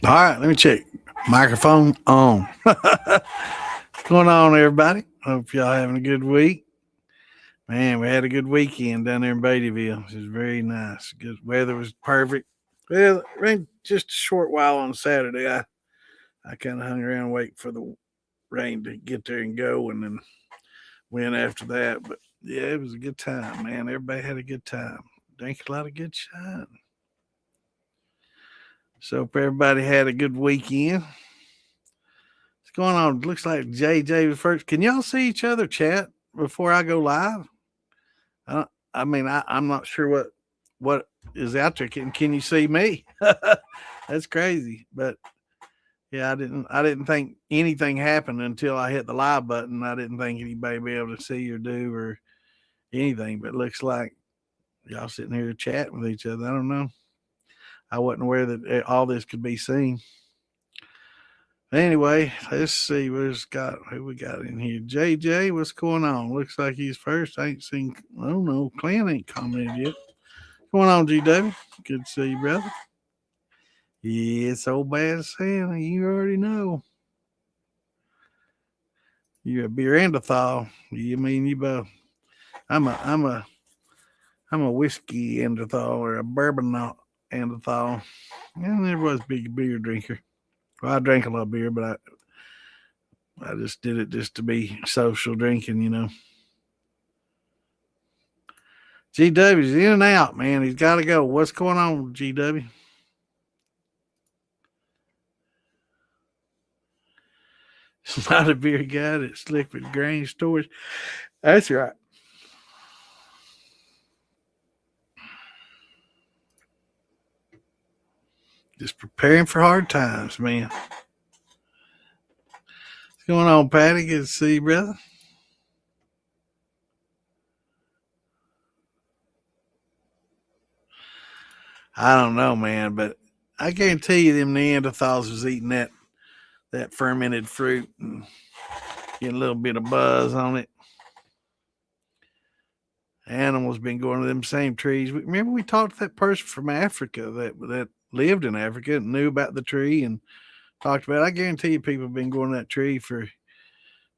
All right, let me check. Microphone on. What's going on, everybody? Hope y'all having a good week. Man, we had a good weekend down there in Beattyville. It was very nice. Good weather was perfect. Well, it rained just a short while on Saturday. I kind of hung around and wait for the rain to get there and go, and then went after that. But yeah, it was a good time, man. Everybody had a good time. Drank a lot of good shine. So hope everybody had a good weekend. What's going on? Looks like JJ was first. Can y'all see each other chat before I go live? I'm not sure what is out there. Can you see me? That's crazy. But yeah, I didn't think anything happened until I hit the live button. I didn't think anybody would be able to see or do or anything. But it looks like y'all sitting here chatting with each other. I don't know. I wasn't aware that all this could be seen. Anyway, let's see who we got in here. JJ, what's going on? Looks like he's first. I ain't seen. Oh no, Clint ain't commented yet. What's going on, GW? Good to see you, brother. Yeah, it's old bad Santa. You already know. You're a beer and a thaw. You mean you both? I'm a I'm a I'm a whiskey and a thaw or a bourbon and a thaw. And there was a big beer drinker. Well, I drank a lot of beer, but I just did it just to be social drinking. GW's in and out, man. He's got to go. What's going on, GW? It's not a beer guy. It's liquid grain storage. That's right. Just preparing for hard times, man. What's going on, Patty? Good to see you, brother. I don't know, man, but I guarantee you them Neanderthals was eating that fermented fruit and getting a little bit of buzz on it. Animals been going to them same trees. Remember we talked to that person from Africa that lived in Africa and knew about the tree and talked about it. I guarantee you people have been going to that tree for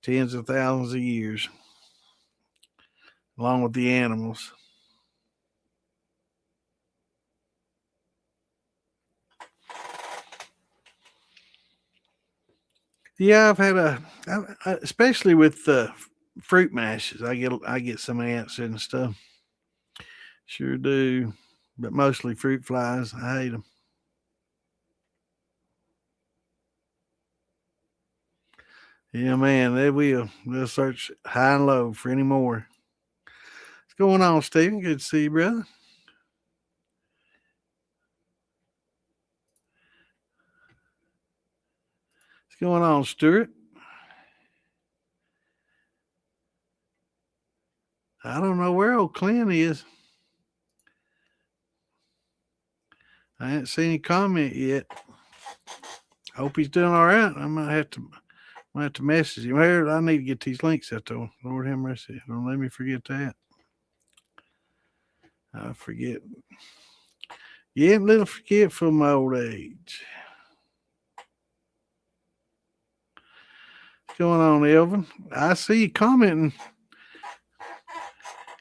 tens of thousands of years, along with the animals. Yeah, I've had especially with fruit mashes. I get some ants and stuff. Sure do, but mostly fruit flies. I hate them. Yeah, man, they will. They'll search high and low for any more. What's going on, Stephen? Good to see you, brother. What's going on, Stuart? I don't know where old Clint is. I ain't seen any comment yet. Hope he's doing all right. I might have to message him. Here, I need to get these links out though. Lord have mercy. Don't let me forget that. I forget. Yeah, a little forgetful my old age. What's going on, Elvin? I see you commenting.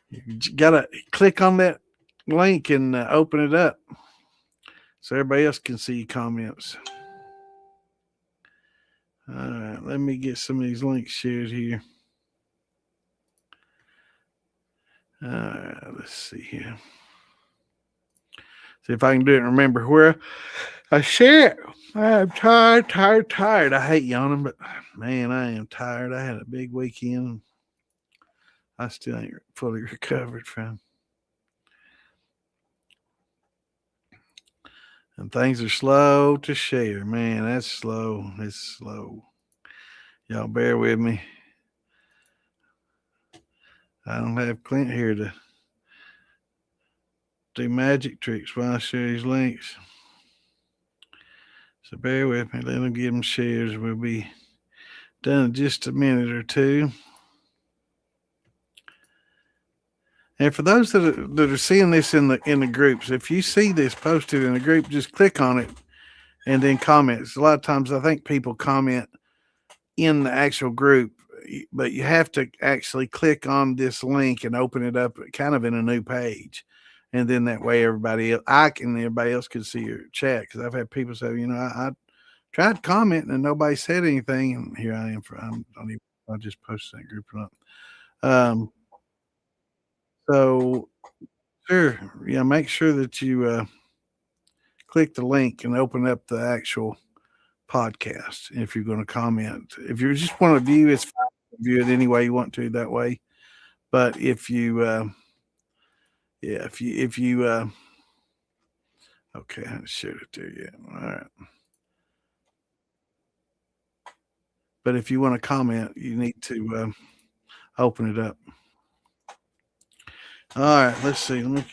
You gotta click on that link and open it up so everybody else can see your comments. All right, let me get some of these links shared here. All right, let's see here. See if I can do it and remember where I share. I'm tired. I hate yawning, but man, I am tired. I had a big weekend. I still ain't fully recovered from. And things are slow to share. Man, that's slow. It's slow. Y'all bear with me. I don't have Clint here to do magic tricks while I share these links. So bear with me. Let them get them shares. We'll be done in just a minute or two. And for those that are seeing this in the groups, if you see this posted in the group, just click on it and then comments. A lot of times I think people comment in the actual group, but you have to actually click on this link and open it up kind of in a new page. And then that way everybody else can see your chat. Because I've had people say, I tried commenting and nobody said anything. And here I am. I just posted that group up. So sure. Yeah. Make sure that you click the link and open up the actual podcast if you're going to comment. If you just want to view, it's fine. View it any way you want to that way. But if you, yeah, if you, okay, I haven't shared it to you. All right. But if you want to comment, you need to open it up. All right, let's see. Let me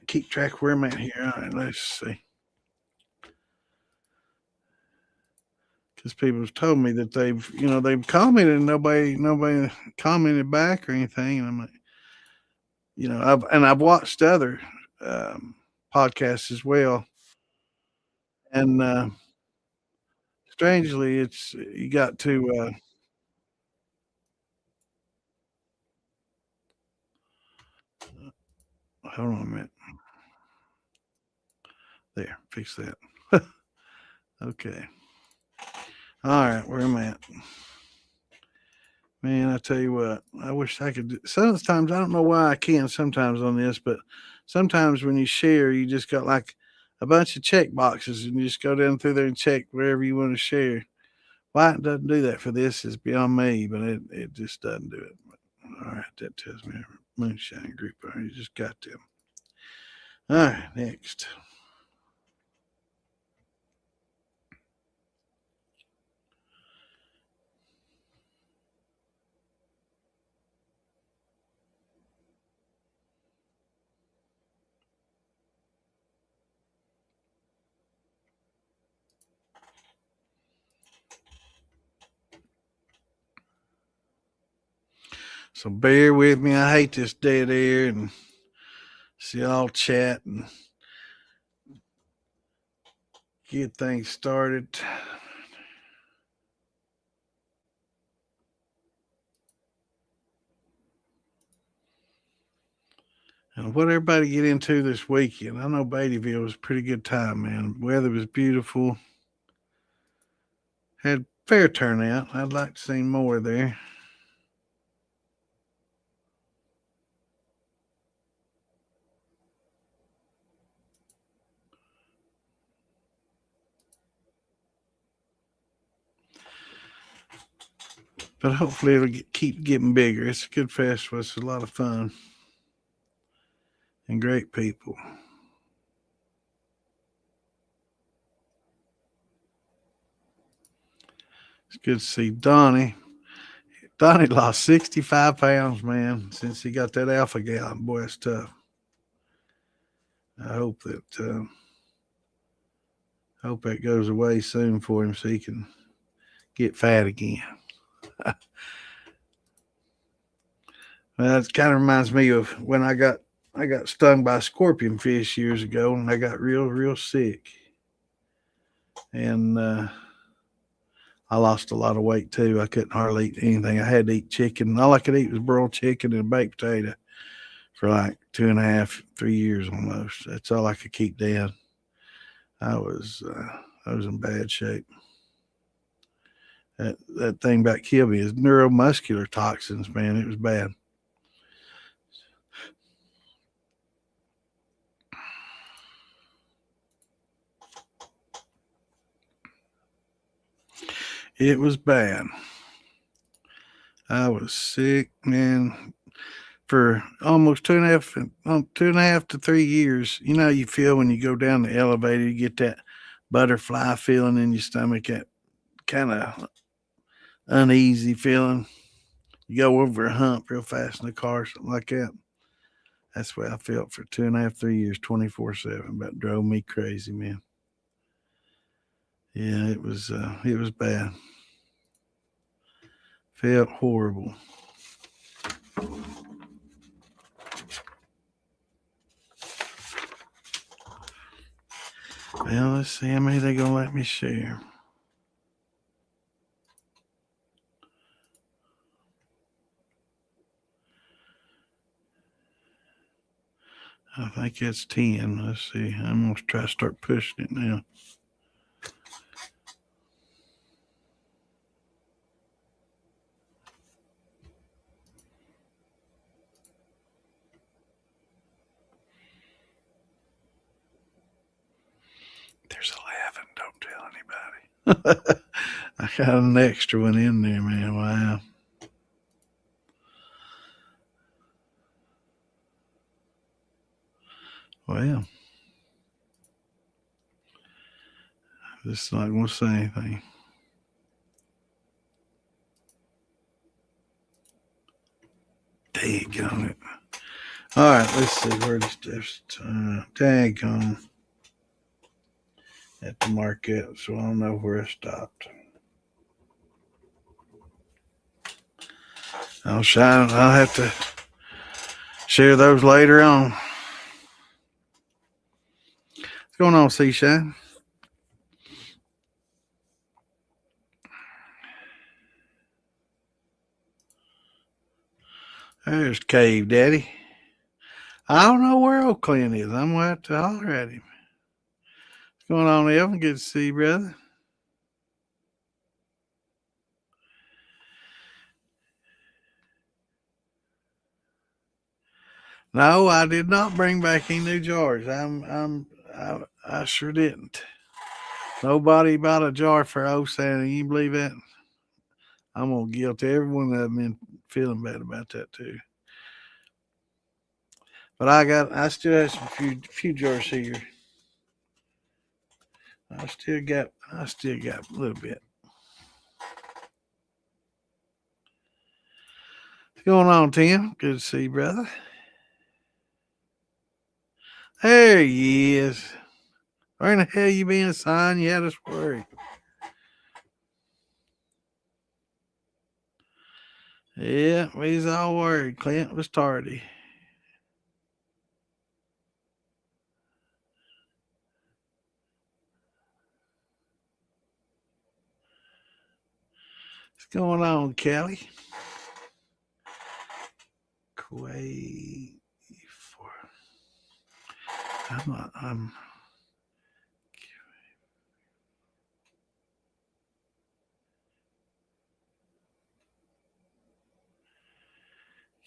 keep track where I'm at here. All right, let's see. Because people have told me that they've commented and nobody commented back or anything, and I'm like, I've watched other podcasts as well, and strangely, it's you got to hold on a minute. There, fix that. Okay. All right, where am I at? Man, I tell you what, I wish I could. Sometimes I don't know why I can sometimes on this, but sometimes when you share, you just got like a bunch of check boxes and you just go down through there and check wherever you want to share. Why it doesn't do that for this is beyond me, but it just doesn't do it. All right, that tells me moonshine group. All right, you just got them. All right, next. So bear with me. I hate this dead air and see y'all chat and get things started. And what everybody get into this weekend? I know Beattyville was a pretty good time, man. Weather was beautiful. Had fair turnout. I'd like to see more there. But hopefully it'll keep getting bigger. It's a good festival. It's a lot of fun and great people. It's good to see Donnie. Donnie lost 65 pounds, man, since he got that alpha gal. Boy, it's tough. I hope that goes away soon for him so he can get fat again. Well, it kind of reminds me of when I got stung by a scorpion fish years ago, and I got real sick, and I lost a lot of weight too. I couldn't hardly eat anything. I had to eat chicken. All I could eat was broiled chicken and baked potato for like 2.5, 3 years almost. That's all I could keep down. I was in bad shape. That thing about killed me is neuromuscular toxins, man. It was bad. It was bad. I was sick, man, for almost 2.5 to 3 years. You know, you feel when you go down the elevator, you get that butterfly feeling in your stomach, that kind of uneasy feeling. You go over a hump real fast in the car, something like that. That's the way I felt for 2.5, 3 years, 24/7. About drove me crazy, man. Yeah, it was bad. Felt horrible. Well, let's see how many they're going to let me share. I think it's 10. Let's see. I'm going to try to start pushing it now. There's 11. Don't tell anybody. I got an extra one in there, man. Wow. Well, just not going to say anything. Daggone it. All right, let's see where this just daggone at the market, so I don't know where I stopped. I'll have to share those later on. What's going on, Seashine? There's Cave Daddy. I don't know where old Clint is. I'm going to have to holler at him. What's going on, Evan? Good to see you, brother. No, I did not bring back any new jars. I sure didn't. Nobody bought a jar for old Santa. You believe that? I'm gonna guilt every one of them and feeling bad about that too. But I still have some few jars here. I still got a little bit. What's going on, Tim? Good to see you, brother. There he is. Where in the hell you been, son? You had us worried. Yeah, we's all worried. Clint was tardy. What's going on, Kelly? Quay for I'm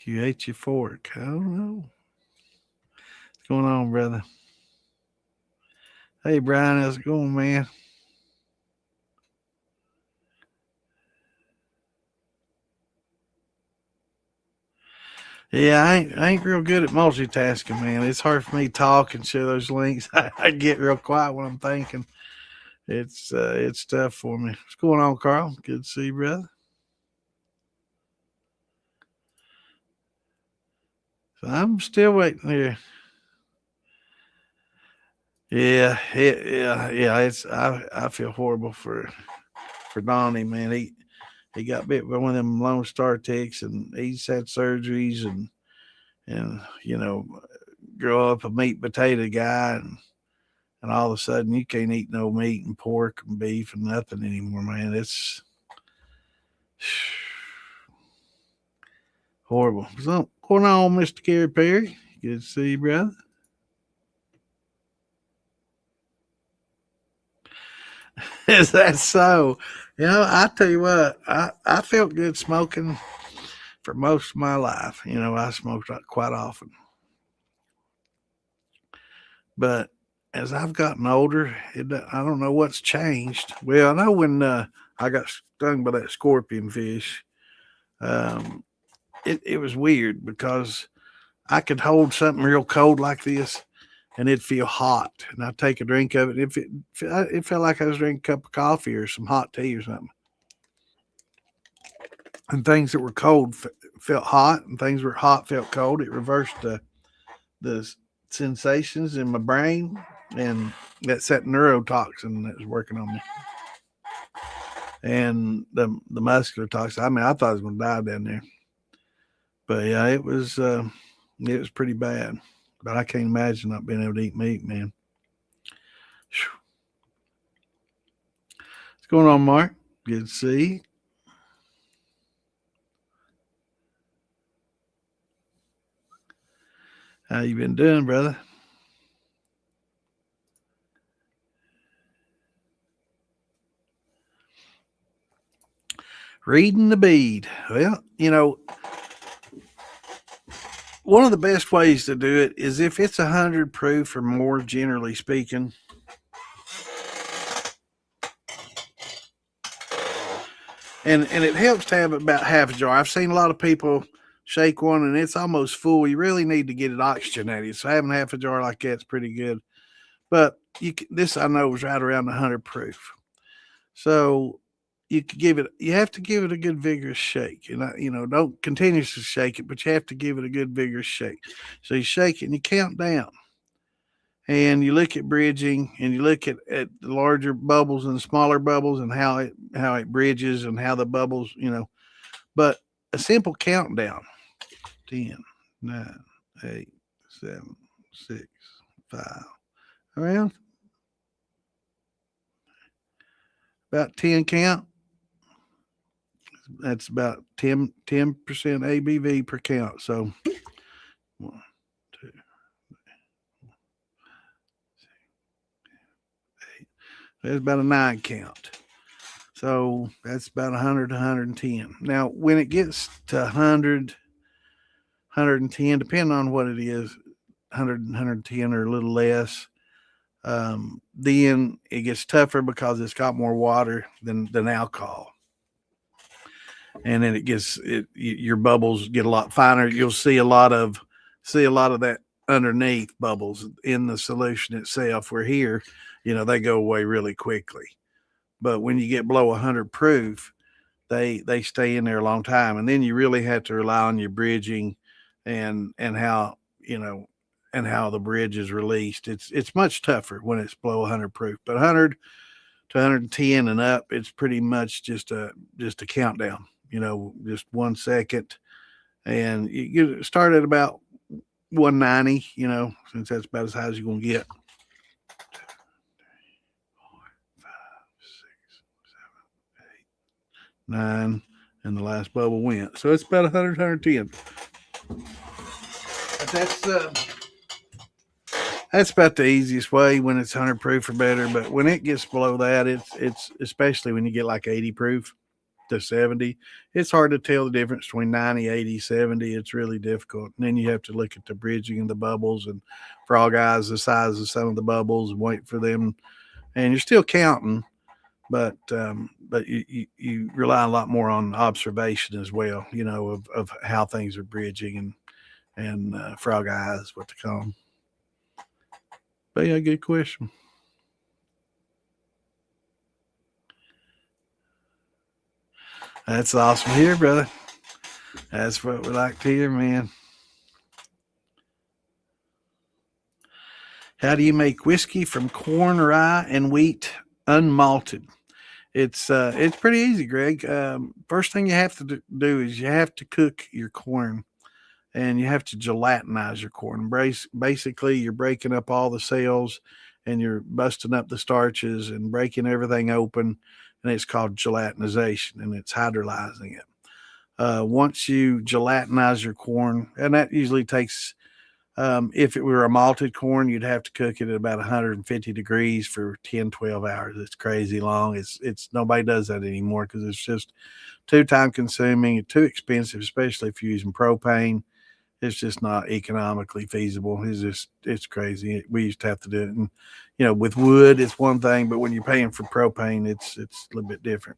QH Fork. I don't know. What's going on, brother? Hey, Brian, how's it going, man? Yeah, I ain't real good at multitasking, man. It's hard for me to talk and share those links. I get real quiet when I'm thinking. It's tough for me. What's going on, Carl? Good to see you, brother. So I'm still waiting here. Yeah. It's I feel horrible for Donnie, man. He got bit by one of them Lone Star ticks, and he's had surgeries and grow up a meat potato guy, and all of a sudden you can't eat no meat and pork and beef and nothing anymore, man. It's horrible. So, what's going on, Mr. Gary Perry? Good to see you, brother. Is that so? I tell you what, I felt good smoking for most of my life. I smoked quite often. But as I've gotten older, I don't know what's changed. Well, I know when I got stung by that scorpion fish, um, it was weird because I could hold something real cold like this and it'd feel hot. And I'd take a drink of it. It felt like I was drinking a cup of coffee or some hot tea or something. And things that were cold felt hot, and things that were hot felt cold. It reversed the sensations in my brain, and that's that neurotoxin that was working on me, and the muscular toxin. I mean, I thought I was going to die down there, but yeah, it was pretty bad. But I can't imagine not being able to eat meat, man. What's going on, Mark? Good to see you. How you been doing, brother? Reading the bead. Well, one of the best ways to do it is if it's 100 proof or more, generally speaking. And it helps to have about half a jar. I've seen a lot of people shake one and it's almost full. You really need to get it oxygenated. So having half a jar like that's pretty good. But this I know was right around 100 proof. So you have to give it a good vigorous shake. And don't continuously shake it, but you have to give it a good vigorous shake. So you shake it and you count down. And you look at bridging and you look at the larger bubbles and the smaller bubbles and how it bridges and how the bubbles. But a simple countdown: 10, 9, 8, 7, 6, 5, around about 10 count. That's about 10% ABV per count. So 1, 2, 6, 8. That's about a 9 count. So that's about 100 to 110. Now, when it gets to 100, 110, depending on what it is, 100, 110 or a little less, then it gets tougher because it's got more water than alcohol. And then your bubbles get a lot finer. You'll see a lot of that underneath bubbles in the solution itself. Where here, they go away really quickly. But when you get below 100 proof, they stay in there a long time. And then you really have to rely on your bridging and how the bridge is released. It's much tougher when it's below 100 proof. But 100 to 110 and up, it's pretty much just a countdown. Just 1 second, and you start at about 190. Since that's about as high as you're gonna get. 2, 3, 4, 5, 6, 7, 8, 9, and the last bubble went. So it's about 100, 110. But that's about the easiest way when it's 100 proof or better. But when it gets below that, it's especially when you get like 80 proof to 70, it's hard to tell the difference between 90, 80, 70. It's really difficult. And then you have to look at the bridging and the bubbles, and for all guys, the size of some of the bubbles, and wait for them. And you're still counting, but you rely a lot more on observation as well, of how things are bridging and frog eyes, what to call them. But yeah, good question. That's awesome to hear, brother. That's what we like to hear, man. How do you make whiskey from corn, rye, and wheat unmalted? It's pretty easy, Greg. First thing you have to do is you have to cook your corn, and you have to gelatinize your corn. Basically, you're breaking up all the cells, and you're busting up the starches and breaking everything open, and it's called gelatinization, and it's hydrolyzing it. Once you gelatinize your corn, and that usually takes, if it were a malted corn, you'd have to cook it at about 150 degrees for 10, 12 hours. It's crazy long. It's nobody does that anymore because it's just too time consuming and too expensive, especially if you're using propane. It's just not economically feasible. It's crazy. We used to have to do it. And, with wood, it's one thing, but when you're paying for propane, it's a little bit different.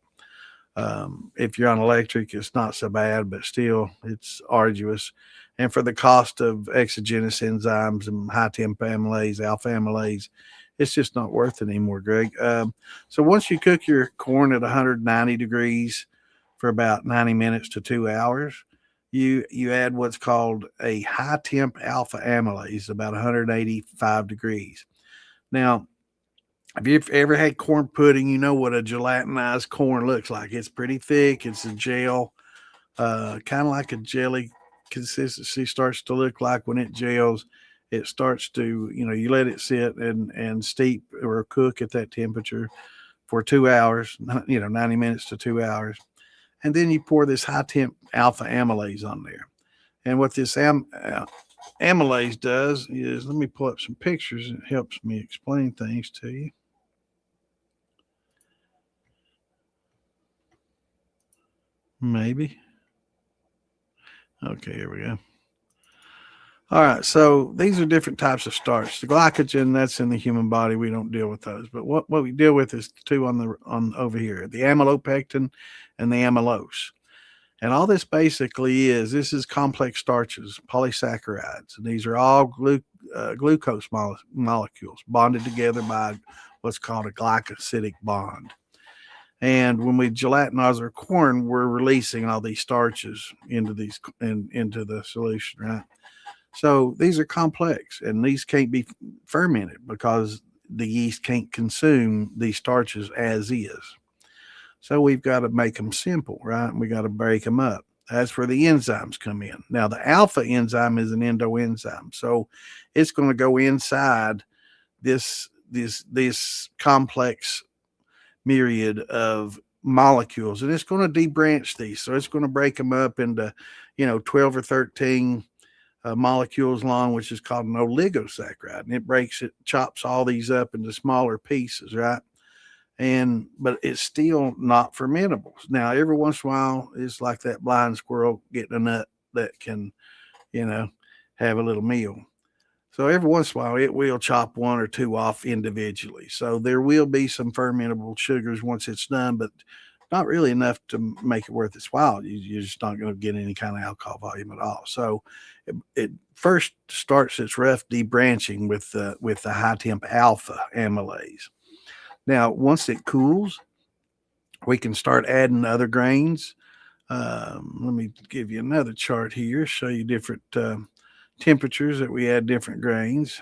If you're on electric, it's not so bad, but still, it's arduous. And for the cost of exogenous enzymes and high temp amylase, alpha amylase, it's just not worth it anymore, Greg. So once you cook your corn at 190 degrees for about 90 minutes to 2 hours, you add what's called a high temp alpha amylase, about 185 degrees. Now, if you've ever had corn pudding, you know what a gelatinized corn looks like. It's pretty thick. It's a gel, kind of like a jelly consistency starts to look like when it gels. It starts to, you let it sit and steep or cook at that temperature for 2 hours, 90 minutes to 2 hours. And then you pour this high temp alpha amylase on there. And what this amylase does is, let me pull up some pictures. It helps me explain things to you. Maybe. Okay, here we go. All right, so these are different types of starch. The glycogen, that's in the human body. We don't deal with those. But what we deal with is two on over here, the amylopectin and the amylose. And all this basically this is complex starches, polysaccharides. And these are all glucose molecules bonded together by what's called a glycosidic bond. And when we gelatinize our corn, we're releasing all these starches into the solution, right? So these are complex, and these can't be fermented because the yeast can't consume these starches as is. So we've got to make them simple, right? We got to break them up. That's where the enzymes come in. Now, the alpha enzyme is an endoenzyme, so it's going to go inside this complex myriad of molecules, and it's going to debranch these. So it's going to break them up into, 12 or 13 molecules long, which is called an oligosaccharide, and it chops all these up into smaller pieces, right? But it's still not fermentable. Now, every once in a while, it's like that blind squirrel getting a nut that can, have a little meal. So every once in a while, it will chop one or two off individually. So there will be some fermentable sugars once it's done, but not really enough to make it worth its while. You're just not going to get any kind of alcohol volume at all. So it first starts its rough debranching with the high temp alpha amylase. Now, once it cools, we can start adding other grains. Let me give you another chart here, show you different temperatures that we add different grains.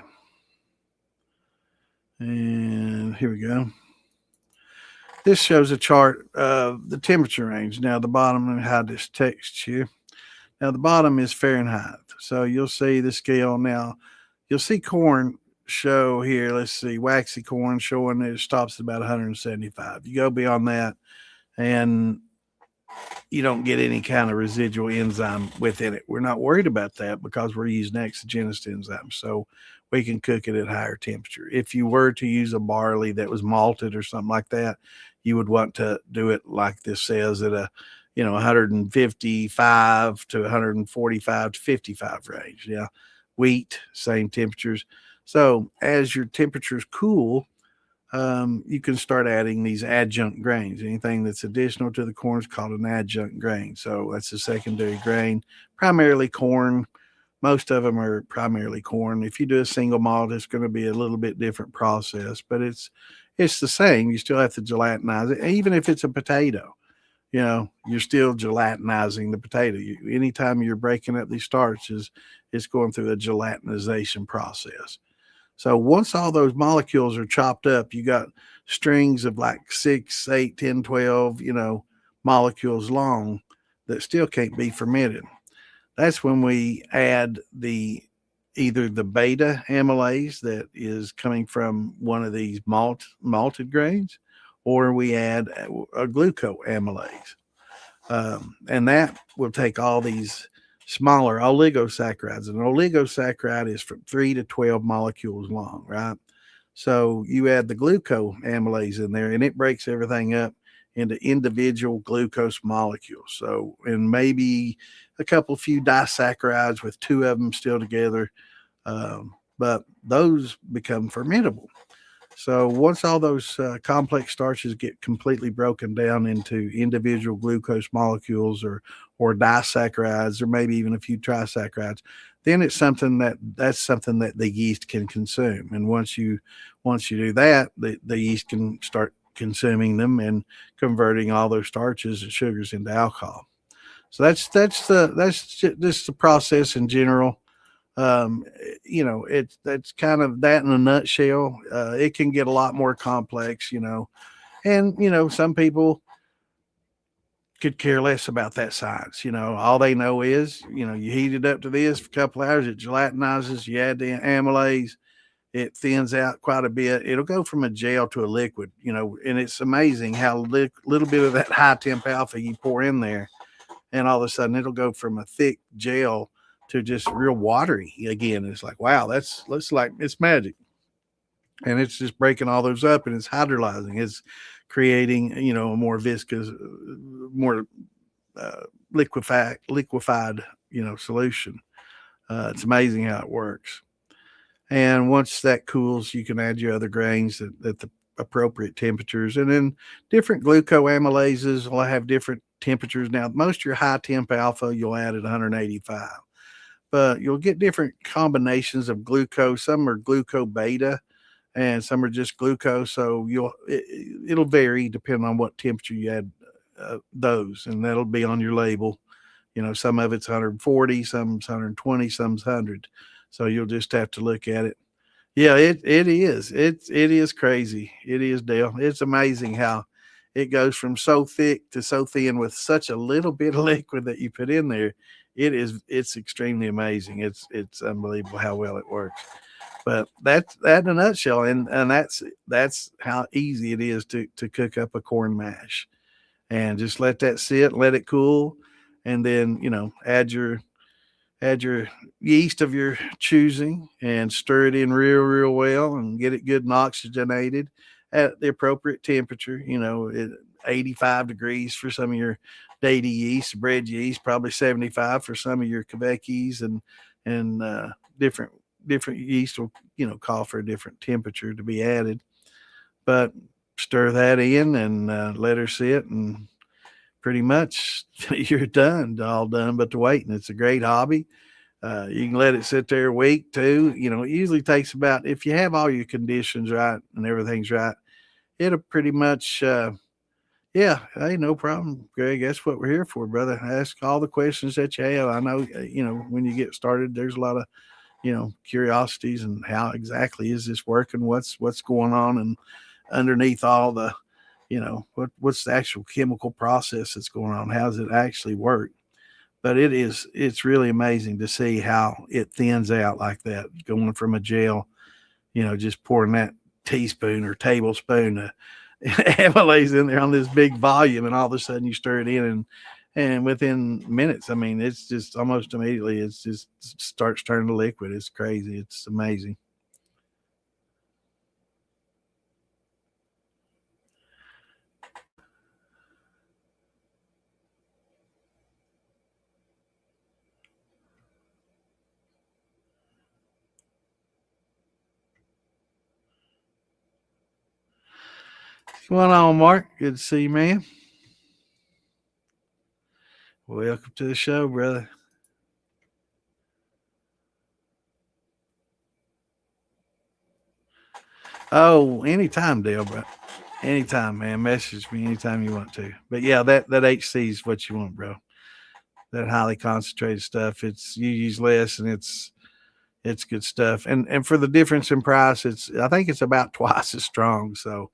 And here we go. This shows a chart of the temperature range. Now, the bottom, let me hide this text here. Now, the bottom is Fahrenheit. So you'll see the scale. Now, you'll see corn show here. Let's see, waxy corn showing that it stops at about 175. You go beyond that, and you don't get any kind of residual enzyme within it. We're not worried about that because we're using exogenous enzymes. So we can cook it at higher temperature. If you were to use a barley that was malted or something like that, you would want to do it like this says at a 155 to 145 to 55 range. Yeah. Wheat, same temperatures. So as your temperatures cool, you can start adding these adjunct grains. Anything that's additional to the corn is called an adjunct grain. So that's a secondary grain, primarily corn. Most of them are primarily corn. If you do a single malt, it's going to be a little bit different process, but it's the same. You still have to gelatinize it. Even if it's a potato, you're still gelatinizing the potato. Anytime you're breaking up these starches, it's going through a gelatinization process. So once all those molecules are chopped up, you got strings of like 6, 8, 10, 12, molecules long that still can't be fermented. That's when we add either the beta amylase that is coming from one of these malted grains, or we add a glucoamylase. And that will take all these smaller oligosaccharides. An oligosaccharide is from 3 to 12 molecules long, right? So you add the glucoamylase in there, and it breaks everything up into individual glucose molecules. So, and maybe a few disaccharides with two of them still together, but those become fermentable. So once all those complex starches get completely broken down into individual glucose molecules or disaccharides, or maybe even a few trisaccharides, then it's something that's something that the yeast can consume. And once you do that, the yeast can start consuming them and converting all those starches and sugars into alcohol. So that's just the process in general. That's kind of that in a nutshell. It can get a lot more complex, and some people could care less about that science. All they know is, you heat it up to this for a couple of hours, it gelatinizes, you add the amylase, it thins out quite a bit. It'll go from a gel to a liquid, and it's amazing how little bit of that high temp alpha you pour in there, and all of a sudden it'll go from a thick gel to just real watery again. It's like, wow, that's like it's magic. And it's just breaking all those up, and it's hydrolyzing. It's creating, a more viscous, more liquefied, solution. It's amazing how it works. And once that cools, you can add your other grains at the appropriate temperatures. And then different glucoamylases will have different temperatures. Now, most of your high temp alpha, you'll add at 185. But you'll get different combinations of glucose. Some are gluco beta, and some are just glucose. So it'll vary depending on what temperature you add those, and that'll be on your label. Some of it's 140, some's 120, some's 100. So you'll just have to look at it. Yeah, it is. It is crazy. It is, Dale. It's amazing how it goes from so thick to so thin with such a little bit of liquid that you put in there. It's extremely amazing. It's unbelievable how well it works. But that's that in a nutshell, and that's how easy it is to cook up a corn mash. And just let that sit, let it cool, and then add your yeast of your choosing and stir it in real well and get it good and oxygenated at the appropriate temperature. 85 degrees for some of your daily yeast, bread yeast, probably 75 for some of your Quebec's, and different yeast will call for a different temperature to be added. But stir that in and let her sit, and pretty much you're all done but the waiting. It's a great hobby. You can let it sit there a week too. It usually takes about, if you have all your conditions right and everything's right, it'll pretty much, yeah, hey, no problem, Greg. That's what we're here for, brother. Ask all the questions that you have. I know, when you get started, there's a lot of, curiosities, and how exactly is this working? What's going on, and underneath all the, what's the actual chemical process that's going on? How does it actually work? But it's really amazing to see how it thins out like that, going from a gel, just pouring that teaspoon or tablespoon of amylase in there on this big volume, and all of a sudden you stir it in, and within minutes, I mean, it's just almost immediately, it's just starts turning to liquid. It's crazy. It's amazing. What's going on, Mark? Good to see you, man. Welcome to the show, brother. Oh, anytime, Dale, bro. Anytime, man. Message me anytime you want to. But yeah, that HC is what you want, bro. That highly concentrated stuff. You use less, and it's good stuff. And for the difference in price, I think it's about twice as strong. So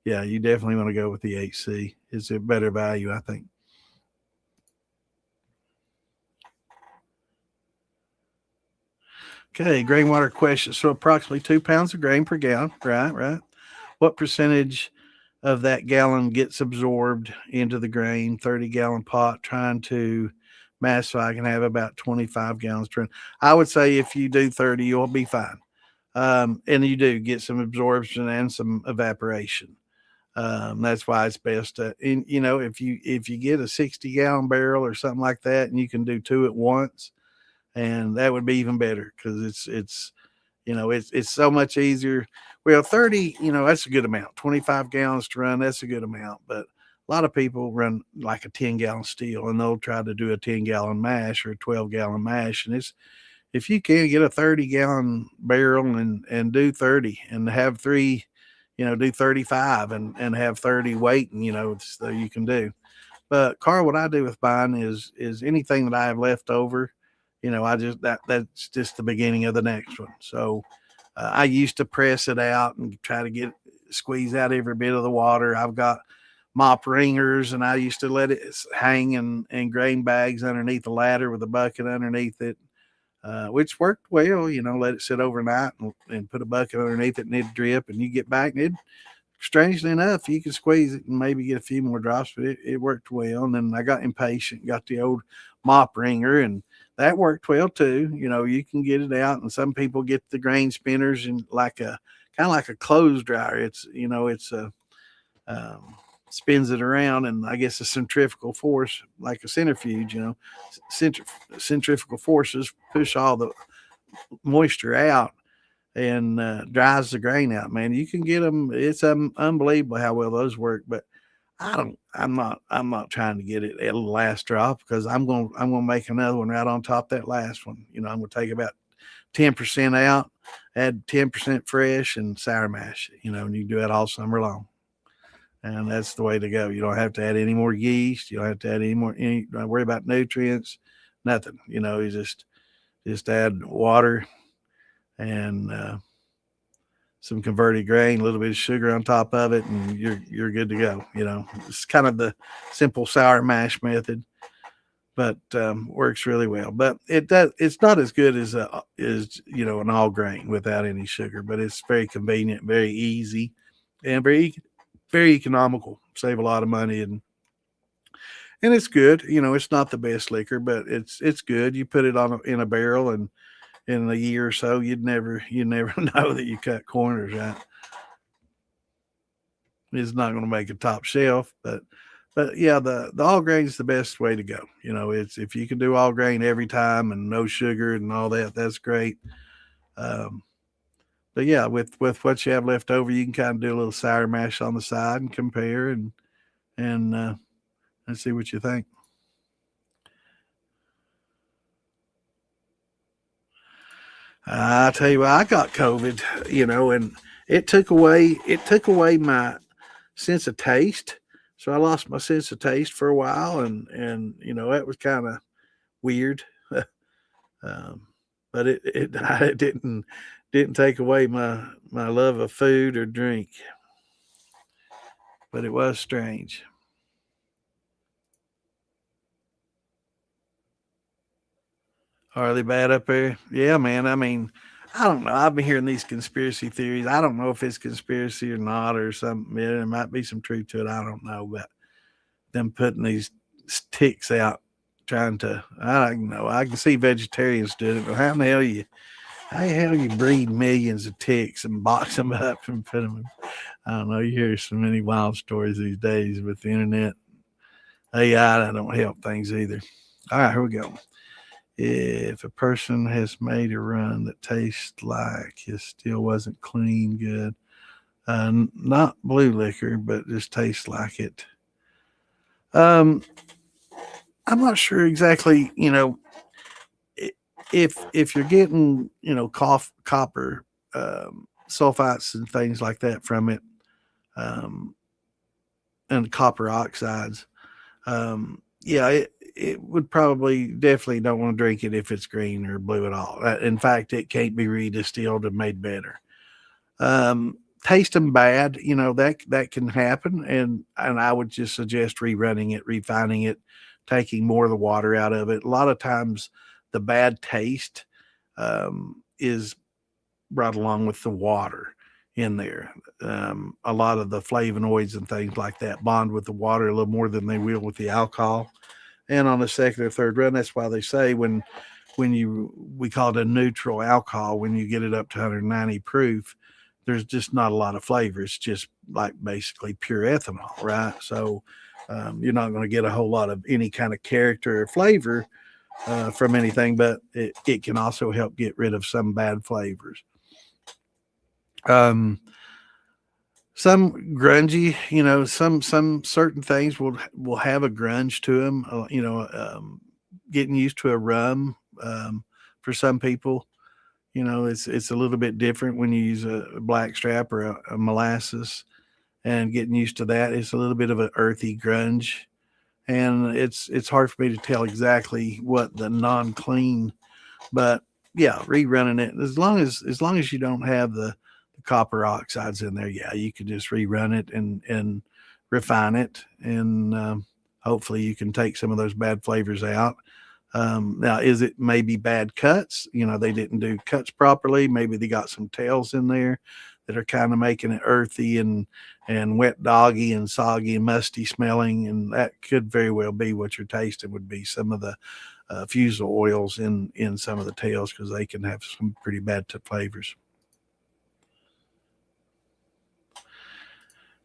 yeah, you definitely want to go with the HC. It's a better value, I think. Okay, grain water question. So approximately 2 pounds of grain per gallon. Right. What percentage of that gallon gets absorbed into the grain? 30-gallon pot, trying to mass so I can have about 25 gallons per. I would say if you do 30, you'll be fine. And you do get some absorption and some evaporation. That's why it's best to, and if you get a 60-gallon barrel or something like that, and you can do two at once, and that would be even better, because it's so much easier. Well, 30, that's a good amount. 25 gallons to run, that's a good amount. But a lot of people run like a 10-gallon steel, and they'll try to do a 10-gallon mash or a 12-gallon mash. And if you can get a 30-gallon barrel and do 30 and have three, do 35 and have 30 waiting, so you can do. But Carl, what I do with mine is anything that I have left over, I just that's just the beginning of the next one. So I used to press it out and try to squeeze out every bit of the water. I've got mop ringers, and I used to let it hang in grain bags underneath the ladder with a bucket underneath it. which worked well. Let it sit overnight and put a bucket underneath it and it'd drip, and you get back and it, strangely enough, you could squeeze it and maybe get a few more drops, but it worked well. And then I got impatient, got the old mop wringer, and that worked well too. You can get it out, and some people get the grain spinners and like a kind of like a clothes dryer. It's a spins it around, and I guess a centrifugal force, like a centrifuge, centrifugal forces push all the moisture out and dries the grain out. Man, you can get them. It's unbelievable how well those work. But I'm not trying to get it at the last drop, because I'm gonna make another one right on top of that last one. I'm gonna take about 10% out, add 10% fresh, and sour mash. And you do it all summer long. And that's the way to go. You don't have to add any more yeast. You don't have to add don't worry about nutrients, nothing. You just add water and some converted grain, a little bit of sugar on top of it, and you're good to go. It's kind of the simple sour mash method, but works really well. But it's not as good as an all grain without any sugar, but it's very convenient, very easy, and very economical. Save a lot of money, and it's good. It's not the best liquor, but it's good. You put it in a barrel, and in a year or so, you never know that you cut corners, right? It's not going to make a top shelf, but yeah, the all grain is the best way to go. It's, if you can do all grain every time and no sugar and all that, that's great. But yeah, with what you have left over, you can kind of do a little sour mash on the side and compare and see what you think. I tell you what, I got COVID, and it took away my sense of taste. So I lost my sense of taste for a while, and that was kind of weird. um, but it didn't take away my love of food or drink, but it was strange. Are they bad up there? Yeah, man. I mean, I don't know. I've been hearing these conspiracy theories. I don't know if it's conspiracy or not, or something. Yeah, there might be some truth to it. I don't know. But them putting these ticks out, trying to, I don't know. I can see vegetarians doing it, but how the hell you breed millions of ticks and box them up and put them in? I don't know. You hear so many wild stories these days with the internet. AI don't help things either. All right, here we go. If a person has made a run that tastes like it still wasn't clean, good, not blue liquor, but just tastes like it. Um, I'm not sure exactly. If you're getting copper sulfites and things like that from it, um, and copper oxides, yeah, it would probably definitely don't want to drink it if it's green or blue at all. In fact, it can't be redistilled and made better. Taste them bad, that can happen, and I would just suggest rerunning it, refining it, taking more of the water out of it. A lot of times, the bad taste is brought along with the water in there. A lot of the flavonoids and things like that bond with the water a little more than they will with the alcohol. And on the second or third run, that's why they say we call it a neutral alcohol, when you get it up to 190 proof, there's just not a lot of flavor. It's just like basically pure ethanol, right? So you're not going to get a whole lot of any kind of character or flavor from anything, but it can also help get rid of some bad flavors. Um, some grungy, some certain things will have a grunge to them. Getting used to a rum, for some people, it's a little bit different when you use a black strap or a molasses, and getting used to that. It's a little bit of an earthy grunge, and it's hard for me to tell exactly what the non-clean, but yeah, rerunning it, as long as you don't have the copper oxides in there, yeah, you can just rerun it and refine it, and hopefully you can take some of those bad flavors out. Now, is it maybe bad cuts? They didn't do cuts properly. Maybe they got some tails in there that are kind of making it earthy and wet doggy and soggy and musty smelling. And that could very well be what you're tasting would be some of the fusel oils in some of the tails, because they can have some pretty bad flavors.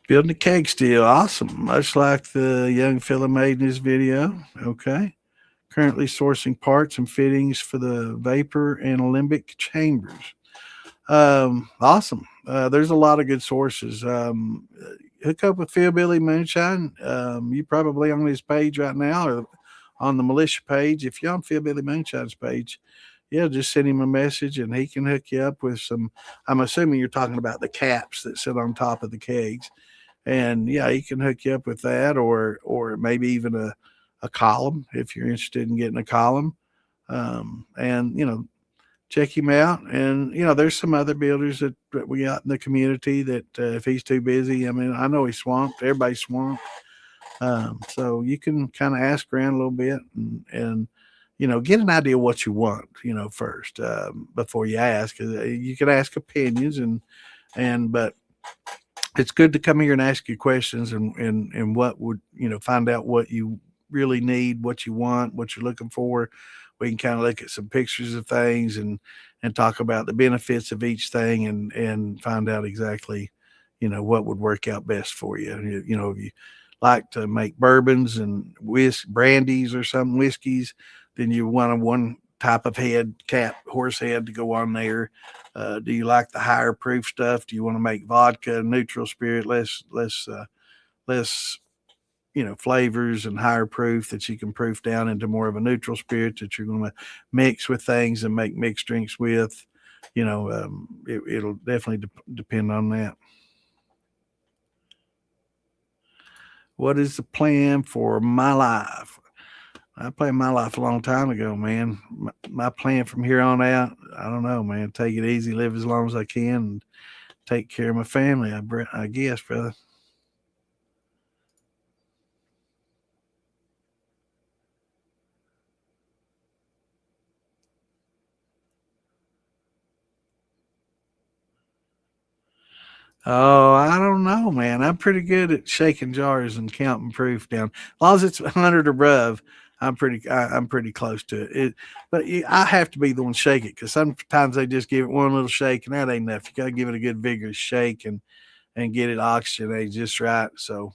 Building a keg still. Awesome. Much like the young fella made in his video. Okay. Currently sourcing parts and fittings for the vapor and alembic chambers. Awesome. There's a lot of good sources. Hook up with Philbilly Moonshine. You probably on his page right now or on the militia page. If you're on Philbilly Moonshine's page, yeah, just send him a message and he can hook you up with some. I'm assuming you're talking about the caps that sit on top of the kegs. And yeah, he can hook you up with that, or maybe even a column if you're interested in getting a column. And check him out. And there's some other builders that we got in the community that if he's too busy, I mean, I know he's swamped. Everybody's swamped. So you can kind of ask around a little bit and get an idea of what you want, first before you ask. You can ask opinions but it's good to come here and ask you questions and what would, find out what you really need, what you want, what you're looking for. We can kind of look at some pictures of things and talk about the benefits of each thing and find out exactly, what would work out best for you. If you like to make bourbons and brandies or some whiskeys, then you want one type of horse head to go on there. Do you like the higher proof stuff? Do you want to make vodka, neutral spirit, less flavors and higher proof that you can proof down into more of a neutral spirit that you're going to mix with things and make mixed drinks with? It'll definitely depend on that. What is the plan for my life? I planned my life a long time ago, man. My plan from here on out, I don't know, man. Take it easy, live as long as I can, and take care of my family, I guess, brother. Oh, I don't know, man. I'm pretty good at shaking jars and counting proof down. As long as it's 100 or above, I'm pretty close to it. But I have to be the one shake it, because sometimes they just give it one little shake and that ain't enough. You got to give it a good vigorous shake and get it oxygenated just right. So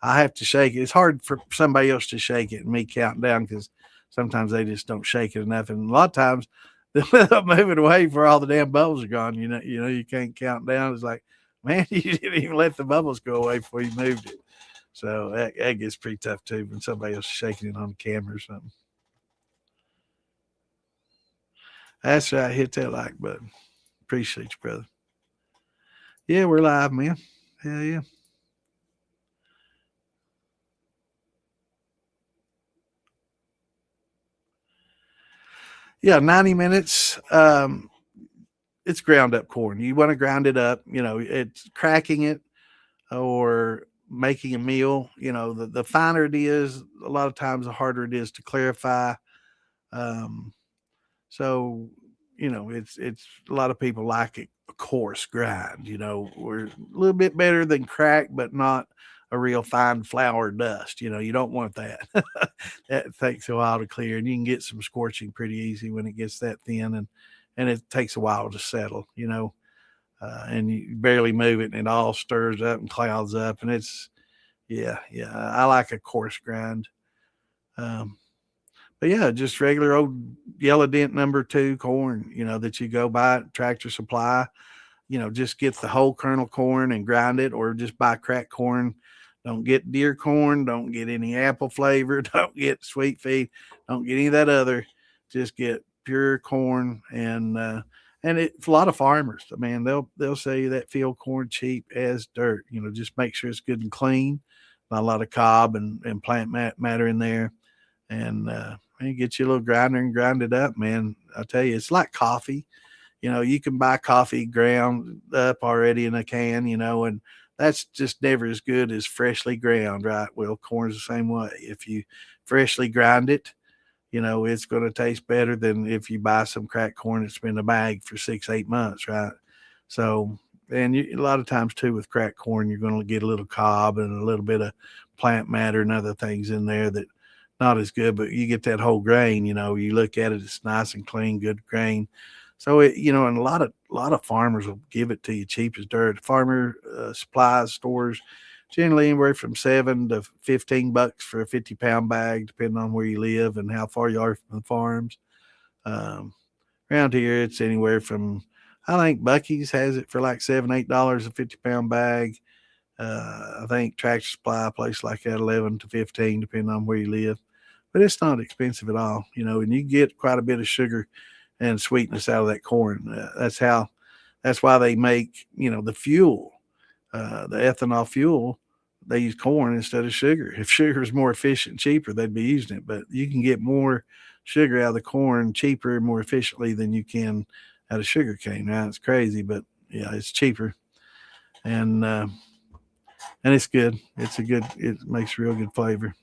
I have to shake it. It's hard for somebody else to shake it and me counting down, because sometimes they just don't shake it enough, and a lot of times they'll move it away before all the damn bubbles are gone. You can't count down. It's like, man, you didn't even let the bubbles go away before you moved it. So that gets pretty tough too when somebody else is shaking it on the camera or something. That's right. Hit that like button. Appreciate you, brother. Yeah, we're live, man. Hell yeah. Yeah, 90 minutes. It's ground up corn. You want to ground it up. It's cracking it or making a meal. The finer it is, a lot of times the harder it is to clarify. Um, so it's a lot of people like it a coarse grind. We're a little bit better than crack, but not a real fine flour dust. You don't want that. That takes a while to clear, and you can get some scorching pretty easy when it gets that thin, and it takes a while to settle. And you barely move it, and it all stirs up and clouds up, and it's yeah. I like a coarse grind. Um, but yeah, just regular old yellow dent #2 corn, that you go buy at Tractor Supply. Just get the whole kernel corn and grind it, or just buy cracked corn. Don't get deer corn. Don't get any apple flavor. Don't get sweet feed. Don't get any of that other. Just get pure corn, and it's a lot of farmers. Man, they'll sell you that field corn cheap as dirt. Just make sure it's good and clean. Not a lot of cob and plant matter in there, and get you a little grinder and grind it up, man. I tell you, it's like coffee. You can buy coffee ground up already in a can, and that's just never as good as freshly ground, right? Well, corn's the same way. If you freshly grind it, it's going to taste better than if you buy some cracked corn that's been in a bag for 6, 8 months, right? So, and a lot of times too with cracked corn, you're going to get a little cob and a little bit of plant matter and other things in there that not as good, but you get that whole grain. You look at it, it's nice and clean, good grain. So and a lot of farmers will give it to you cheap as dirt. Farmer supplies stores generally anywhere from $7 to $15 for a 50-pound bag, depending on where you live and how far you are from the farms. Um, Around here, it's anywhere from, I think Bucky's has it for like $7, $8 a 50-pound bag. I think Tractor Supply, a place like that, 11 to 15, depending on where you live. But it's not expensive at all, and you get quite a bit of sugar and sweetness out of that corn. That's why they make, the fuel, the ethanol fuel. They use corn instead of sugar. If sugar is more efficient and cheaper, they'd be using it. But you can get more sugar out of the corn cheaper and more efficiently than you can out of sugar cane. Now it's crazy, but yeah, it's cheaper and it's good. It makes real good flavor.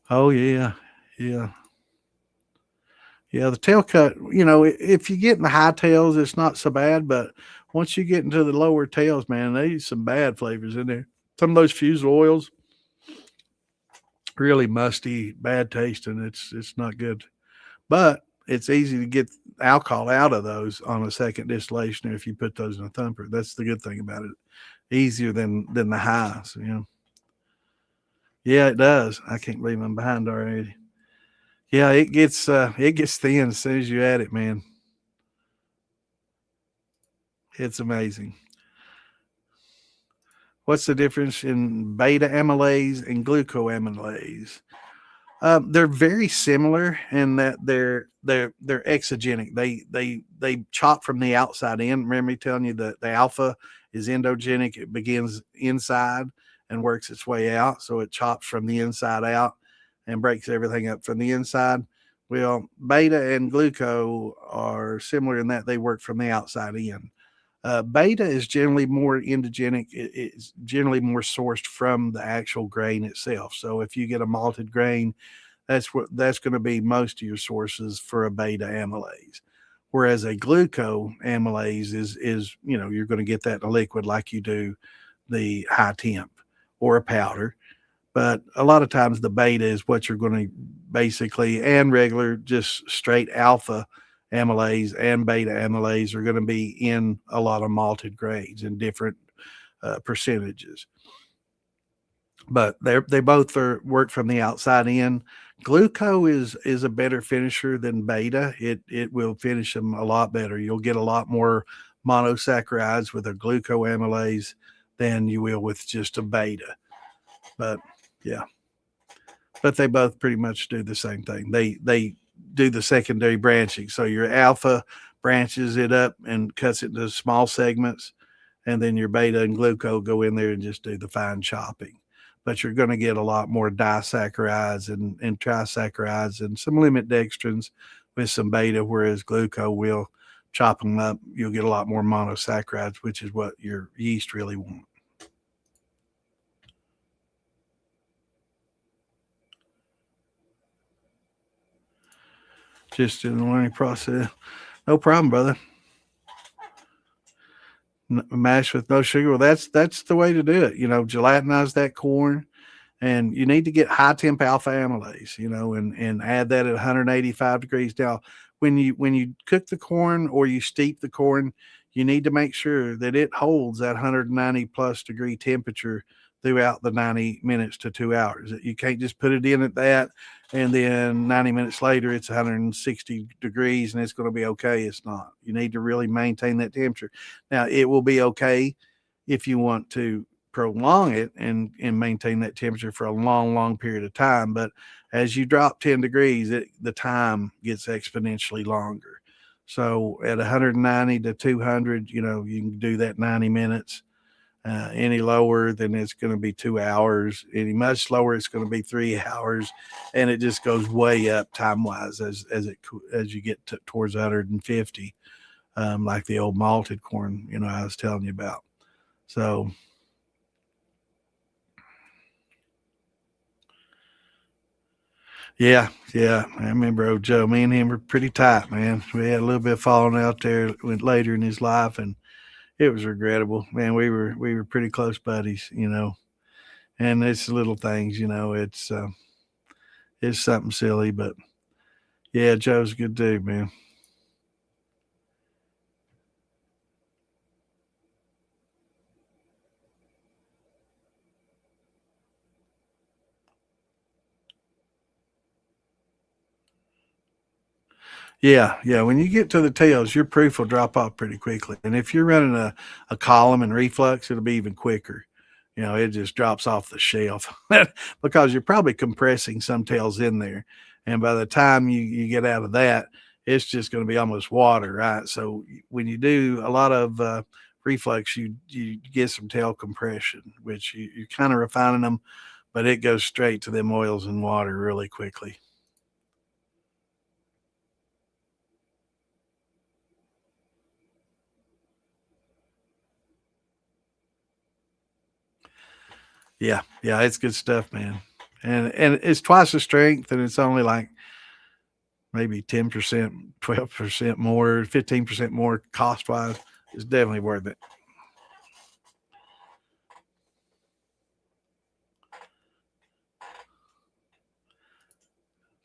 Oh yeah, yeah. Yeah, the tail cut, if you get in the high tails, it's not so bad. But once you get into the lower tails, man, there's some bad flavors in there. Some of those fusel oils, really musty, bad taste, and it's not good. But it's easy to get alcohol out of those on a second distillation if you put those in a thumper. That's the good thing about it. Easier than the highs. Yeah, it does. I can't believe I'm behind already. Yeah, it gets thin as soon as you add it, man. It's amazing. What's the difference in beta amylase and glucoamylase? They're very similar in that they're exogenic. They chop from the outside in. Remember me telling you that the alpha is endogenic. It begins inside and works its way out. So it chops from the inside out and breaks everything up from the inside. Well, beta and gluco are similar in that they work from the outside in. Beta is generally more endogenic. It's generally more sourced from the actual grain itself. So if you get a malted grain, that's going to be most of your sources for a beta amylase. Whereas a glucoamylase is you're going to get that in a liquid like you do the high temp or a powder. But a lot of times the beta is what you're going to basically, and regular, just straight alpha amylase and beta amylase are going to be in a lot of malted grains in different percentages. But they both work from the outside in. Gluco is a better finisher than beta. It will finish them a lot better. You'll get a lot more monosaccharides with a glucoamylase than you will with just a beta. But yeah, but they both pretty much do the same thing. They do the secondary branching. So your alpha branches it up and cuts it into small segments, and then your beta and gluco go in there and just do the fine chopping. But you're going to get a lot more disaccharides and trisaccharides and some limit dextrins with some beta, whereas gluco will chop them up. You'll get a lot more monosaccharides, which is what your yeast really want. Just in the learning process. No problem, brother. Mash with no sugar. Well, that's the way to do it. Gelatinize that corn, and you need to get high temp alpha amylase. And add that at 185 degrees. Now, when you cook the corn or you steep the corn, you need to make sure that it holds that 190 plus degree temperature throughout the 90 minutes to 2 hours. You can't just put it in at that and then 90 minutes later it's 160 degrees and it's going to be okay. It's not. You need to really maintain that temperature. Now, it will be okay if you want to prolong it and maintain that temperature for a long, long period of time. But as you drop 10 degrees, the time gets exponentially longer. So at 190 to 200, you can do that 90 minutes. Any lower, then it's going to be 2 hours. Any much lower, it's going to be 3 hours, and it just goes way up time wise as you get towards 150, like the old malted corn I was telling you about. So Yeah, yeah. I remember old Joe. Me and him were pretty tight, man. We had a little bit of falling out there went later in his life, and it was regrettable. Man, we were pretty close buddies, you know. And it's little things, you know. It's something silly, but yeah, Joe's a good dude, man. Yeah, yeah. When you get to the tails, your proof will drop off pretty quickly. And if you're running a column and reflux, it'll be even quicker. You know, it just drops off the shelf because you're probably compressing some tails in there. And by the time you get out of that, it's just going to be almost water, right? So when you do a lot of reflux, you get some tail compression, which you're kind of refining them, but it goes straight to them oils and water really quickly. Yeah, yeah, it's good stuff, man. And it's twice the strength, and it's only like maybe 10%, 12% more, 15% more cost wise. It's definitely worth it.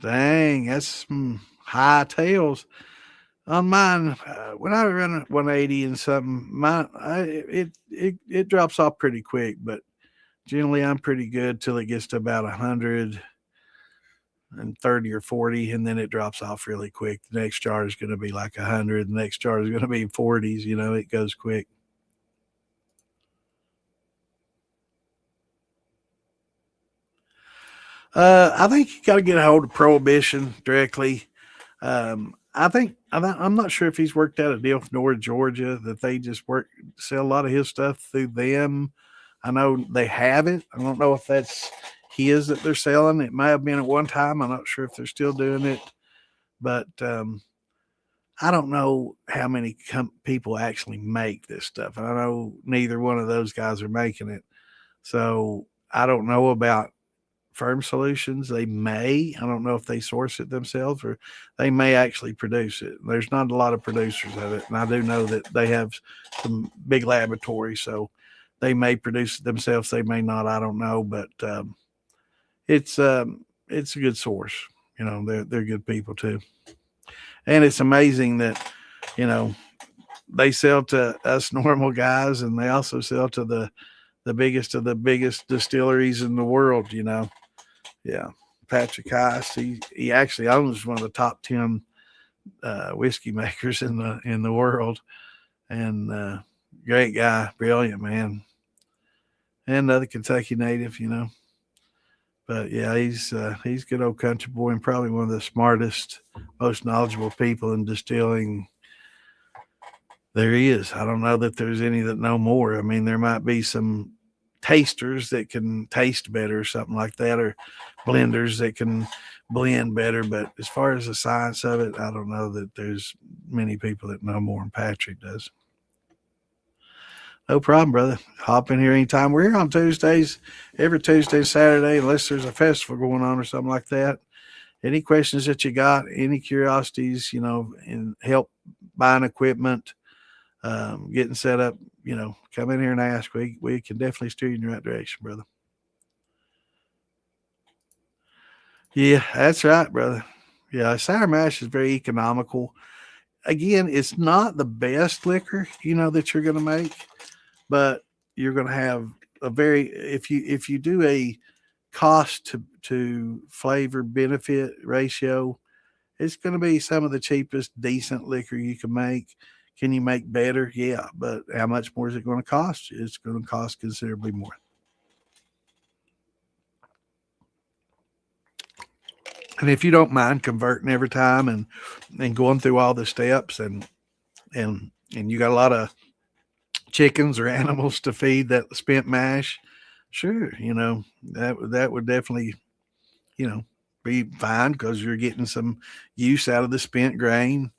Dang, that's some high tails on mine. When I run 180 and something, it drops off pretty quick, but generally I'm pretty good till it gets to about 130 or 40, and then it drops off really quick. The next jar is going to be like 100. The next jar is going to be 40s. You know, it goes quick. I think you got to get a hold of Prohibition directly. I'm not sure if he's worked out a deal with North Georgia that they just sell a lot of his stuff through them. I know they have it. I don't know if that's his that they're selling. It might have been at one time. I'm not sure if they're still doing it, but I don't know how many people actually make this stuff. I know neither one of those guys are making it, so I don't know about Firm Solutions. They may. I don't know if they source it themselves or they may actually produce it. There's not a lot of producers of it, and I do know that they have some big laboratories, so they may produce it themselves. They may not. I don't know, but it's a good source. You know, they're good people too, and it's amazing that you know they sell to us normal guys, and they also sell to the biggest of the biggest distilleries in the world. You know, yeah. Patrick Heiss, he actually owns one of the top 10 whiskey makers in the world, and great guy, brilliant man, and another Kentucky native, you know. But yeah, he's good old country boy and probably one of the smartest, most knowledgeable people in distilling there is. I don't know that there's any that know more. I mean, there might be some tasters that can taste better or something like that, or blenders that can blend better. But as far as the science of it, I don't know that there's many people that know more than Patrick does. No problem, brother. Hop in here anytime. We're here on Tuesdays, every Tuesday, Saturday, unless there's a festival going on or something like that. Any questions that you got, any curiosities, you know, and help buying equipment, getting set up, you know, come in here and ask. We can definitely steer you in the right direction, brother. Yeah, that's right, brother. Yeah, sour mash is very economical. Again, it's not the best liquor, you know, that you're going to make, but you're going to have a very if you do a cost to flavor benefit ratio, it's going to be some of the cheapest decent liquor you can make. Can you make better? Yeah, but how much more is it going to cost you? It's going to cost considerably more. And if you don't mind converting every time and going through all the steps and you got a lot of chickens or animals to feed that spent mash, sure, you know, that would definitely, you know, be fine because you're getting some use out of the spent grain.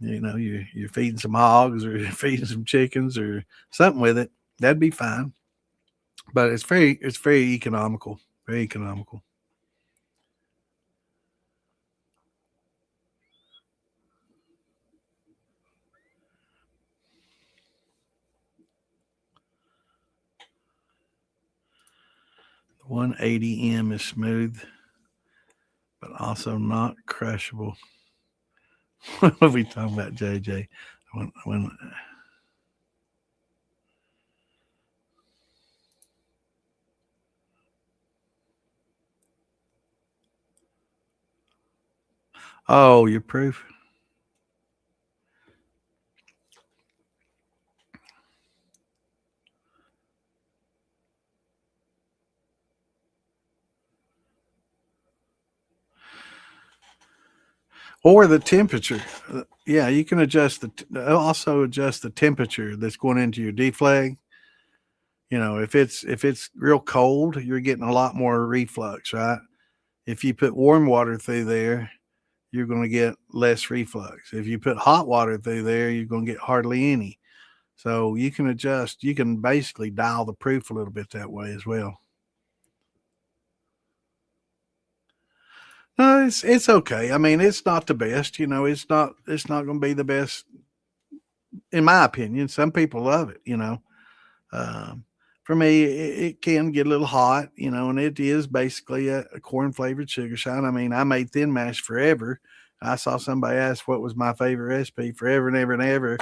You know, you're feeding some hogs or you're feeding some chickens or something with it. That'd be fine. But it's very economical. Very economical. 180M is smooth, but also not crushable. What are we talking about, JJ? When oh, your proof. Or the temperature. Yeah, you can adjust also adjust the temperature that's going into your deflag. If it's real cold, you're getting a lot more reflux, right? If you put warm water through there, you're going to get less reflux. If you put hot water through there, you're going to get hardly any. So you can adjust. You can basically dial the proof a little bit that way as well. No, it's okay. I mean, it's not the best. It's not going to be the best in my opinion. Some people love it. Um, for me, it can get a little hot. And it is basically a corn flavored sugar shine. I mean, I made thin mash forever. I saw somebody ask what was my favorite recipe forever and ever and ever.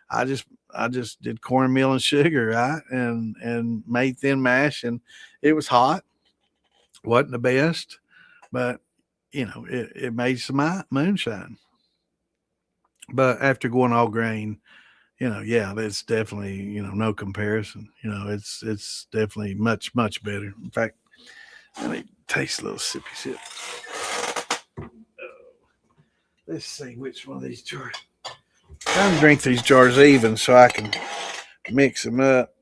I just did cornmeal and sugar, right, and made thin mash, and it was hot. Wasn't the best, but it made some moonshine. But after going all grain, yeah, that's definitely, no comparison. It's definitely much, much better. In fact, let me taste a little sippy sip. Let's see which one of these jars. Trying to drink these jars even so I can mix them up.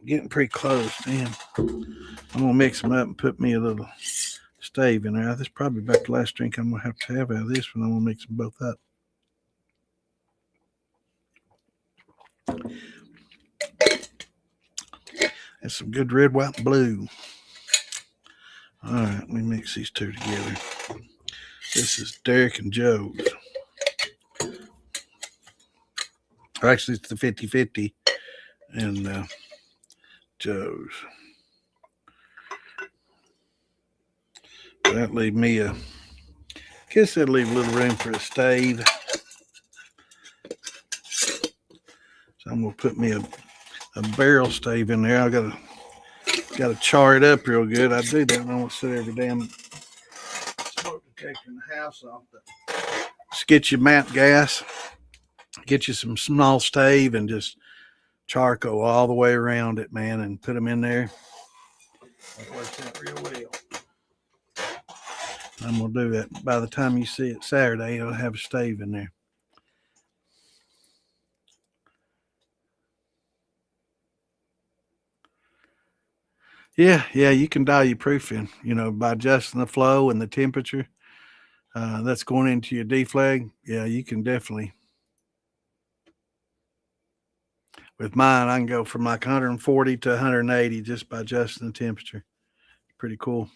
Getting pretty close, man. I'm gonna mix them up and put me a little stave in there. This is probably about the last drink I'm gonna have out of this one. I'm gonna mix them both up. That's some good red, white, and blue. All right, let me mix these two together. This is Derek and Joe's. Or actually, it's the 50-50 and Joe's. That leave me guess that'll leave a little room for a stave. So I'm gonna put me a barrel stave in there. I gotta char it up real good. I do that when I want to set every damn smoke detector in the house off. Just get your MAP gas, get you some small stave, and just charcoal all the way around it, man, and put them in there. That works out real well. I'm gonna do that. By the time you see it Saturday, it'll have a stave in there. Yeah, you can dial your proof in, by adjusting the flow and the temperature that's going into your deflag. Yeah, you can definitely. With mine, I can go from like 140 to 180 just by adjusting the temperature. Pretty cool.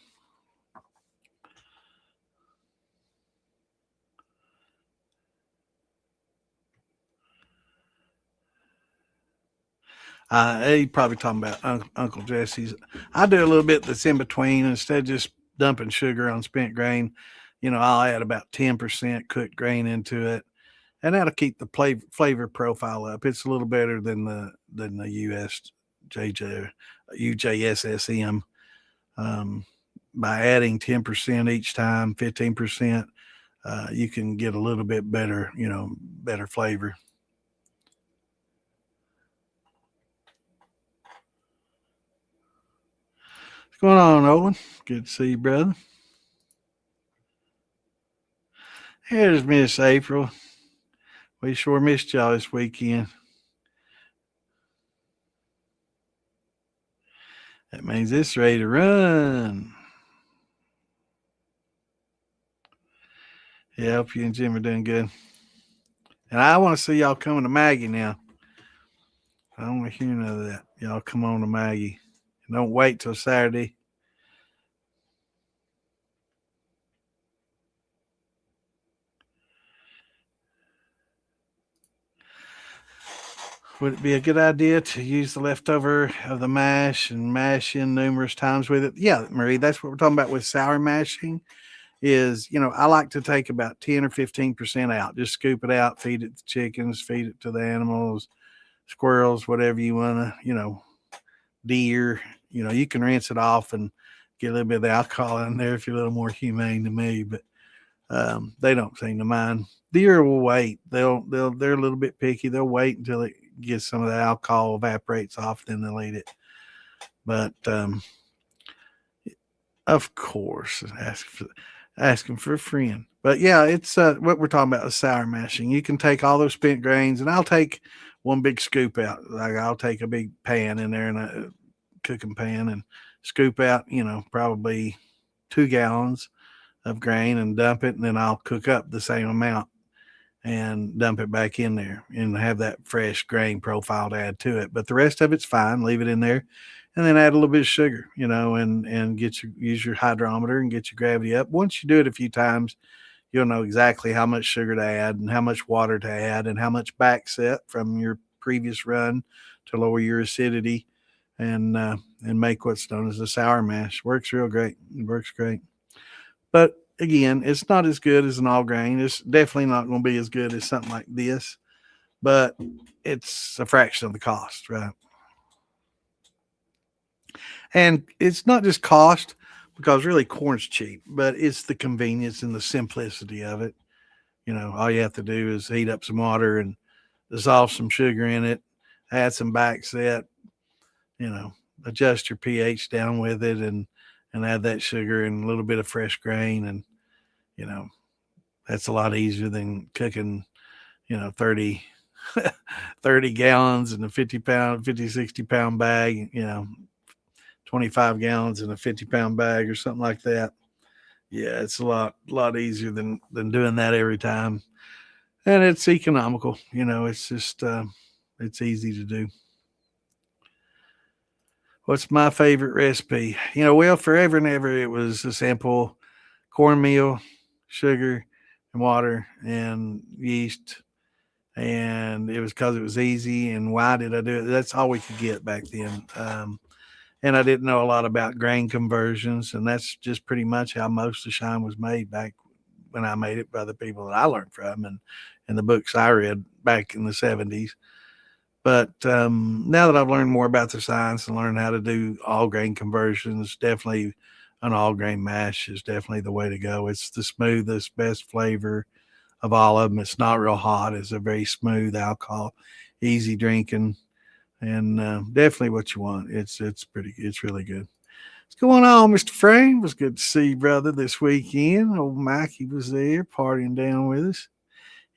You probably talking about Uncle Jesse's. I do a little bit that's in between. Instead of just dumping sugar on spent grain, I'll add about 10% cooked grain into it, and that'll keep the flavor profile up. It's a little better than the USJJ UJSSM. Um, by adding 10% each time, 15%, you can get a little bit better, better flavor. What's going on, Owen? Good to see you, brother. Here's Miss April. We sure missed y'all this weekend. That means it's ready to run. Yeah, I hope you and Jim are doing good. And I want to see y'all coming to Maggie now. I don't want to hear none of that. Y'all come on to Maggie. And don't wait till Saturday. Would it be a good idea to use the leftover of the mash and mash in numerous times with it? Yeah, Marie, that's what we're talking about with sour mashing. Is, I like to take about 10 or 15% out, just scoop it out, feed it to chickens, feed it to the animals, squirrels, whatever you want to, deer. You can rinse it off and get a little bit of the alcohol in there if you're a little more humane than me, but they don't seem to mind. Deer will wait. They're a little bit picky. They'll wait until it gets some of the alcohol evaporates off, then they'll eat it. But of course, asking for a friend. But yeah, it's what we're talking about is sour mashing. You can take all those spent grains, and I'll take one big scoop out. Like I'll take a big pan in there and a cooking pan and scoop out, probably 2 gallons of grain and dump it, and then I'll cook up the same amount and dump it back in there and have that fresh grain profile to add to it. But the rest of it's fine. Leave it in there, and then add a little bit of sugar, and use your hydrometer and get your gravity up. Once you do it a few times, you'll know exactly how much sugar to add and how much water to add and how much back set from your previous run to lower your acidity and make what's known as a sour mash. Works real great. It works great. But again, it's not as good as an all grain. It's definitely not going to be as good as something like this, but it's a fraction of the cost, right? And it's not just cost, because really corn's cheap, but it's the convenience and the simplicity of it. All you have to do is heat up some water and dissolve some sugar in it, add some back set, you know, adjust your pH down with it and add that sugar and a little bit of fresh grain. And, you know, that's a lot easier than cooking, 30, 30 gallons in a 60 pound bag, 25 gallons in a 50-pound bag or something like that. Yeah, it's a lot easier than doing that every time. And it's economical, it's just, it's easy to do. What's my favorite recipe? Well, forever and ever, it was a simple cornmeal, sugar, and water and yeast. And it was because it was easy. And why did I do it? That's all we could get back then. And I didn't know a lot about grain conversions. And that's just pretty much how most of Shine was made back when I made it by the people that I learned from and the books I read back in the 70s. But now that I've learned more about the science and learned how to do all grain conversions, definitely an all grain mash is definitely the way to go. It's the smoothest, best flavor of all of them. It's not real hot. It's a very smooth alcohol, easy drinking, and definitely what you want. It's really good. What's going on, Mr. Frame? It was good to see you, brother, this weekend. Old Mikey was there partying down with us.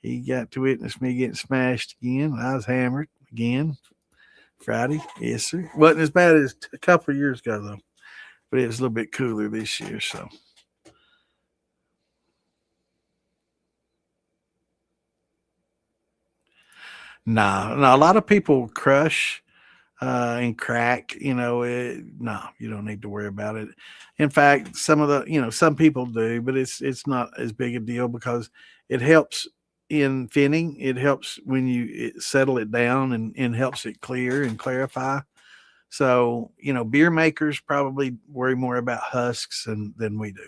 He got to witness me getting smashed again. I was hammered again Friday. Yes, sir. Wasn't as bad as a couple of years ago, though, but it was a little bit cooler this year. So, no, a lot of people crush and crack. No, you don't need to worry about it. In fact, some people do, but it's not as big a deal because it helps in finning. It helps when you settle it down and helps it clear and clarify. So, beer makers probably worry more about husks than we do.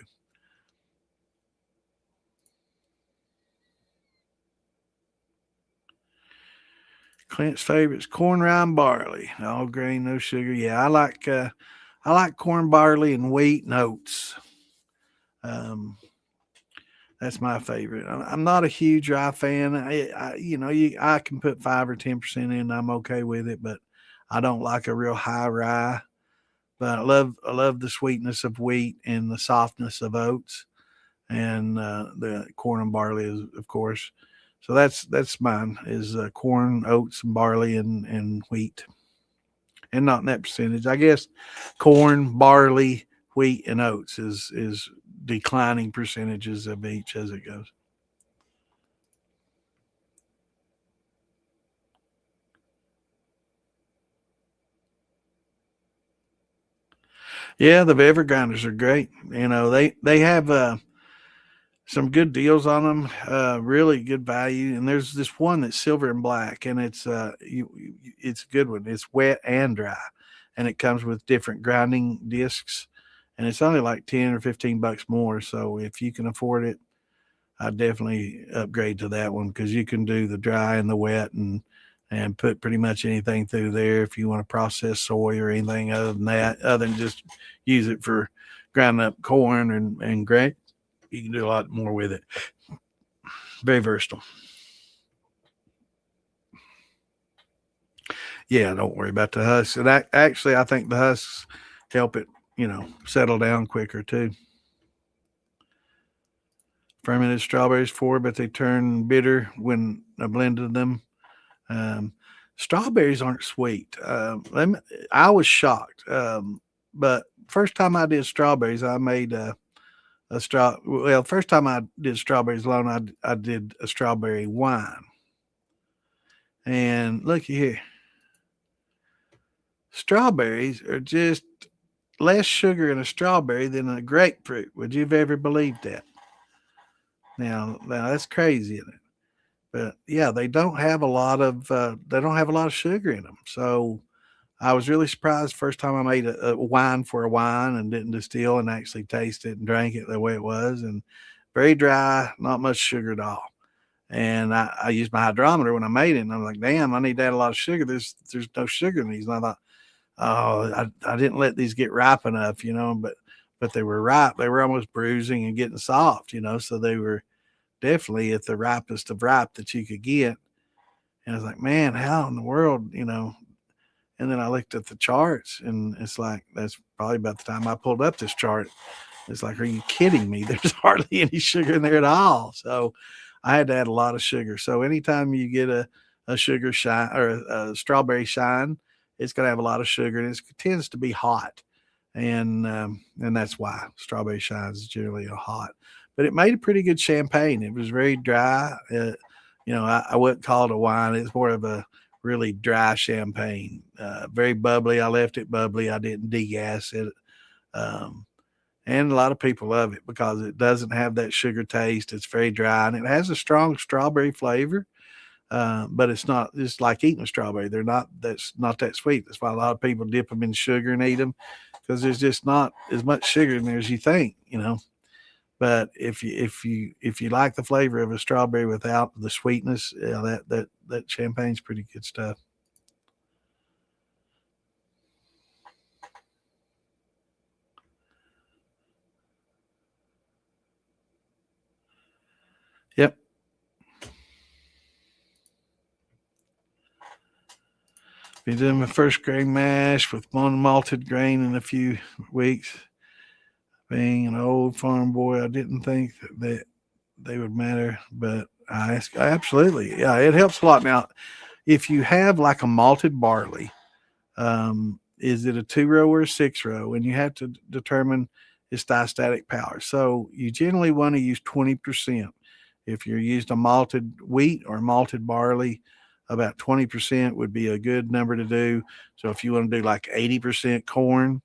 Clint's favorite is corn, rye, and barley. All grain, no sugar. Yeah, I like corn, barley, and wheat and oats. Um, that's my favorite. I'm not a huge rye fan. I can put 5 or 10% in. I'm okay with it, but I don't like a real high rye. But I love the sweetness of wheat and the softness of oats, and the corn and barley is, of course. So that's mine is corn, oats, and barley and wheat, and not in that percentage. I guess corn, barley, wheat, and oats is declining percentages of each as it goes. Yeah, the bever grinders are great. They have some good deals on them, really good value. And there's this one that's silver and black, and it's a good one. It's wet and dry, and it comes with different grinding discs, and it's only like 10 or $15 more. So if you can afford it, I definitely upgrade to that one because you can do the dry and the wet and put pretty much anything through there if you want to process soy or anything other than that, other than just use it for grinding up corn and grain. You can do a lot more with it. Very versatile. Yeah, don't worry about the husks. And actually, I think the husks help it, settle down quicker too. Fermented strawberries but they turn bitter when I blended them. Um, Strawberries aren't sweet. I was shocked. But first time I did strawberries, I made a straw. Well, first time I did strawberries alone, I did a strawberry wine. And looky here, strawberries are just less sugar in a strawberry than a grapefruit. Would you have ever believed that? Now that's crazy, isn't it? But yeah, they don't have a lot of sugar in them. So I was really surprised first time I made a wine for a wine and didn't distill and actually taste it and drank it the way it was, and very dry, not much sugar at all. And I used my hydrometer when I made it, and I'm like, damn, I need to add a lot of sugar. There's no sugar in these. And I thought, oh, I didn't let these get ripe enough, but they were ripe. They were almost bruising and getting soft, so they were definitely at the ripest of ripe that you could get. And I was like, man, how in the world. And then I looked at the charts, and it's like that's probably about the time I pulled up this chart. It's like, are you kidding me? There's hardly any sugar in there at all. So I had to add a lot of sugar. So anytime you get a sugar shine or a strawberry shine, it's going to have a lot of sugar, and it tends to be hot, and that's why strawberry shines is generally a hot. But it made a pretty good champagne. It was very dry. I wouldn't call it a wine. It's more of a really dry champagne. Very bubbly. I left it bubbly. I didn't degas it. Um, and a lot of people love it because it doesn't have that sugar taste. It's very dry, and it has a strong strawberry flavor. But it's not. It's like eating a strawberry. They're not. That's not that sweet. That's why a lot of people dip them in sugar and eat them because there's just not as much sugar in there as you think. But if you like the flavor of a strawberry without the sweetness, yeah, that champagne's pretty good stuff. Yep. Be doing my first grain mash with one malted grain in a few weeks. Being an old farm boy, I didn't think that they would matter, but absolutely, yeah, it helps a lot. Now, if you have like a malted barley, is it a 2 row or a 6 row? And you have to determine its diastatic power. So you generally want to use 20%. If you're using a malted wheat or malted barley, about 20% would be a good number to do. So if you want to do like 80% corn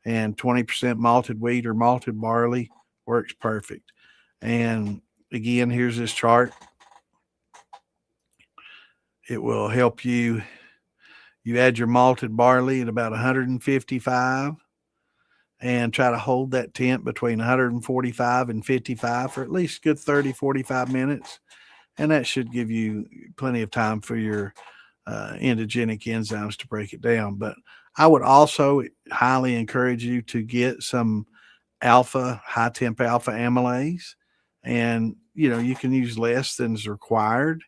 and 20% malted wheat or malted barley, works perfect. And again, here's this chart. It will help you. You add your malted barley at about 155 and try to hold that temp between 145 and 55 for at least a good 30, 45 minutes. And that should give you plenty of time for your endogenic enzymes to break it down. But I would also highly encourage you to get some high temp alpha amylase. And, you can use less than is required.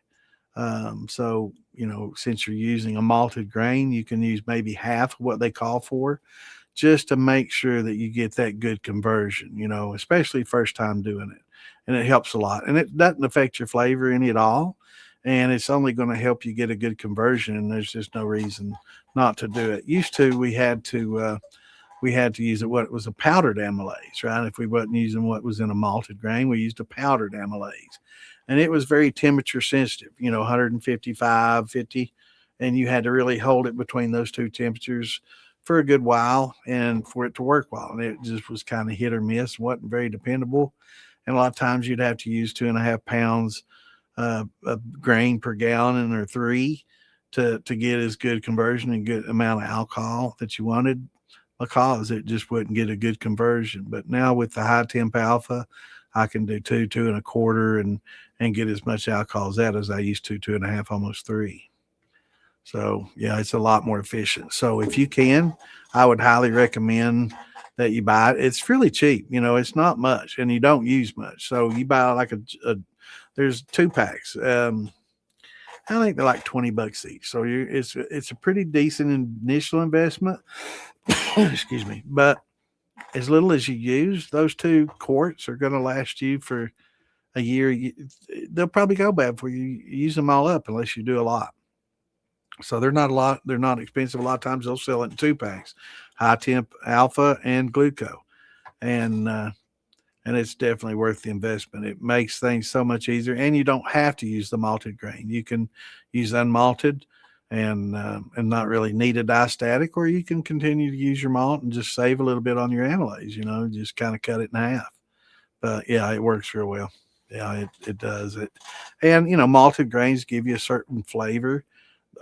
Since you're using a malted grain, you can use maybe half of what they call for just to make sure that you get that good conversion, especially first time doing it. And it helps a lot. And it doesn't affect your flavor any at all. And it's only going to help you get a good conversion. And there's just no reason not to do it. Used to, we had to use what was a powdered amylase, right? If we wasn't using what was in a malted grain, we used a powdered amylase. And it was very temperature sensitive, 155, 50. And you had to really hold it between those two temperatures for a good while and for it to work well. And it just was kind of hit or miss, wasn't very dependable. and a lot of times you'd have to use 2.5 pounds of grain per gallon or three to get as good conversion and good amount of alcohol that you wanted, because it just wouldn't get a good conversion. But now with the high temp alpha, I can do two and a quarter, and get as much alcohol as that as I used to, 2.5, almost three. So yeah, it's a lot more efficient. So if you can, I would highly recommend that you buy it. It's really cheap. It's not much, and you don't use much. So you buy like there's 2 packs. I think they're like $20 each. So it's a pretty decent initial investment. Excuse me. But as little as you use, those 2 quarts are going to last you for a year. They'll probably go bad before you use them all up, unless you do a lot. So they're not a lot. They're not expensive. A lot of times they'll sell it in 2 packs, high temp alpha and gluco, and it's definitely worth the investment. It makes things so much easier, and you don't have to use the malted grain. You can use unmalted, and not really need a diastatic, or you can continue to use your malt and just save a little bit on your amylase. Just kind of cut it in half. But yeah, it works real well. Yeah, it does it, and malted grains give you a certain flavor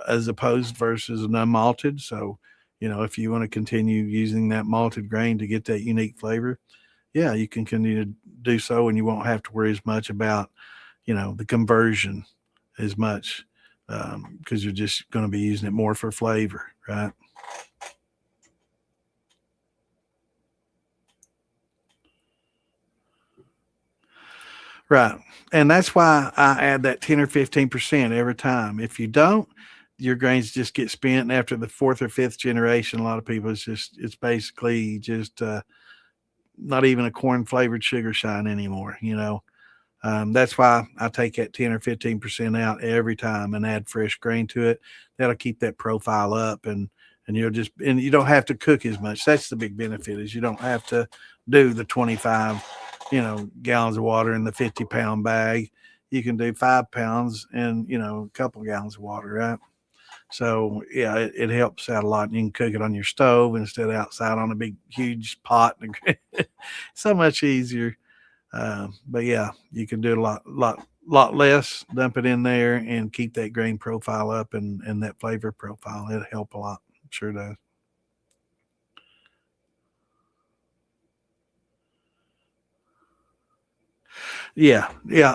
as opposed versus an unmalted. So, if you want to continue using that malted grain to get that unique flavor, yeah, you can continue to do so, and you won't have to worry as much about, the conversion as much, because you're just going to be using it more for flavor, right? Right. And that's why I add that 10 or 15% every time. If you don't, your grains just get spent. And after the fourth or fifth generation, a lot of people, it's basically just not even a corn flavored sugar shine anymore. That's why I take that 10 or 15% out every time and add fresh grain to it. That'll keep that profile up, and you don't have to cook as much. That's the big benefit, is you don't have to do the 25, gallons of water in the 50-pound bag. You can do 5 pounds and, a couple gallons of water, right? So yeah, it helps out a lot. You can cook it on your stove instead of outside on a big, huge pot. So much easier. But yeah, you can do a lot less, dump it in there, and keep that grain profile up, and that flavor profile. It'll help a lot. Sure does. Yeah, yeah.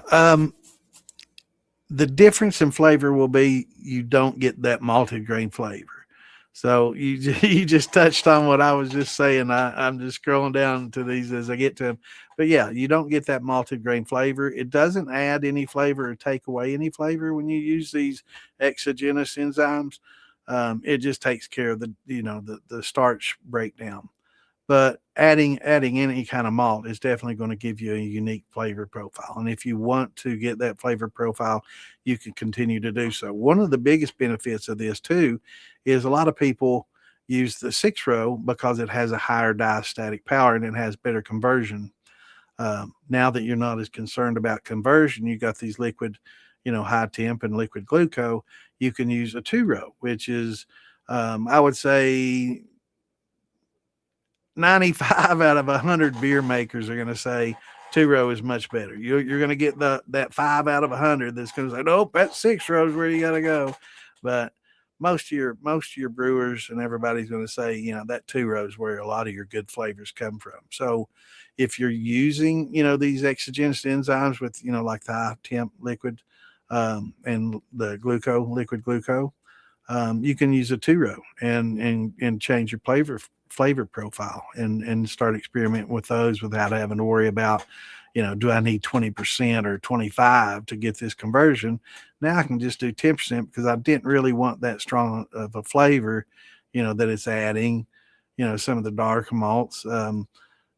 The difference in flavor will be you don't get that malted grain flavor. So you just touched on what I was just saying. I'm just scrolling down to these as I get to them. But yeah, you don't get that malted grain flavor. It doesn't add any flavor or take away any flavor when you use these exogenous enzymes. It just takes care of the starch breakdown. But adding any kind of malt is definitely going to give you a unique flavor profile. And if you want to get that flavor profile, you can continue to do so. One of the biggest benefits of this too is a lot of people use the 6 row because it has a higher diastatic power and it has better conversion. Now that you're not as concerned about conversion, you got these liquid, high temp and liquid gluco. You can use a 2 row, which is, I would say, 95 out of 100 beer makers are going to say 2 row is much better. You're going to get that 5 out of 100 that's going to say, nope, that 6 row is where you got to go. But most of your brewers and everybody's going to say, that 2 row is where a lot of your good flavors come from. So if you're using, these exogenous enzymes with, like the high temp liquid, and the liquid gluco, you can use a 2 row and change your flavor profile, and start experimenting with those without having to worry about, do I need 20% or 25 to get this conversion? Now I can just do 10% because I didn't really want that strong of a flavor, that it's adding, some of the dark malts.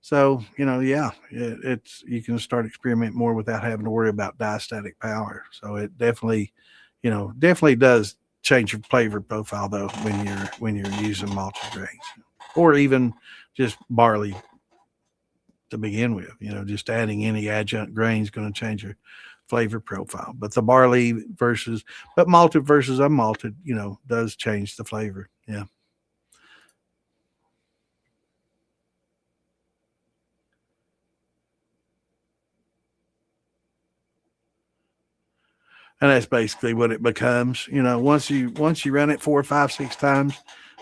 So, yeah, it's you can start experimenting more without having to worry about diastatic power. So it definitely does change your flavor profile though when you're using malted grains, or even just barley to begin with. Just adding any adjunct grain is going to change your flavor profile. But the malted versus unmalted, does change the flavor. Yeah. And that's basically what it becomes. Once you run it 4, 5, 6 times,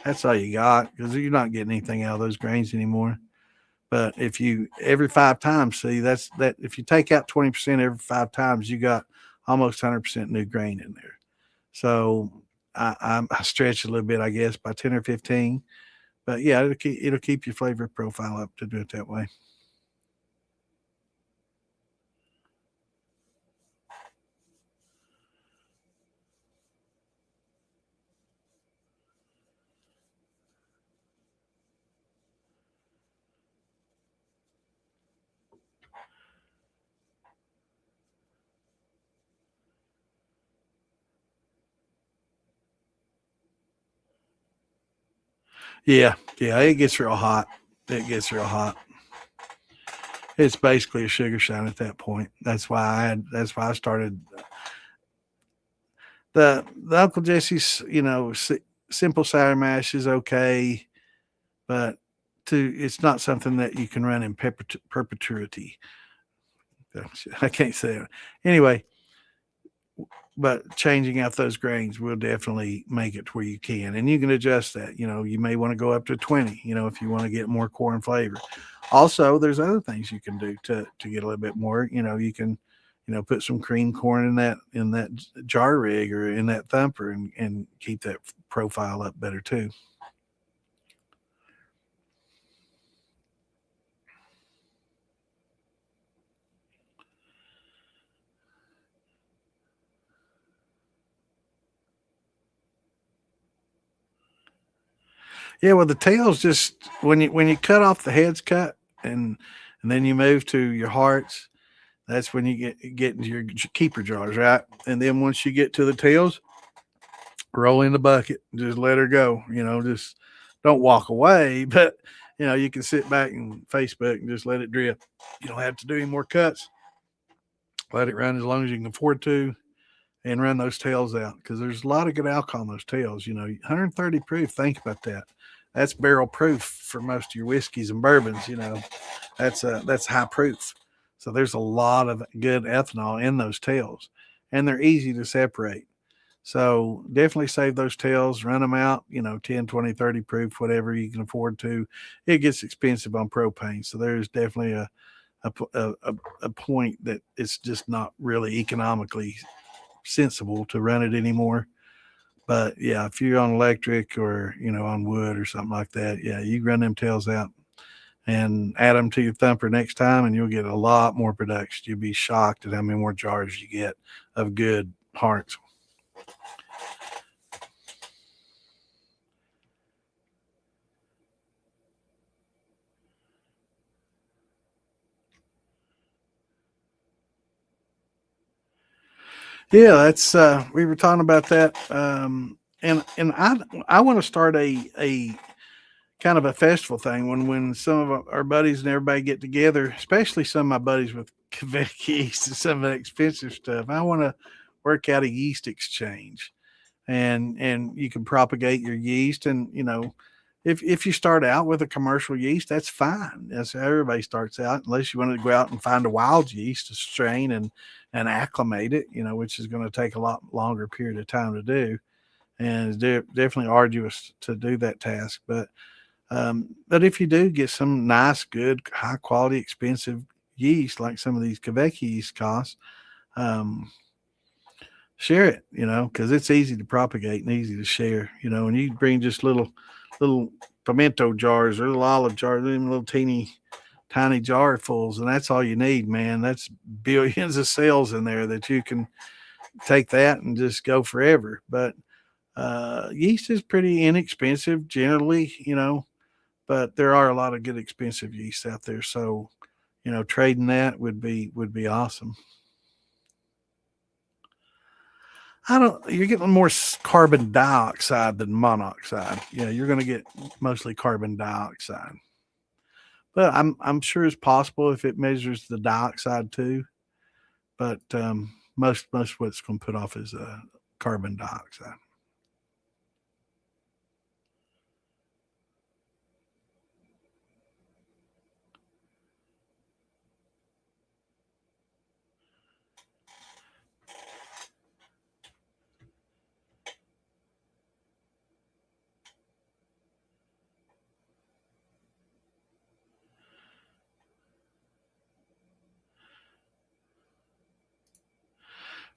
that's all you got because you're not getting anything out of those grains anymore. But if you every 5 times, see that if you take out 20% every 5 times, you got almost 100% new grain in there. So I stretch a little bit, I guess, by 10 or 15. But yeah, it'll keep your flavor profile up to do it that way. Yeah, yeah, it gets real hot. It gets real hot. It's basically a sugar shine at that point. That's why I started the Uncle Jesse's. Simple sour mash is okay, but it's not something that you can run in perpetuity. I can't say it anyway. But changing out those grains will definitely make it to where you can, and you can adjust that. You may want to go up to 20. If you want to get more corn flavor. Also, there's other things you can do to get a little bit more. You can, put some cream corn in that jar rig or in that thumper and keep that profile up better too. Yeah, well, the tails just when you cut off the heads cut and then you move to your hearts. That's when you get into your keeper jars, right? And then once you get to the tails, roll in the bucket, just let her go. Just don't walk away, but you can sit back and Facebook and just let it drip. You don't have to do any more cuts. Let it run as long as you can afford to, and run those tails out because there's a lot of good alcohol in those tails. 130 proof. Think about that. That's barrel proof for most of your whiskeys and bourbons. That's high proof. So there's a lot of good ethanol in those tails, and they're easy to separate. So definitely save those tails, run them out, 10, 20, 30 proof, whatever you can afford to. It gets expensive on propane. So there's definitely a point that it's just not really economically sensible to run it anymore. But yeah, if you're on electric or, on wood or something like that, yeah, you run them tails out and add them to your thumper next time, and you'll get a lot more production. You'll be shocked at how many more jars you get of good hearts. Yeah, that's we were talking about that, and I want to start a kind of a festival thing when some of our buddies and everybody get together, especially some of my buddies with Quebec yeast and some of the expensive stuff. I want to work out a yeast exchange, and you can propagate your yeast, and if you start out with a commercial yeast, that's fine. That's how everybody starts out, unless you want to go out and find a wild yeast to strain and acclimate it, which is going to take a lot longer period of time to do, and it's definitely arduous to do that task. But if you do get some nice, good, high quality, expensive yeast like some of these Quebec yeast cost, um, share it, because it's easy to propagate and easy to share, and you bring just little pimento jars or little olive jars, even little teeny tiny jarfuls, and that's all you need, man. That's billions of cells in there that you can take that and just go forever. But yeast is pretty inexpensive generally, but there are a lot of good expensive yeast out there. So, trading that would be awesome. I don't. You're getting more carbon dioxide than monoxide. Yeah, you're going to get mostly carbon dioxide, but I'm sure it's possible if it measures the dioxide too. But most what's going to put off is carbon dioxide.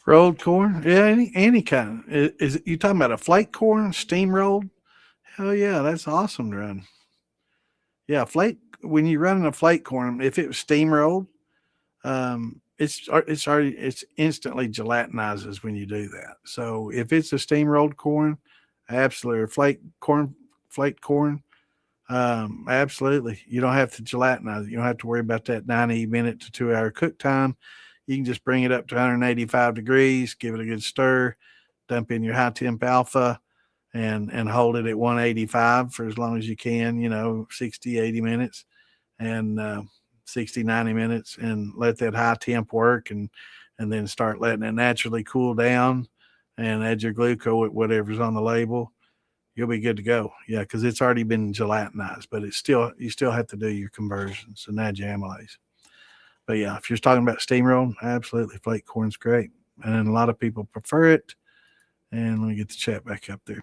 Rolled corn? Yeah, any kind. Is it, you talking about a flake corn, steam rolled? Hell yeah, that's awesome to run. Yeah, flake when you're running a flake corn, if it was steam rolled, it's instantly gelatinizes when you do that. So if it's a steam rolled corn, absolutely, or flake corn, absolutely. You don't have to gelatinize it. You don't have to worry about that 90-minute to 2 hour cook time. You can just bring it up to 185 degrees, give it a good stir, dump in your high temp alpha, and hold it at 185 for as long as you can, 60, 80 minutes, and 60, 90 minutes, and let that high temp work, and then start letting it naturally cool down, and add your glucose at whatever's on the label. You'll be good to go. Yeah, because it's already been gelatinized, but you still have to do your conversions and add your amylase. But yeah, if you're talking about steamroll, absolutely, flake corn's great, and a lot of people prefer it. And let me get the chat back up there.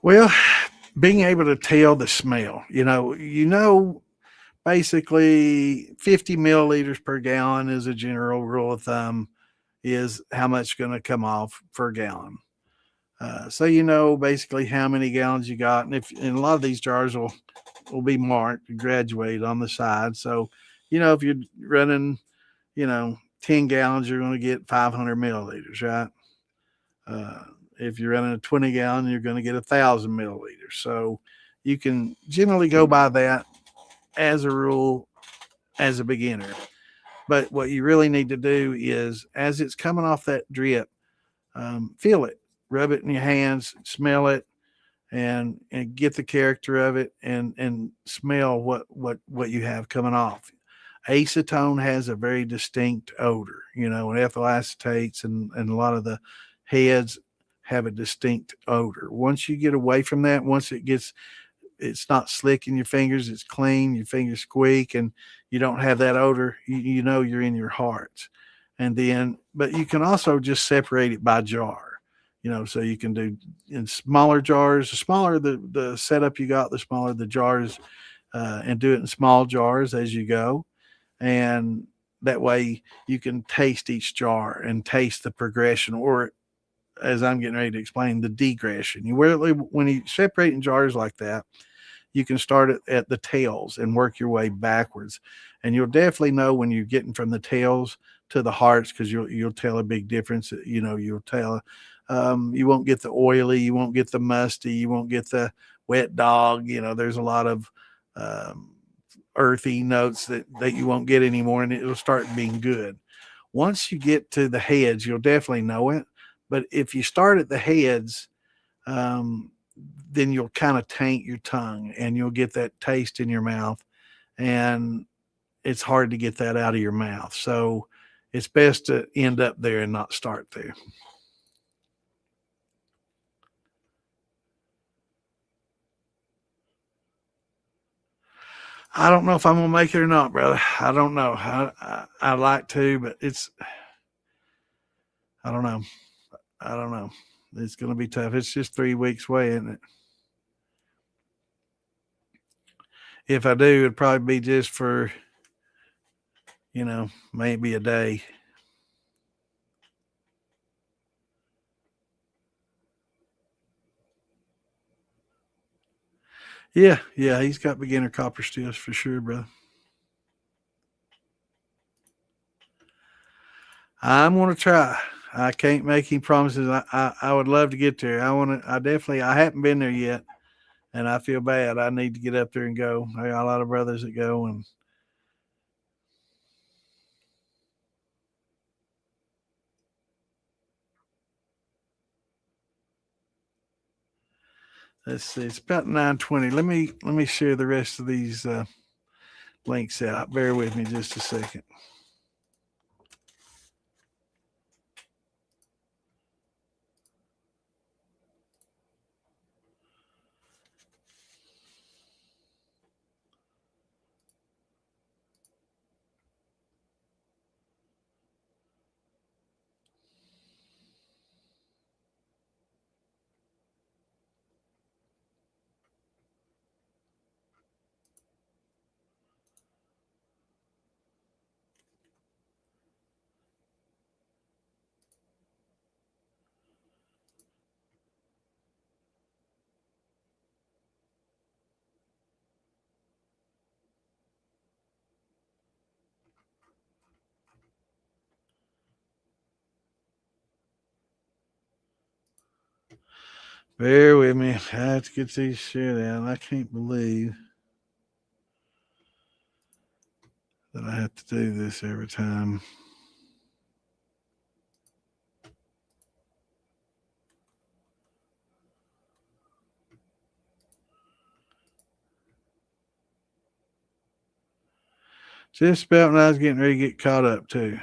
Well, being able to tell the smell, basically 50 milliliters per gallon is a general rule of thumb, is how much going to come off per gallon. So basically how many gallons you got, and a lot of these jars will be marked and graduated on the side. So if you're running 10 gallons, you're going to get 500 milliliters, right? Uh, if you're running a 20 gallon, you're going to get 1,000 milliliters. So you can generally go by that as a rule as a beginner. But what you really need to do is, as it's coming off that drip, feel it, rub it in your hands, smell it, and get the character of it, and smell what you have coming off. Acetone has a very distinct odor, and ethyl acetates and a lot of the heads have a distinct odor. Once you get away from that, once it's not slick in your fingers, it's clean, your fingers squeak, and you don't have that odor, you know you're in your heart. And then, but you can also just separate it by jar. So you can do in smaller jars. The smaller the setup you got, the smaller the jars, and do it in small jars as you go. And that way you can taste each jar and taste the progression, or as I'm getting ready to explain, the degression. When you separate in jars like that, you can start at the tails and work your way backwards. And you'll definitely know when you're getting from the tails to the hearts, because you'll tell a big difference. You'll tell you won't get the oily, you won't get the musty, you won't get the wet dog. There's a lot of um, earthy notes that you won't get anymore, and it'll start being good. Once you get to the heads, you'll definitely know it. But if you start at the heads, um, then you'll kind of taint your tongue and you'll get that taste in your mouth, and it's hard to get that out of your mouth. So it's best to end up there and not start there. I don't know if I'm gonna make it or not, brother. I don't know. I like to, but I don't know. I don't know. It's gonna be tough. It's just 3 weeks away, isn't it? If I do, it'd probably be just for maybe a day. Yeah, yeah, he's got beginner copper stills for sure, brother. I'm gonna try. I can't make any promises. I would love to get there. I haven't been there yet, and I feel bad. I need to get up there and go. I got a lot of brothers that go, and let's see. It's about 9:20. Let me share the rest of these links out. Bear with me just a second. Bear with me. I have to get these shit out. I can't believe that I have to do this every time. Just about when I was getting ready to get caught up, too.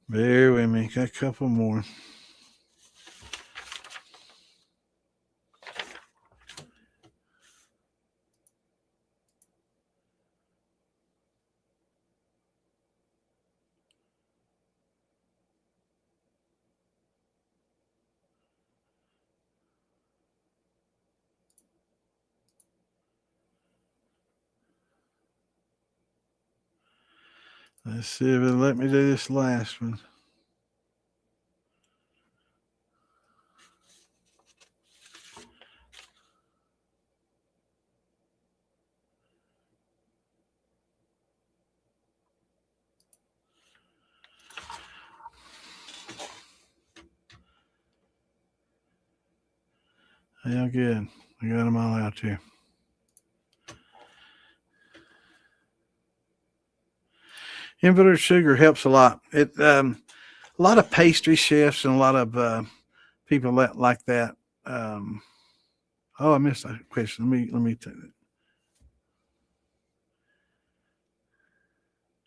Bear with me. Got a couple more. Let's see if it'll let me do this last one. Yeah, good. I got them all out here. Inverted sugar helps a lot. A lot of pastry chefs and a lot of people like that. Um, oh, I missed that question. Let me take it.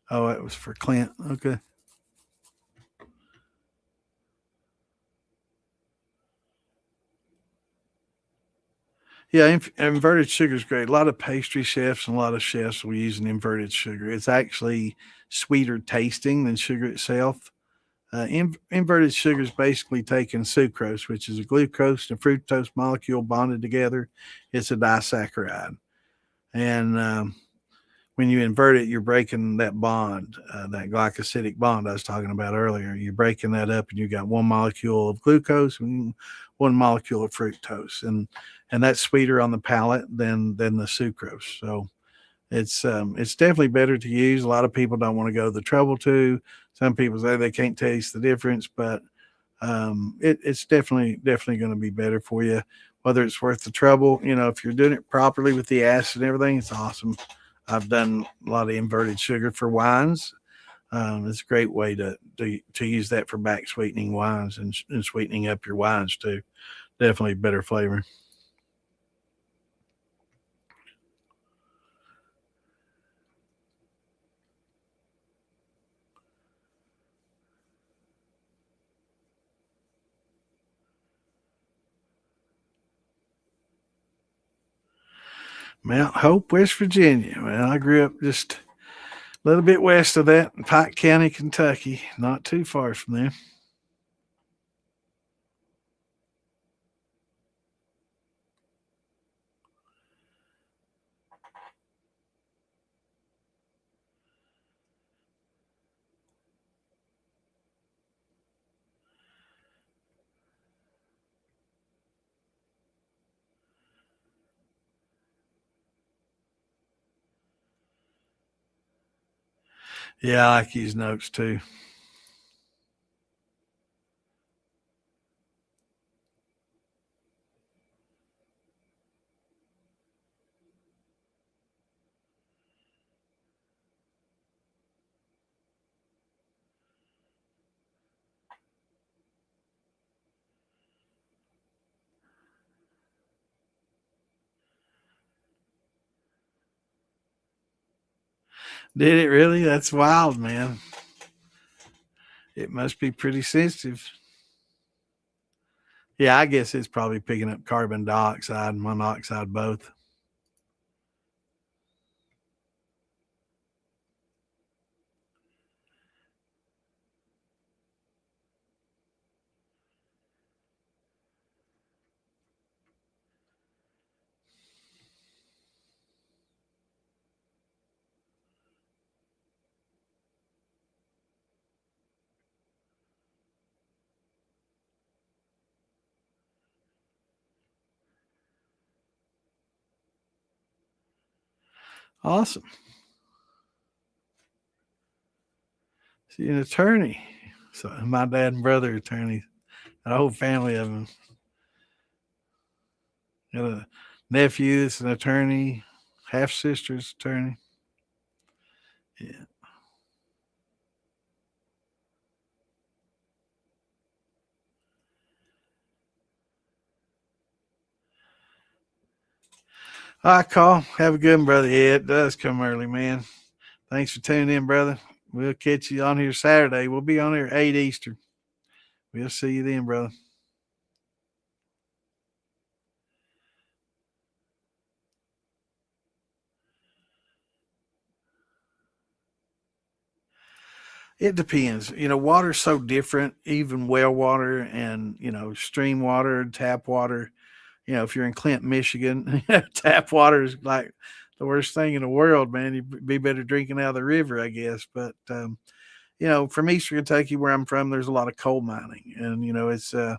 Oh, it was for Clint. Okay. Yeah, inverted sugar is great. A lot of pastry chefs and a lot of chefs will use an inverted sugar. It's actually sweeter tasting than sugar itself. Inverted sugar is basically taking sucrose, which is a glucose and fructose molecule bonded together. It's a disaccharide. And when you invert it, you're breaking that bond, that glycosidic bond I was talking about earlier. You're breaking that up, and you got one molecule of glucose and one molecule of fructose, and that's sweeter on the palate than the sucrose. So it's definitely better to use. A lot of people don't want to go the trouble to. Some people say they can't taste the difference, but it's definitely going to be better for you. Whether it's worth the trouble, if you're doing it properly with the acid and everything, it's awesome. I've done a lot of inverted sugar for wines. It's a great way to use that for back sweetening wines and sweetening up your wines too. Definitely better flavor. Mount Hope, West Virginia. Well, I grew up just a little bit west of that in Pike County, Kentucky, not too far from there. Yeah, I like these notes too. Did it really? That's wild, man. It must be pretty sensitive. Yeah, I guess it's probably picking up carbon dioxide and monoxide both. Awesome. She's an attorney. So my dad and brother are attorneys. A whole family of them. Got a nephew that's an attorney. Half sister's attorney. Yeah. All right, call. Have a good one, brother. Yeah, it does come early, man. Thanks for tuning in, brother. We'll catch you on here Saturday. We'll be on here 8 Eastern. We'll see you then, brother. It depends. Water's so different, even well water and, stream water, tap water. If you're in Clinton, Michigan, tap water is like the worst thing in the world, man. You'd be better drinking out of the river, I guess. But, from Eastern Kentucky, where I'm from, there's a lot of coal mining. And, it's a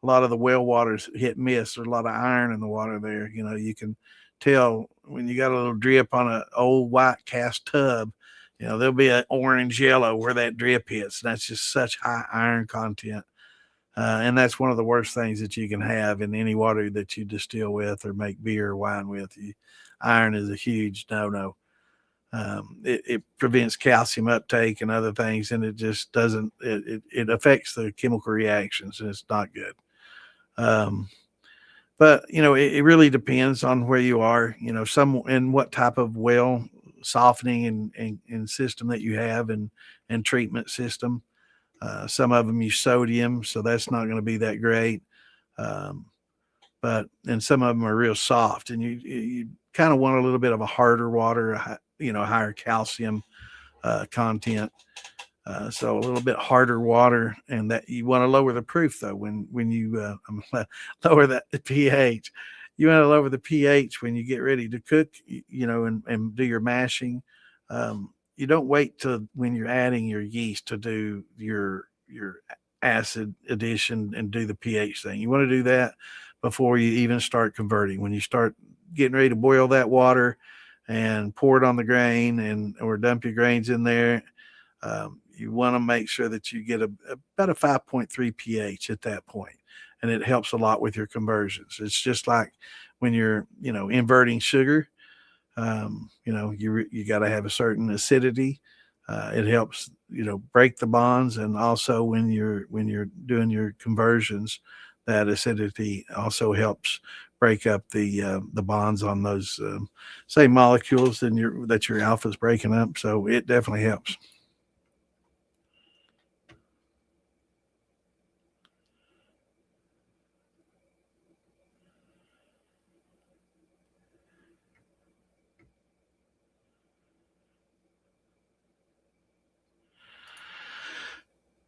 lot of the well water's hit miss. There's a lot of iron in the water there. You can tell when you got a little drip on an old white cast tub, there'll be an orange yellow where that drip hits. And that's just such high iron content. And that's one of the worst things that you can have in any water that you distill with or make beer or wine with. Iron is a huge no-no. It prevents calcium uptake and other things, and it just doesn't. It affects the chemical reactions, and it's not good. Um, but it really depends on where you are. Some and what type of well softening and system that you have and treatment system. Some of them use sodium, so that's not going to be that great. Um, but and some of them are real soft, and you kind of want a little bit of a harder water, higher calcium content. So a little bit harder water, and that you want to lower the proof though when you lower that the pH. You want to lower the pH when you get ready to cook, and do your mashing. You don't wait till when you're adding your yeast to do your acid addition and do the pH thing. You want to do that before you even start converting. When you start getting ready to boil that water and pour it on the grain and or dump your grains in there, you want to make sure that you get about a 5.3 pH at that point, and it helps a lot with your conversions. It's just like when you're inverting sugar. You got to have a certain acidity. It helps break the bonds, and also when you're doing your conversions, that acidity also helps break up the bonds on those same molecules that your alpha is breaking up. So it definitely helps.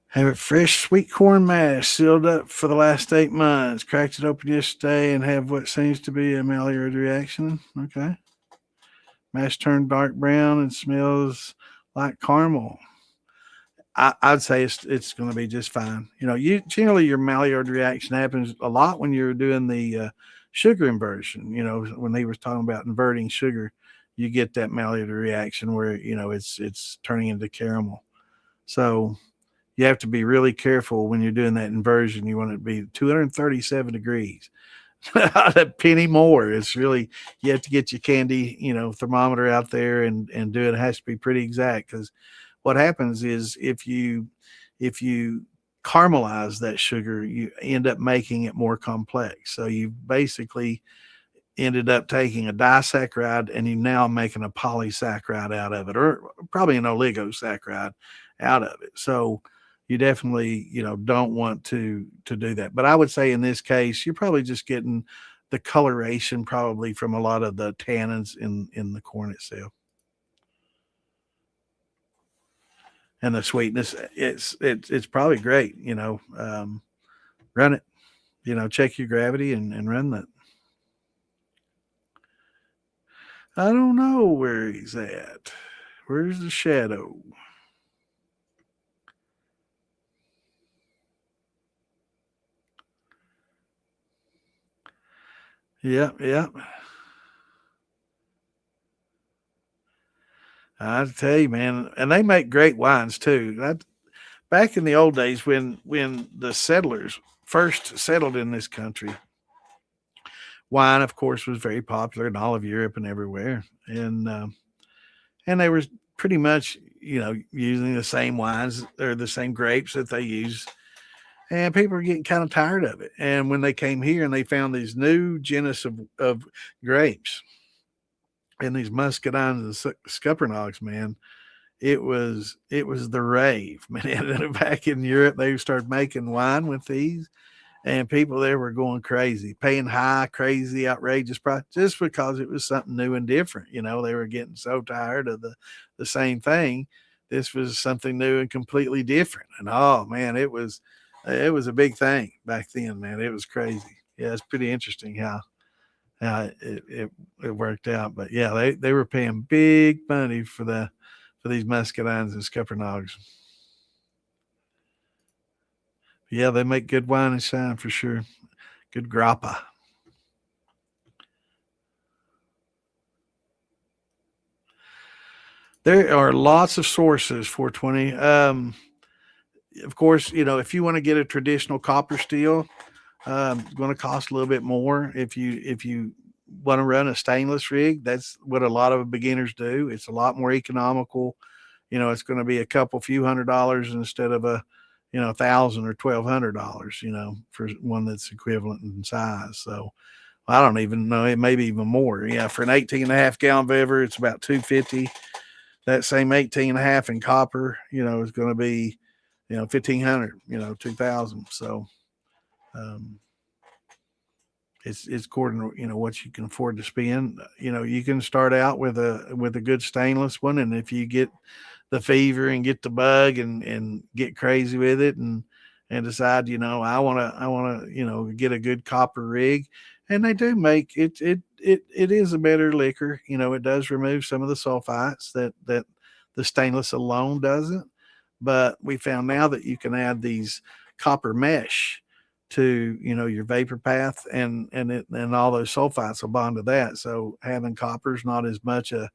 Have it fresh sweet corn mash sealed up for the last 8 months. Cracked it open yesterday and have what seems to be a Maillard reaction. Okay. Mash turned dark brown and smells like caramel. I'd say it's going to be just fine. You generally your Maillard reaction happens a lot when you're doing the sugar inversion. When he was talking about inverting sugar, you get that Maillard reaction where it's turning into caramel. So you have to be really careful when you're doing that inversion. You want it to be 237 degrees. A penny more. It's really you have to get your candy, thermometer out there and do it. It has to be pretty exact because what happens is if you caramelize that sugar, you end up making it more complex. So you basically ended up taking a disaccharide and you now making a polysaccharide out of it, or probably an oligosaccharide out of it. So you definitely, don't want to do that. But I would say in this case, you're probably just getting the coloration probably from a lot of the tannins in the corn itself and the sweetness. It's probably great. Run it. Check your gravity and run that. I don't know where he's at. Where's the shadow? Yep, yep. I tell you, man, and they make great wines too. Back in the old days when the settlers first settled in this country, wine, of course, was very popular in all of Europe and everywhere, and they were pretty much using the same wines or the same grapes that they use, and people were getting kind of tired of it. And when they came here and they found these new genus of grapes and these muscadines and scuppernongs, man, it was the rave, man. Back in Europe, they started making wine with these, and people there were going crazy, paying high, crazy, outrageous price just because it was something new and different. They were getting so tired of the same thing. This was something new and completely different, and oh man, it was a big thing back then, man. It was crazy. Yeah, it's pretty interesting how it worked out. But yeah, they were paying big money for these muscadines and scuppernongs. Yeah, they make good wine and shine for sure. Good grappa. There are lots of sources for 20. Of course, if you want to get a traditional copper steel, it's going to cost a little bit more. If you want to run a stainless rig, that's what a lot of beginners do. It's a lot more economical. It's going to be a couple few $100 instead of a 1,000 or $1,200. For one that's equivalent in size. So I don't even know. It may be even more. Yeah, for an 18.5 gallon Vever, it's about 250. That same 18.5 in copper, is going to be 1,500. 2,000. So um, it's according to what you can afford to spend. You can start out with a good stainless one, and if you get the fever and get the bug and get crazy with it and decide I want to get a good copper rig, and they do make it is a better liquor. It does remove some of the sulfites that the stainless alone doesn't. But we found now that you can add these copper mesh to your vapor path, and all those sulfites will bond to that. So having copper is not as much a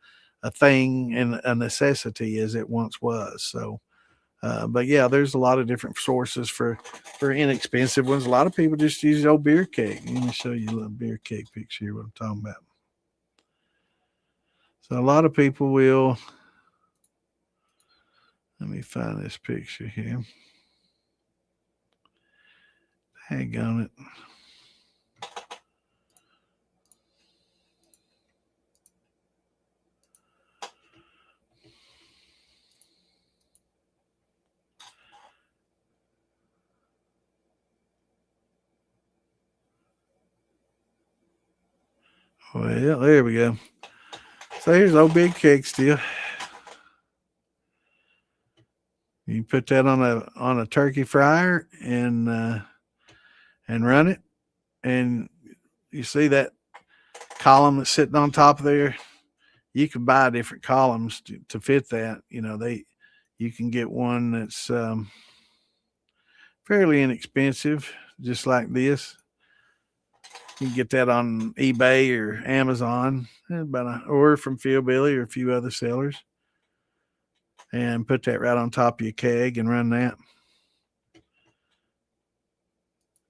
thing and a necessity as it once was. So, but yeah, there's a lot of different sources for inexpensive ones. A lot of people just use the old beer keg. Let me show you a little beer keg picture here. What I'm talking about. So a lot of people will. Let me find this picture here. Hang on it. Well, there we go. So here's old big keg steel. You put that on a turkey fryer and run it, and you see that column that's sitting on top of there. You can buy different columns to fit that. You can get one that's fairly inexpensive, just like this. You can get that on eBay or Amazon, or from Phil Billy or a few other sellers, and put that right on top of your keg and run that.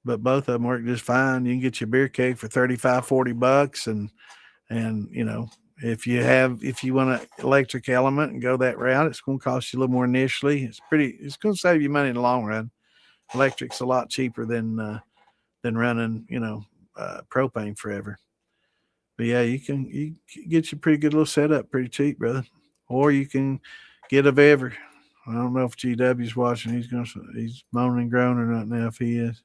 But both of them work just fine. You can get your beer keg for $35-40, and if you want an electric element and go that route, it's going to cost you a little more initially. It's going to save you money in the long run. Electric's a lot cheaper than running propane forever. But yeah, you get you a pretty good little setup pretty cheap, brother. Or you can get a Vever. I don't know if GW's watching. He's moaning and groaning right now if he is.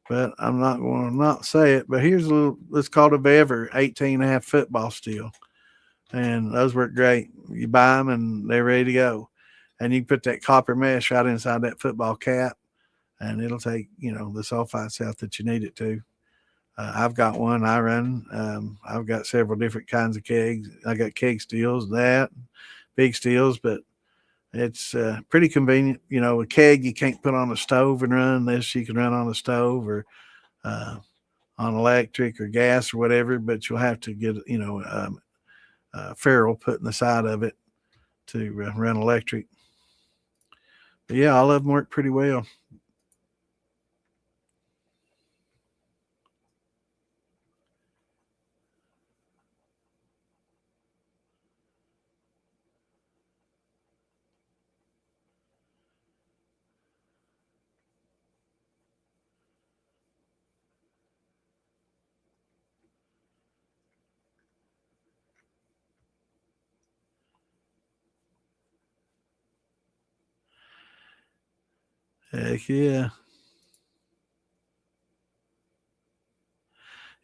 But I'm not going to not say it. But here's a little. It's called a Vever 18.5 football steel, and those work great. You buy them and they're ready to go, and you can put that copper mesh right inside that football cap, and it'll take the sulfites out that you need it to. I've got one I run. I've got several different kinds of kegs. I got keg steels, big steels, but it's pretty convenient. A keg you can't put on a stove and run. This you can run on a stove or on electric or gas or whatever, but you'll have to get ferrule put in the side of it to run electric. But yeah, all of them work pretty well. Heck yeah.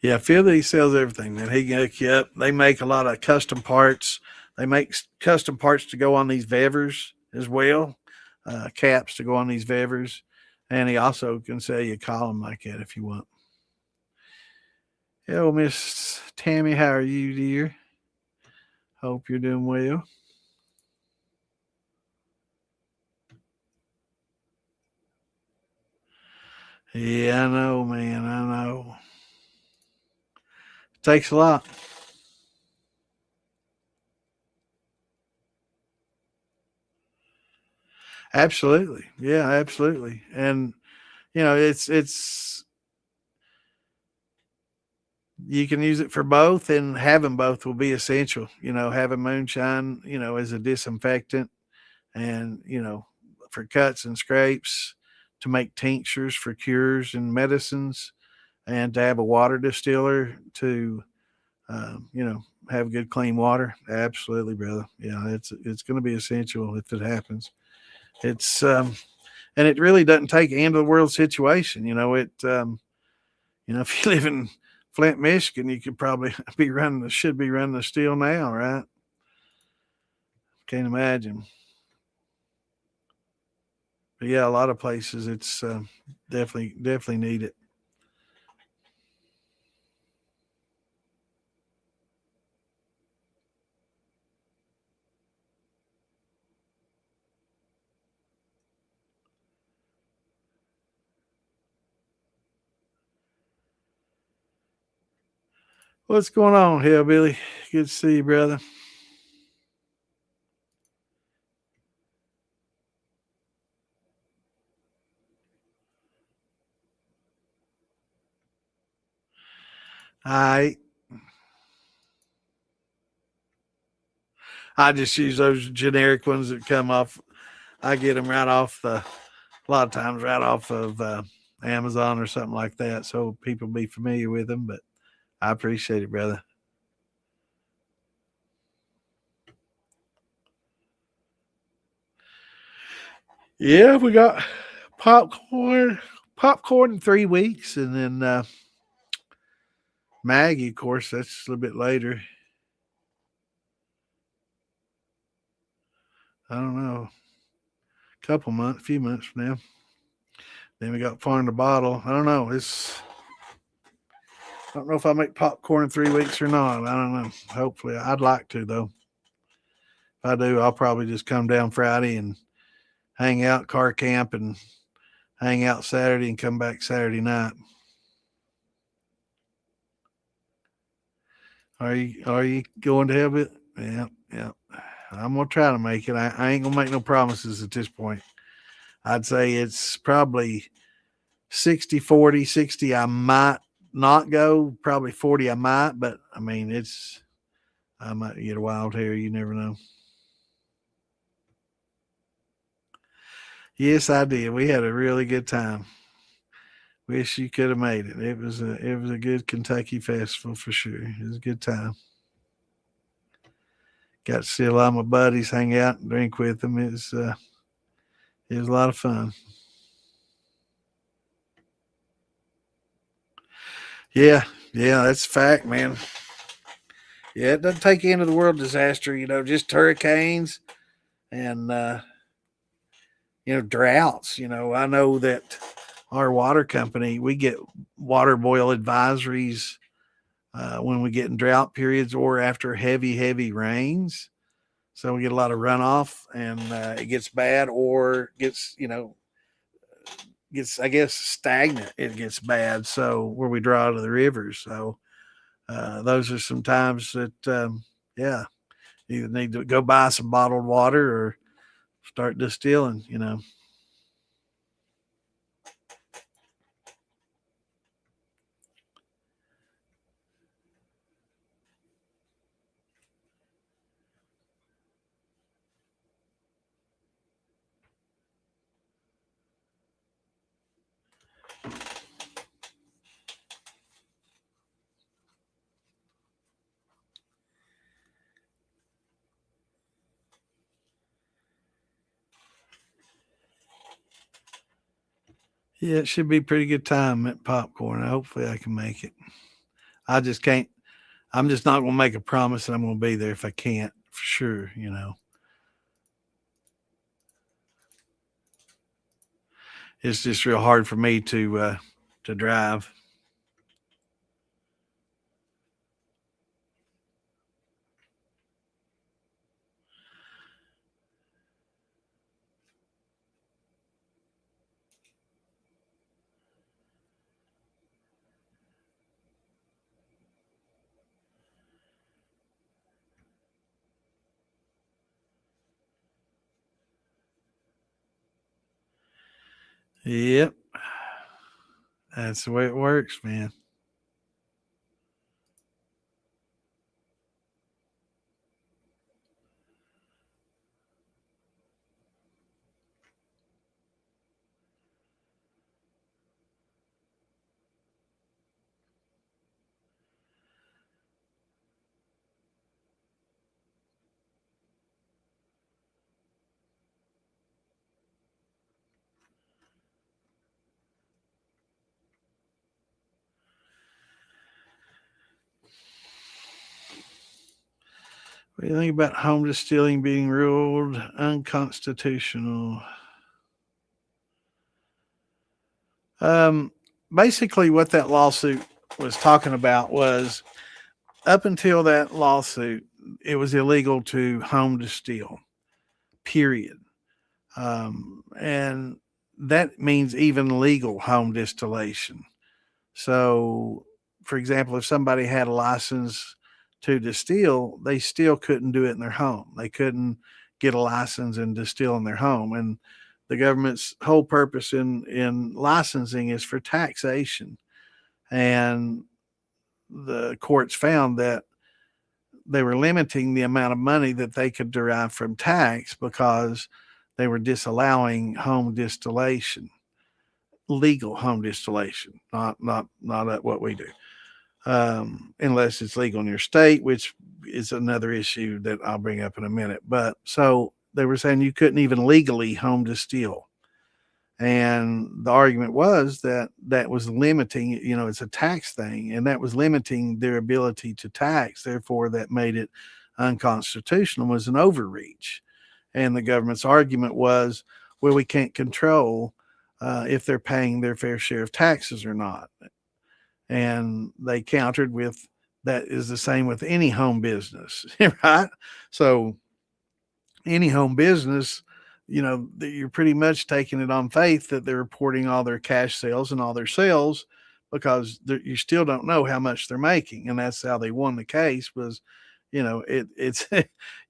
Yeah, Philly sells everything, man. He can hook you up. They make a lot of custom parts. They make custom parts to go on these Vevers as well, caps to go on these Vevers. And he also can sell you a column like that if you want. Hello, Miss Tammy. How are you, dear? Hope you're doing well. Yeah, I know, man. I know. It takes a lot. Absolutely. Yeah, absolutely. And it's you can use it for both, and having both will be essential. Having moonshine, as a disinfectant, and for cuts and scrapes, to make tinctures for cures and medicines, and to have a water distiller to have good clean water. Absolutely, brother. Yeah, it's going to be essential if it happens. It's and it really doesn't take an end of the world situation. If you live in Flint, Michigan, you could probably should be running the still now, right? Can't imagine. But yeah, a lot of places it's definitely need it. What's going on, Hillbilly? Good to see you, brother. I I just use those generic ones that come off. I get them right off a lot of times right off of Amazon or something like that, so people be familiar with them. But I appreciate it, brother. Yeah, we got popcorn, popcorn in 3 weeks, and then Maggie, of course, that's a little bit later. I don't know, a few months from now. Then we got Farm to Bottle. I don't know. I don't know if I make popcorn in 3 weeks or not. I don't know. Hopefully, I'd like to though. If I do, I'll probably just come down Friday and hang out, car camp, and hang out Saturday and come back Saturday night. Are you going to have it? Yeah, yeah. I'm gonna try to make it. I ain't gonna make no promises at this point. I'd say it's probably 60-40. 60 I might not go, probably 40 I might, but I mean I might get a wild hair, you never know. Yes, I did. We had a really good time. Wish you could have made it. It was a good Kentucky festival for sure. It was a good time. Got to see a lot of my buddies, hang out and drink with them. It was a lot of fun. Yeah, yeah, that's a fact, man. Yeah, it doesn't take you into the world disaster, just hurricanes and droughts. I know that our water company, we get water boil advisories when we get in drought periods or after heavy rains. So we get a lot of runoff, and it gets bad, or gets, I guess, stagnant. It gets bad. So where we draw to the rivers. So those are some times that, yeah. either need to go buy some bottled water or start distilling, you know. Yeah, it should be a pretty good time at popcorn. Hopefully I can make it. I just can't. I'm just not going to make a promise that I'm going to be there if I can't, for sure, you know. It's just real hard for me to drive. Yep, that's the way it works, man. What do you think about home distilling being ruled unconstitutional? Um, Basically, what that lawsuit was talking about was up until that lawsuit, it was illegal to home distill, period. And that means even legal home distillation. So, for example, if somebody had a license to distill, they still couldn't do it in their home. They couldn't get a license and distill in their home. And the government's whole purpose in licensing is for taxation. And the courts found that they were limiting the amount of money that they could derive from tax because they were disallowing home distillation, legal home distillation, not what we do, unless it's legal in your state, which is another issue that I'll bring up in a minute. But so they were saying you couldn't even legally home distill. And the argument was that that was limiting, you know, it's a tax thing, and that was limiting their ability to tax. Therefore, that made it unconstitutional, was an overreach. And the government's argument was, well, we can't control if they're paying their fair share of taxes or not. And they countered with that is the same with any home business, right? So any home business, you know, you're pretty much taking it on faith that they're reporting all their cash sales and all their sales because you still don't know how much they're making. And that's how they won the case was, you know, it's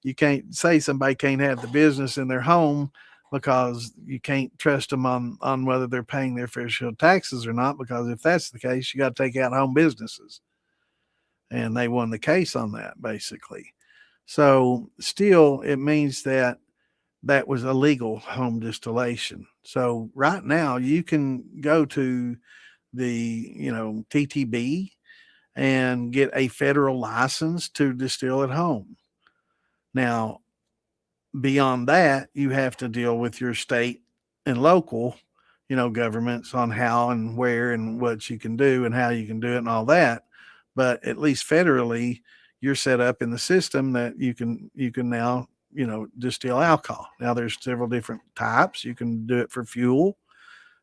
you can't say somebody can't have the business in their home because you can't trust them on whether they're paying their fair share of taxes or not, because if that's the case, you got to take out home businesses. And they won the case on that, basically. So still, it means that that was illegal home distillation. So right now, you can go to the, you know, TTB and get a federal license to distill at home. Now, beyond that, you have to deal with your state and local, you know, governments on how and where and what you can do and how you can do it and all that. But at least federally, you're set up in the system that you can now, you know, distill alcohol. Now there's several different types. You can do it for fuel,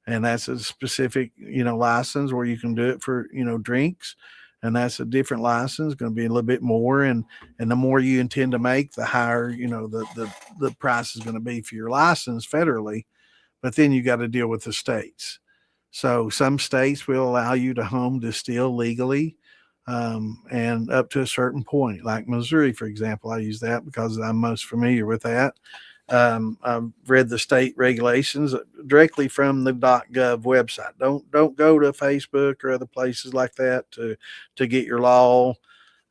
and that's a specific, you know, license, where you can do it for, you know, drinks, and that's a different license, going to be a little bit more. And the more you intend to make, the higher, you know, the price is going to be for your license federally. But then you got to deal with the states. So some states will allow you to home distill legally. and up to a certain point, like Missouri, for example. I use that because I'm most familiar with that. I've read the state regulations directly from the .gov website. Don't go to Facebook or other places like that to get your law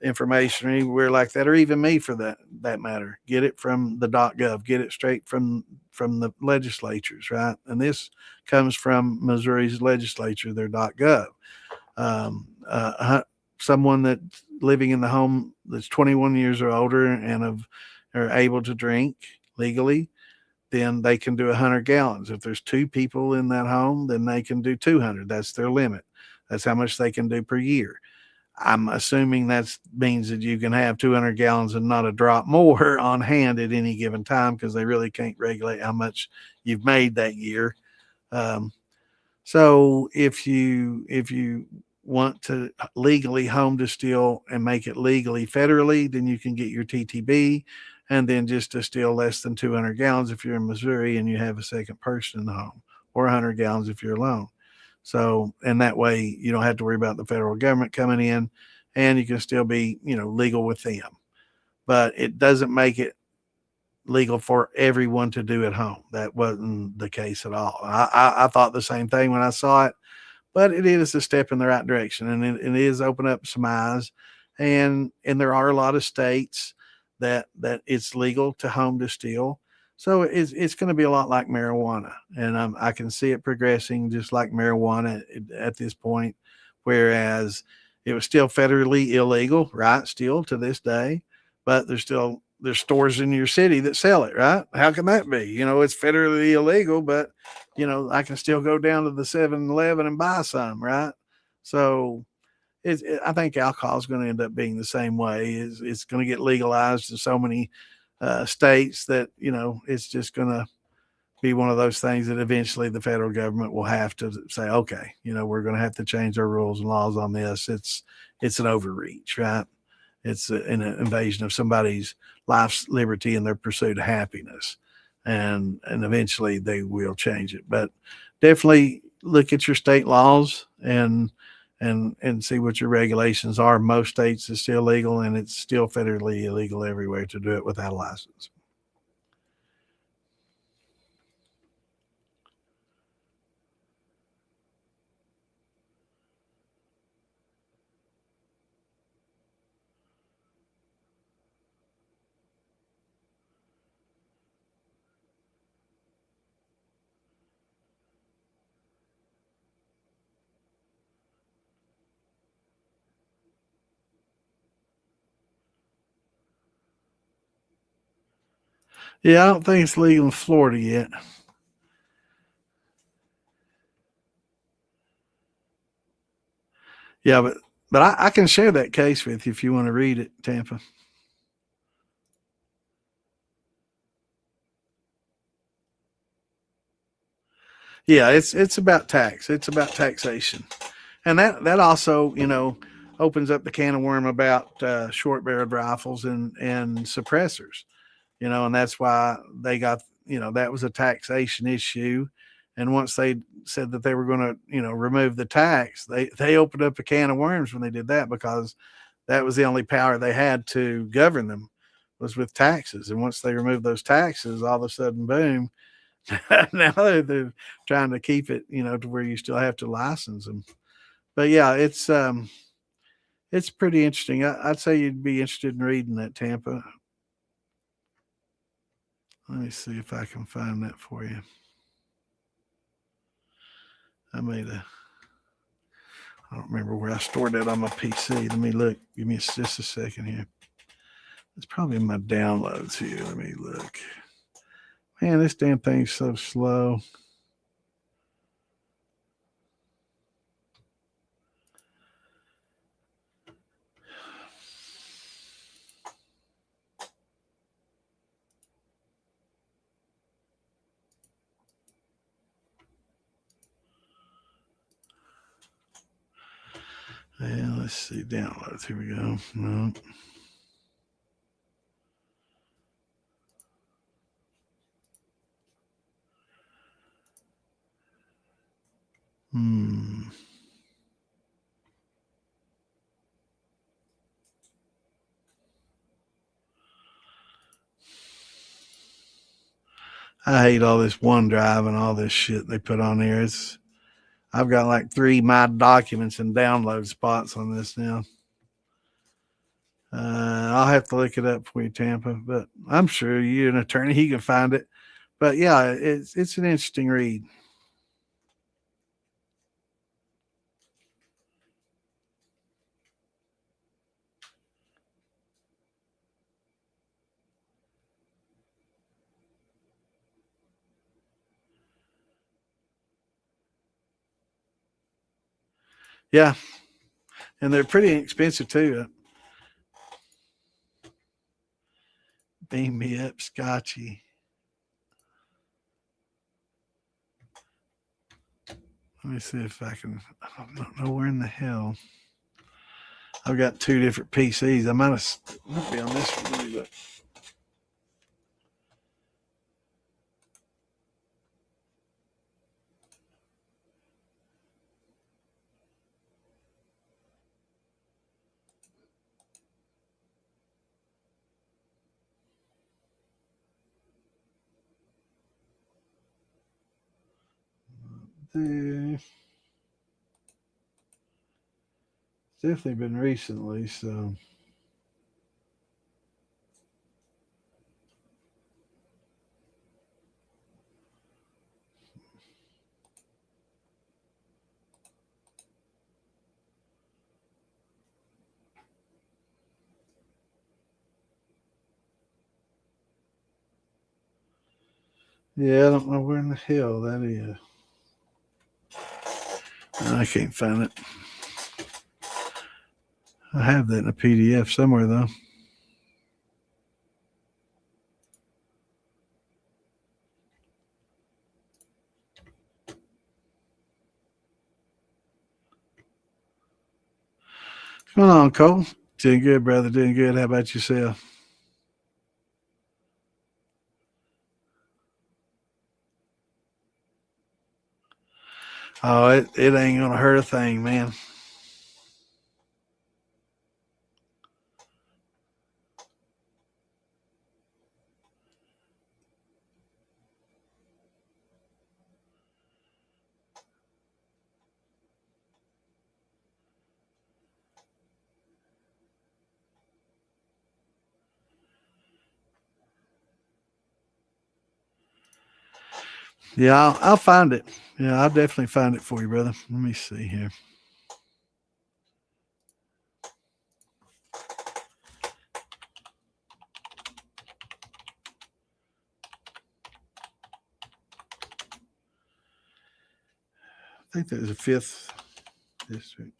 information or anywhere like that, or even me for that matter. Get it from the .gov. Get it straight from the legislatures, right? And this comes from Missouri's legislature, their .gov. Um, Someone that's living in the home that's 21 years or older and are able to drink legally, then they can do 100 gallons. If there's two people in that home, then they can do 200. That's their limit. That's how much they can do per year. I'm assuming that means that you can have 200 gallons and not a drop more on hand at any given time, because they really can't regulate how much you've made that year. Um, so if you want to legally home distill and make it legally federally, then you can get your TTB and then just distill less than 200 gallons if you're in Missouri and you have a second person in the home, or 100 gallons if you're alone. So, and that way you don't have to worry about the federal government coming in, and you can still be, legal with them. But it doesn't make it legal for everyone to do at home. That wasn't the case at all. I thought the same thing when I saw it, but it is a step in the right direction, and it is open up some eyes. And there are a lot of states that it's legal to home distill. So it's going to be a lot like marijuana, and I can see it progressing just like marijuana at this point. Whereas it was still federally illegal, right? Still to this day, but there's stores in your city that sell it, right? How can that be? It's federally illegal, but I can still go down to the 7-Eleven and buy some, right? So I think alcohol is going to end up being the same way. It's going to get legalized in so many states that it's just going to be one of those things that eventually the federal government will have to say, okay, we're going to have to change our rules and laws on this. It's an overreach, right? It's an invasion of somebody's life's liberty and their pursuit of happiness, and eventually they will change it. But definitely look at your state laws and see what your regulations are. Most states it's still legal, and it's still federally illegal everywhere to do it without a license. Yeah, I don't think it's legal in Florida yet. Yeah, but I can share that case with you if you want to read it, Tampa. Yeah, it's about tax. It's about taxation, and that also opens up the can of worm about short barreled rifles and suppressors. And that's why they got, that was a taxation issue. And once they said that they were going to, remove the tax, they opened up a can of worms when they did that, because that was the only power they had to govern them, was with taxes. And once they removed those taxes, all of a sudden, boom, now they're trying to keep it, to where you still have to license them. But yeah, it's pretty interesting. I'd say you'd be interested in reading that, Tampa. Let me see if I can find that for you. I made a. I don't remember where I stored that on my PC. Let me look. Give me just a second here. It's probably in my downloads here. Let me look. Man, this damn thing's so slow. Yeah, let's see. Downloads. Here we go. No. Hmm. I hate all this OneDrive and all this shit they put on there. I've got like 3 My Documents and download spots on this now. I'll have to look it up for you, Tampa, but I'm sure you're an attorney. He can find it. But yeah, it's an interesting read. Yeah, and they're pretty expensive too. Beam me up, Scotchy. Let me see if I can. I don't know where in the hell. I've got 2 different PCs. I might be on this one. Let me look. It's definitely been recently, so. Yeah, I don't know where in the hell that is. I can't find it. I have that in a PDF somewhere, though. What's going on, Cole? Doing good, brother. Doing good. How about yourself? Oh, it ain't going to hurt a thing, man. Yeah, I'll find it. Yeah, I'll definitely find it for you, brother. Let me see here. I think that was the 5th district.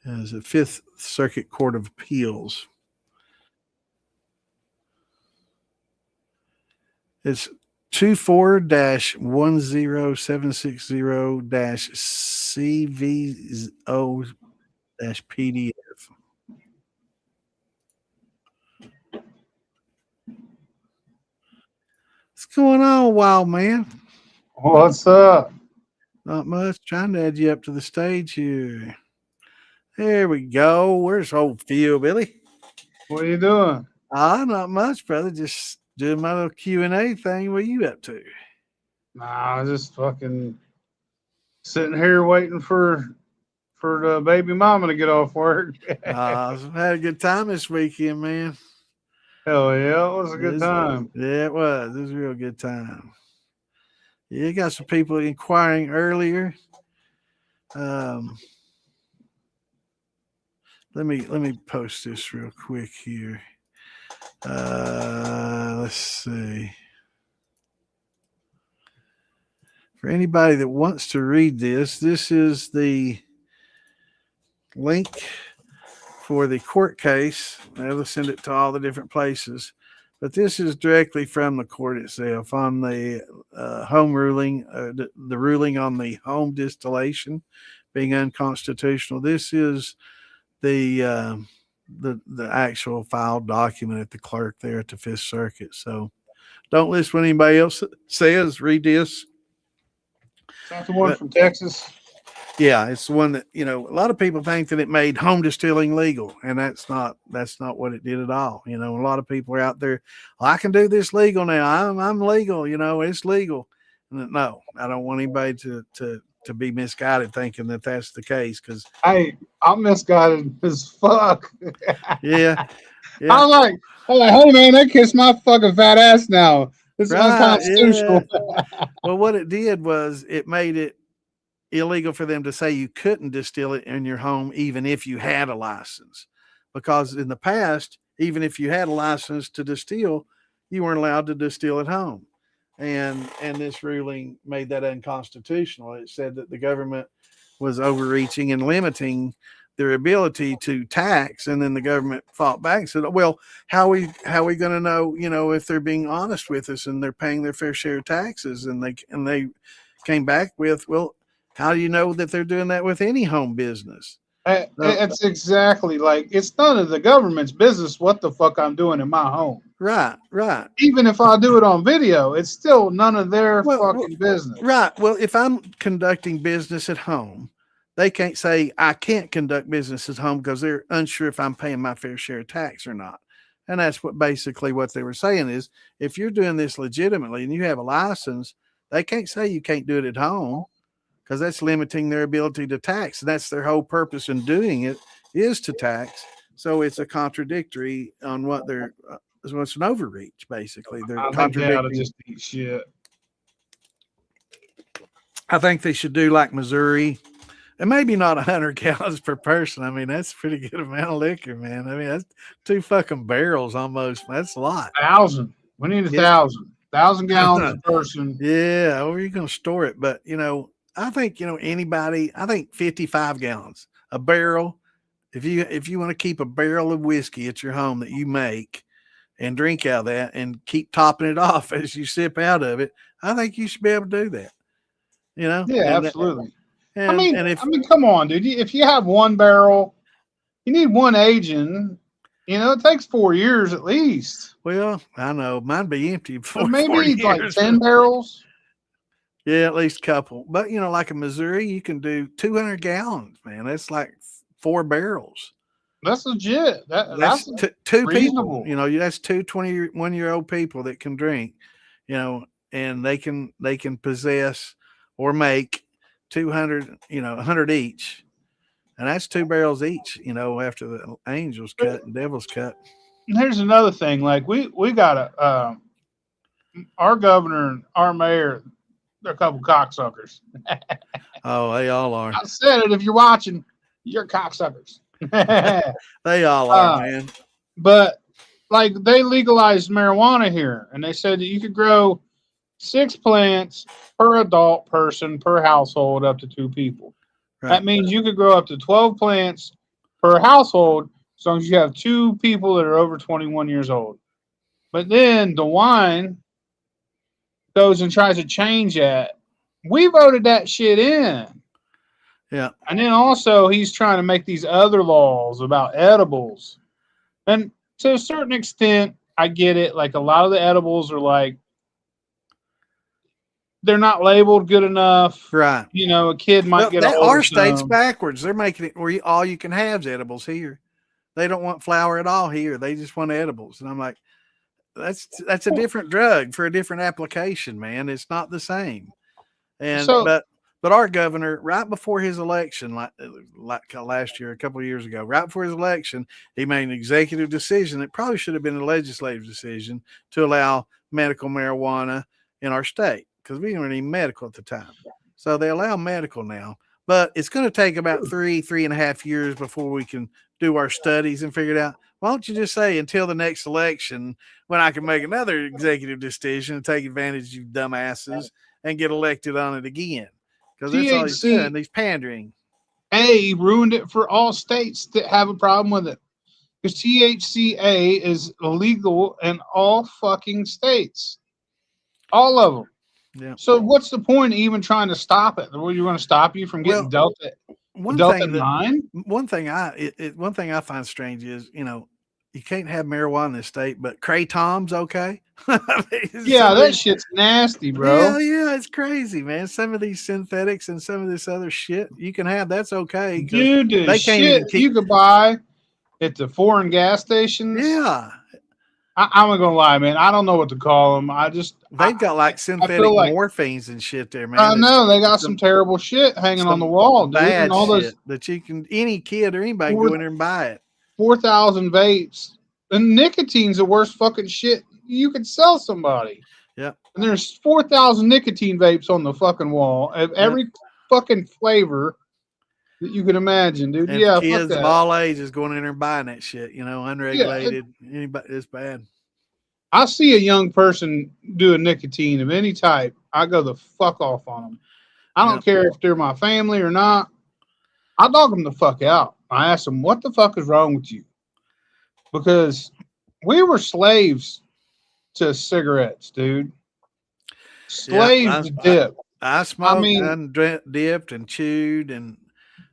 It was the 5th Circuit Court of Appeals. It's 24-10760-CVO-PDF. What's going on, wild man? What's up? Not much. Trying to add you up to the stage here. There we go. Where's old Phil, Billy? What are you doing? Not much, brother. Just doing my little Q&A thing. What are you up to? Nah, just fucking sitting here waiting for the baby mama to get off work. I've had a good time this weekend, man. Hell yeah, it was a good time. Yeah, it was. It was a real good time. Yeah, got some people inquiring earlier. Let me post this real quick here. Let's see. For anybody that wants to read this is the link for the court case. They'll send it to all the different places. But this is directly from the court itself on the home ruling, the ruling on the home distillation being unconstitutional. This is the the actual filed document at the clerk there at the Fifth Circuit. So don't listen to what anybody else says. Read this. Is that the one But from Texas? yeah, it's the one that a lot of people think that it made home distilling legal, and that's not what it did at all. A lot of people are out there. Well, I can do this legal now. I'm legal. It's legal. No, I don't want anybody to be misguided thinking that that's the case. Because Hey, I'm misguided as fuck. yeah, yeah, I'm like, hey man, that kissed my fucking fat ass now. This is right, yeah. unconstitutional. Well, what it did was it made it illegal for them to say you couldn't distill it in your home even if you had a license, because in the past, even if you had a license to distill, you weren't allowed to distill at home. And this ruling made that unconstitutional. It said that the government was overreaching and limiting their ability to tax, and then the government fought back and said, well, how are we going to know, if they're being honest with us and they're paying their fair share of taxes? And they came back with, well, how do you know that they're doing that with any home business? It's exactly like it's none of the government's business what the fuck I'm doing in my home. Right, right. Even if I do it on video, it's still none of their Well, fucking business. right. Well, if I'm conducting business at home, they can't say I can't conduct business at home because they're unsure if I'm paying my fair share of tax or not. And that's basically what they were saying is, if you're doing this legitimately and you have a license, they can't say you can't do it at home, because that's limiting their ability to tax. And that's their whole purpose in doing it, is to tax. So it's a contradictory on what they're, it's an overreach, basically. They're I think they ought to contradicting. just eat shit. I think they should do like Missouri, and maybe not 100 gallons per person. I mean, that's a pretty good amount of liquor, man. I mean, that's 2 fucking barrels almost. That's a lot. 1,000. We need 1,000 gallons a person. Yeah, where are you going to store it? But, I think, anybody, I think 55 gallons, a barrel. If you want to keep a barrel of whiskey at your home that you make and drink out of that and keep topping it off as you sip out of it, I think you should be able to do that. Yeah, And absolutely. and if Come on, dude. If you have one barrel, you need one aging. It takes 4 years at least. well, I know mine'd be empty before But 4 maybe like years. 10 barrels. Yeah, at least a couple. But like in Missouri, you can do 200 gallons, man. That's like 4 barrels. That's legit. That's two reasonable. people. That's two 21-year-old people that can drink. And they can possess or make 200, 100 each, and that's 2 barrels each. After the angels cut and devils cut. And here's another thing. Like we got our governor and our mayor. They're a couple cocksuckers. Oh, they all are. I said it. If you're watching, you're cocksuckers. They all are, man. But like they legalized marijuana here, and they said that you could grow 6 plants per adult person per household, up to 2 people. Right. That means you could grow up to 12 plants per household as long as you have 2 people that are over 21 years old. But then DeWine goes and tries to change that. We voted that shit in. Yeah. And then also he's trying to make these other laws about edibles. And to a certain extent, I get it. Like a lot of the edibles are like, they're not labeled good enough. Right. A kid might get our state's backwards. They're making it where all you can have is edibles here. They don't want flour at all here. They just want edibles. And I'm like, that's a different drug for a different application, man. It's not the same. And but our governor, right before his election, like last year, a couple of years ago, right before his election, he made an executive decision. It probably should have been a legislative decision to allow medical marijuana in our state, because we weren't even medical at the time. So they allow medical now, but it's going to take about 3.5 years before we can do our studies and figure it out. Why don't you just say until the next election, when I can make another executive decision and take advantage of you dumbasses and get elected on it again? Because that's all he's doing. He's pandering. He ruined it for all states that have a problem with it. Because THCA is illegal in all fucking states. All of them. Yeah. So what's the point of even trying to stop it? Well, you're going to stop you from getting dealt it? one Delta thing that 9? one thing I find strange is, you can't have marijuana in this state, but Kratom's okay. Yeah, that shit's nasty, bro. Yeah, it's crazy, man. Some of these synthetics and some of this other shit you can have, that's okay because Dude, the they can't even shit keep. you could buy at the foreign gas stations. Yeah, I'm not gonna lie, man. I don't know what to call them. they've got like I synthetic feel like morphines and shit there, man. I know they got some terrible shit hanging on the wall, dude, and bad all those shit that any kid or anybody can go in there and buy it. 4,000 vapes. And nicotine's the worst fucking shit you could sell somebody. Yep. And there's 4,000 nicotine vapes on the fucking wall of every fucking flavor that you can imagine, dude. And Yeah, kids fuck of that. all ages going in there and buying that shit, unregulated. Anybody, it's bad. I see a young person doing nicotine of any type, I go the fuck off on them. I don't care if they're my family or not. I dog them the fuck out. I ask them, what the fuck is wrong with you? Because we were slaves to cigarettes, dude. Slaves to dip. I smoked and dipped and chewed, and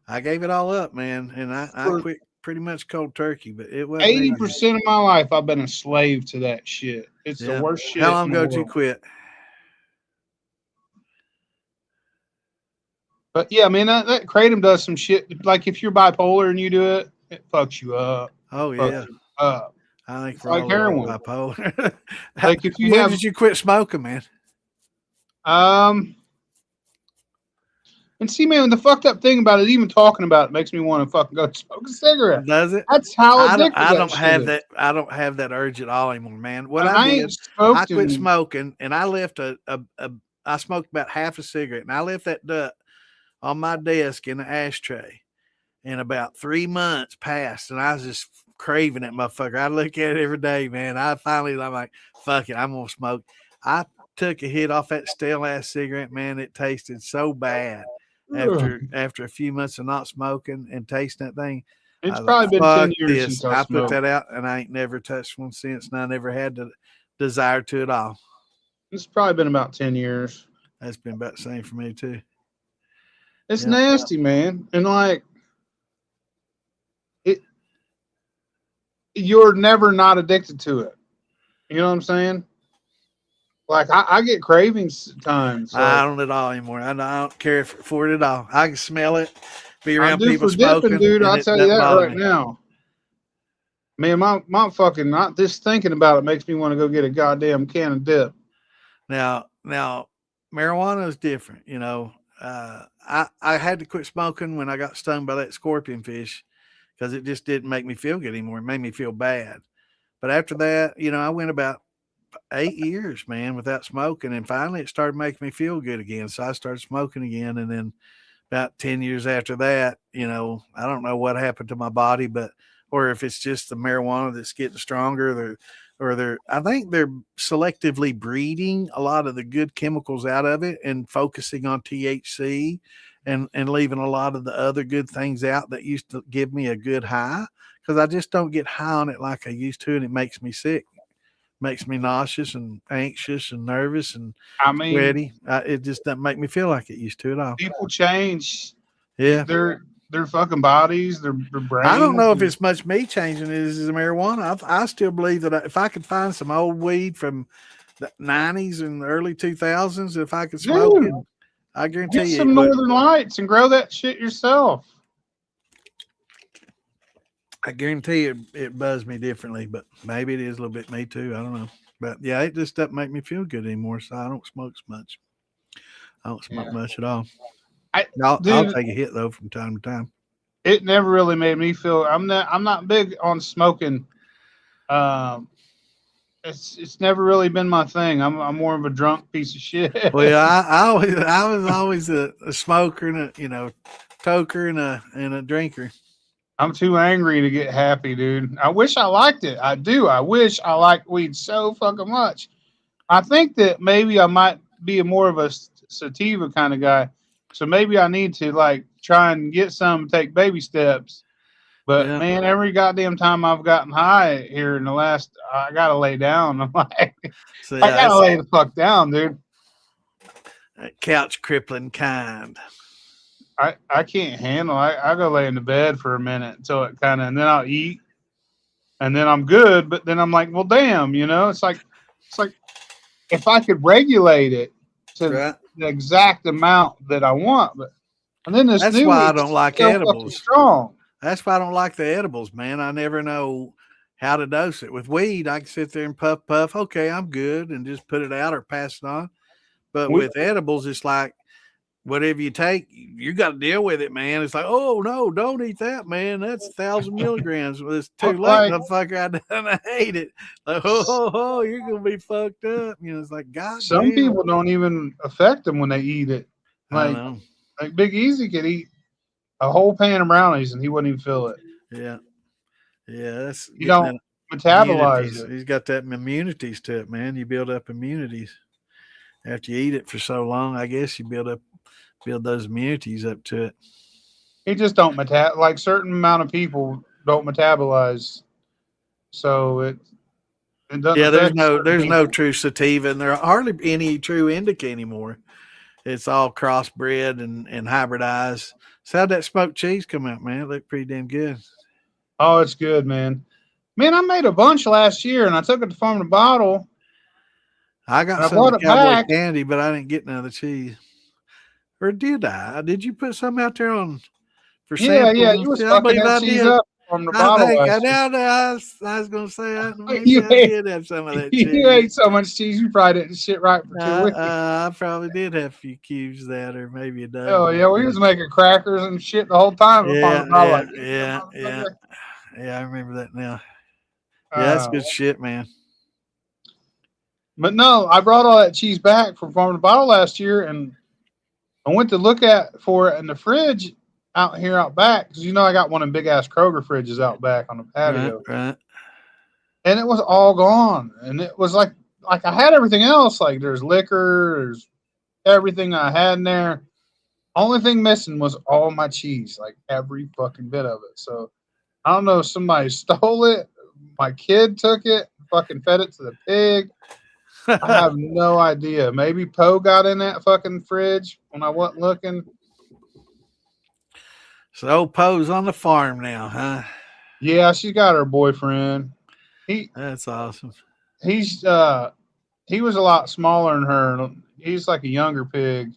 I gave it all up, man. And I quit pretty much cold turkey, but it was 80% of my life I've been a slave to that shit. It's the worst shit. How long ago did you quit? But yeah, man, that kratom does some shit. Like if you're bipolar and you do it, it fucks you up. Oh yeah. I think it's like heroin. Bipolar. Like if you when did you quit smoking, man? And see, man, the fucked up thing about it, even talking about it, makes me want to fucking go smoke a cigarette. Does it? That's how I addictive don't have that. I don't have that urge at all anymore, man. What I did, I quit smoking, and I left I smoked about half a cigarette, and I left that duck on my desk in the ashtray. And about 3 months passed, and I was just craving that motherfucker. I look at it every day, man. I'm like, fuck it, I'm gonna smoke. I took a hit off that stale ass cigarette, man. It tasted so bad after a few months of not smoking and tasting that thing. It's probably been 10 years since I put that out, and I ain't never touched one since, and I never had the desire to at all. It's probably been about 10 years. That's been about the same for me too. It's nasty, man, and like you're never not addicted to it. You know what I'm saying? Like I get cravings sometimes. So. I don't at all anymore. I don't care for it at all. I can smell it. Be around people smoking, dipping, dude. I'll tell you that right now. Man, my fucking not just thinking about it makes me want to go get a goddamn can of dip. Now, marijuana is different. I had to quit smoking when I got stung by that scorpion fish because it just didn't make me feel good anymore. It made me feel bad. But after that, I went about 8 years, man, without smoking. And finally it started making me feel good again. So I started smoking again. And then about 10 years after that, I don't know what happened to my body, or if it's just the marijuana that's getting stronger, I think they're selectively breeding a lot of the good chemicals out of it and focusing on THC and leaving a lot of the other good things out that used to give me a good high. Because I just don't get high on it like I used to, and it makes me sick. Makes me nauseous and anxious and nervous and sweaty. It just doesn't make me feel like it used to at all. People change. Yeah. Their fucking bodies, their brains. I don't know if it's much me changing it as the marijuana. I still believe that if I could find some old weed from the 90s and the early 2000s, if I could smoke it, I guarantee you. Get some Northern Lights and grow that shit yourself. I guarantee it buzzed me differently, but maybe it is a little bit me too. I don't know. But yeah, it just doesn't make me feel good anymore, so I don't smoke as much. I don't smoke much at all. I'll take a hit though from time to time. It never really made me feel. I'm not big on smoking. It's never really been my thing. I'm more of a drunk piece of shit. Well, I was always a smoker and a toker and a drinker. I'm too angry to get happy, dude. I wish I liked it. I do. I wish I liked weed so fucking much. I think that maybe I might be more of a sativa kind of guy. So maybe I need to try and get some, take baby steps. But man, every goddamn time I've gotten high here in the last, I gotta lay down. I'm like, I gotta lay the fuck down, dude. Couch crippling kind. I can't handle. I go lay in the bed for a minute until it kind of, and then I'll eat, and then I'm good. But then I'm like, well, damn, it's like if I could regulate it to Right. the exact amount that I want, but and then this That's new why I week's don't like so fucking edibles. strong. That's why I don't like the edibles, man. I never know how to dose it. With weed, I can sit there and puff. Okay, I'm good, and just put it out or pass it on. But We, with edibles, it's like whatever you take, you got to deal with it, man. It's like, oh no, don't eat that, man. That's 1,000 milligrams. Well, it's too late, like motherfucker. I hate it. Like, oh, you're gonna be fucked up. It's like, god some damn. people don't even affect them when they eat it. I Like know. like Big Easy could eat a whole pan of brownies and he wouldn't even feel it. Yeah, yeah. That's You getting don't that metabolize immunities. it. He's got that immunities to it, man. You build up immunities after you eat it for so long. I guess you build those immunities up to it. He just don't like certain amount of people don't metabolize, so it doesn't Yeah, affect certain there's no people. true sativa, and there are hardly any true indica anymore. It's all crossbred and hybridized. So how'd that smoked cheese come out, man? It looked pretty damn good. Oh, it's good, man. Man, I made a bunch last year and I took it to Farm to Bottle I and got I some of brought the it cowboy back. candy, but I didn't get none of the cheese. Or did I? Did you put some out there on for Yeah, samples yeah, and you was shit? I fucking believe that I cheese did. up from the I bottle think I last year. now I was gonna say maybe You I ate, did have some of that you cheese. ate so much cheese, you probably didn't shit right for 2 weeks. I probably did have a few cubes of that, or maybe a Oh dozen. yeah, we was making crackers and shit the whole time at Farm Yeah, to Bottle. yeah, Like, give me some yeah, yeah, motherfucker. yeah. I remember that now. Yeah, that's Uh, good shit, man. but no, I brought all that cheese back from Farm to Bottle last year, and I went to look at for it in the fridge out here out back because I got one of them big ass Kroger fridges out back on the Right, patio, right. and it was all gone. And it was like I had everything else. Like there's liquor, there's everything I had in there. Only thing missing was all my cheese, like every fucking bit of it. So I don't know if somebody stole it. My kid took it, fucking fed it to the pig. I have no idea. Maybe Poe got in that fucking fridge when I wasn't looking. So old Poe's on the farm now, huh? Yeah, she got her boyfriend. He That's awesome. he's he was a lot smaller than her. He's like a younger pig.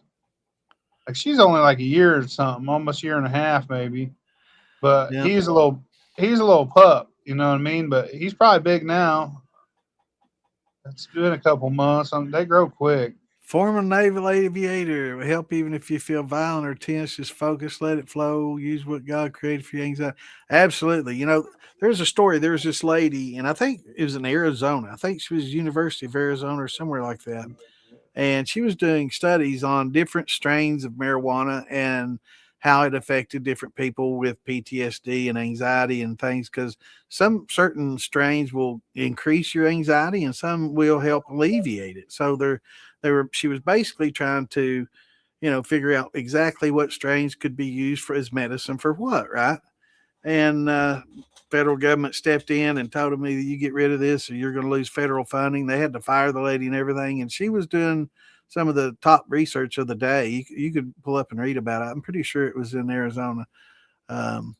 Like she's only like a year or something, almost a year and a half maybe. But Yeah. he's a little pup, you know what I mean? But he's probably big now. It's been a couple months. They grow quick. Former naval aviator will help even if you feel violent or tense. Just focus, let it flow. Use what God created for your anxiety. Absolutely. There's a story. There was this lady, and I think it was in Arizona. I think she was University of Arizona or somewhere like that. And she was doing studies on different strains of marijuana and how it affected different people with PTSD and anxiety and things, because some certain strains will increase your anxiety and some will help alleviate it. So she was basically trying to figure out exactly what strains could be used for as medicine for what, right? And federal government stepped in and told them either you get rid of this or you're going to lose federal funding. They had to fire the lady and everything, and she was doing some of the top research of the day. You could pull up and read about it. I'm pretty sure it was in Arizona. um,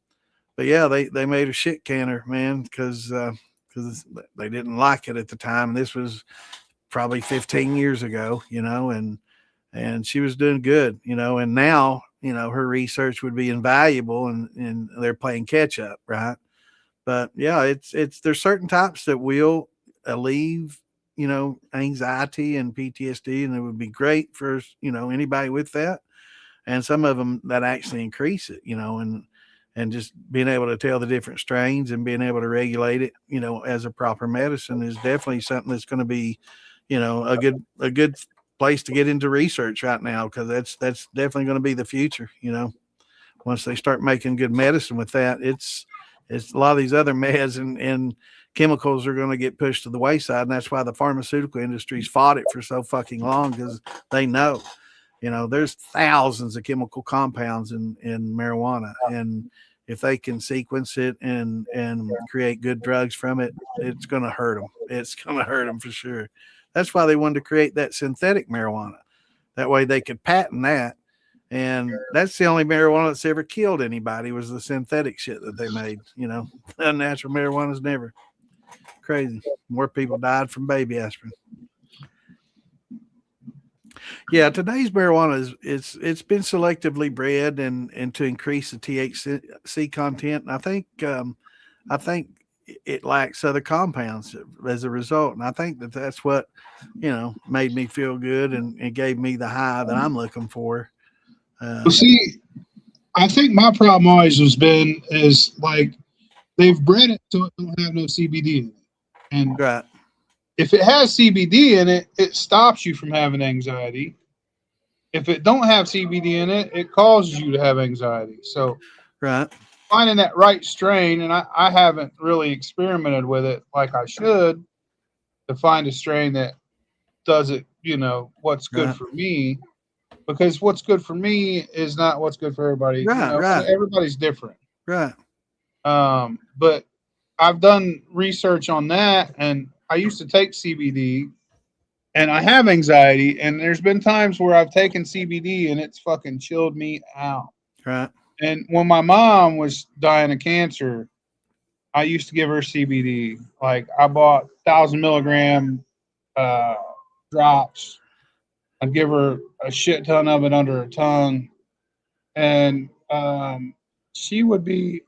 but yeah, they made a shit canner, man, because they didn't like it at the time. This was probably 15 years ago, and she was doing good, and now, her research would be invaluable, and they're playing catch up, right? But yeah, there's certain types that will alleviate, anxiety and PTSD, and it would be great for, anybody with that. And some of them that actually increase it, and just being able to tell the different strains and being able to regulate it, as a proper medicine is definitely something that's going to be, a good place to get into research right now, because that's definitely going to be the future. Once they start making good medicine with that, it's a lot of these other meds and chemicals are going to get pushed to the wayside, and that's why the pharmaceutical industry's fought it for so fucking long, because they know, there's thousands of chemical compounds in marijuana, and if they can sequence it and create good drugs from it, it's going to hurt them. It's going to hurt them for sure. That's why they wanted to create that synthetic marijuana. That way they could patent that, And that's the only marijuana that's ever killed anybody was the synthetic shit that they made. Natural marijuana's never. Crazy. More people died from baby aspirin. Yeah, today's marijuana it's been selectively bred and to increase the THC content. And I think it lacks other compounds as a result. And I think that's what made me feel good and gave me the high that I'm looking for. Well, see, I think my problem always is like they've bred it so it don't have no CBD in it, and right. If it has CBD in it, it stops you from having anxiety. If it don't have CBD in it, it causes you to have anxiety. So right. Finding that right strain, and I haven't really experimented with it like I should to find a strain that does it, what's good for me, because what's good for me is not what's good for everybody. Right. Everybody's different. Right. But I've done research on that, and I used to take CBD, and I have anxiety, and there's been times where I've taken CBD and it's fucking chilled me out. Right. And when my mom was dying of cancer, I used to give her CBD. Like I bought 1,000 milligram drops. I'd give her a shit ton of it under her tongue, and she would be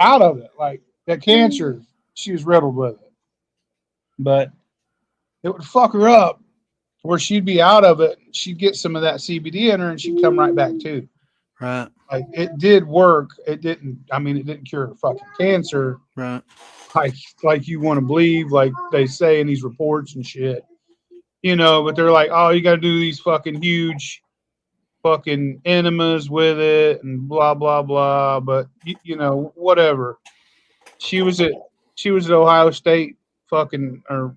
out of it. Like that cancer, she was riddled with it, but it would fuck her up where she'd be out of it. She'd get some of that CBD in her, and she'd come right back too. Right. Like it did work. It didn't cure fucking cancer. Right. Like you want to believe, like they say in these reports and shit. But they're like, oh, you got to do these fucking huge fucking enemas with it and blah blah blah. But whatever. She was at Ohio State fucking or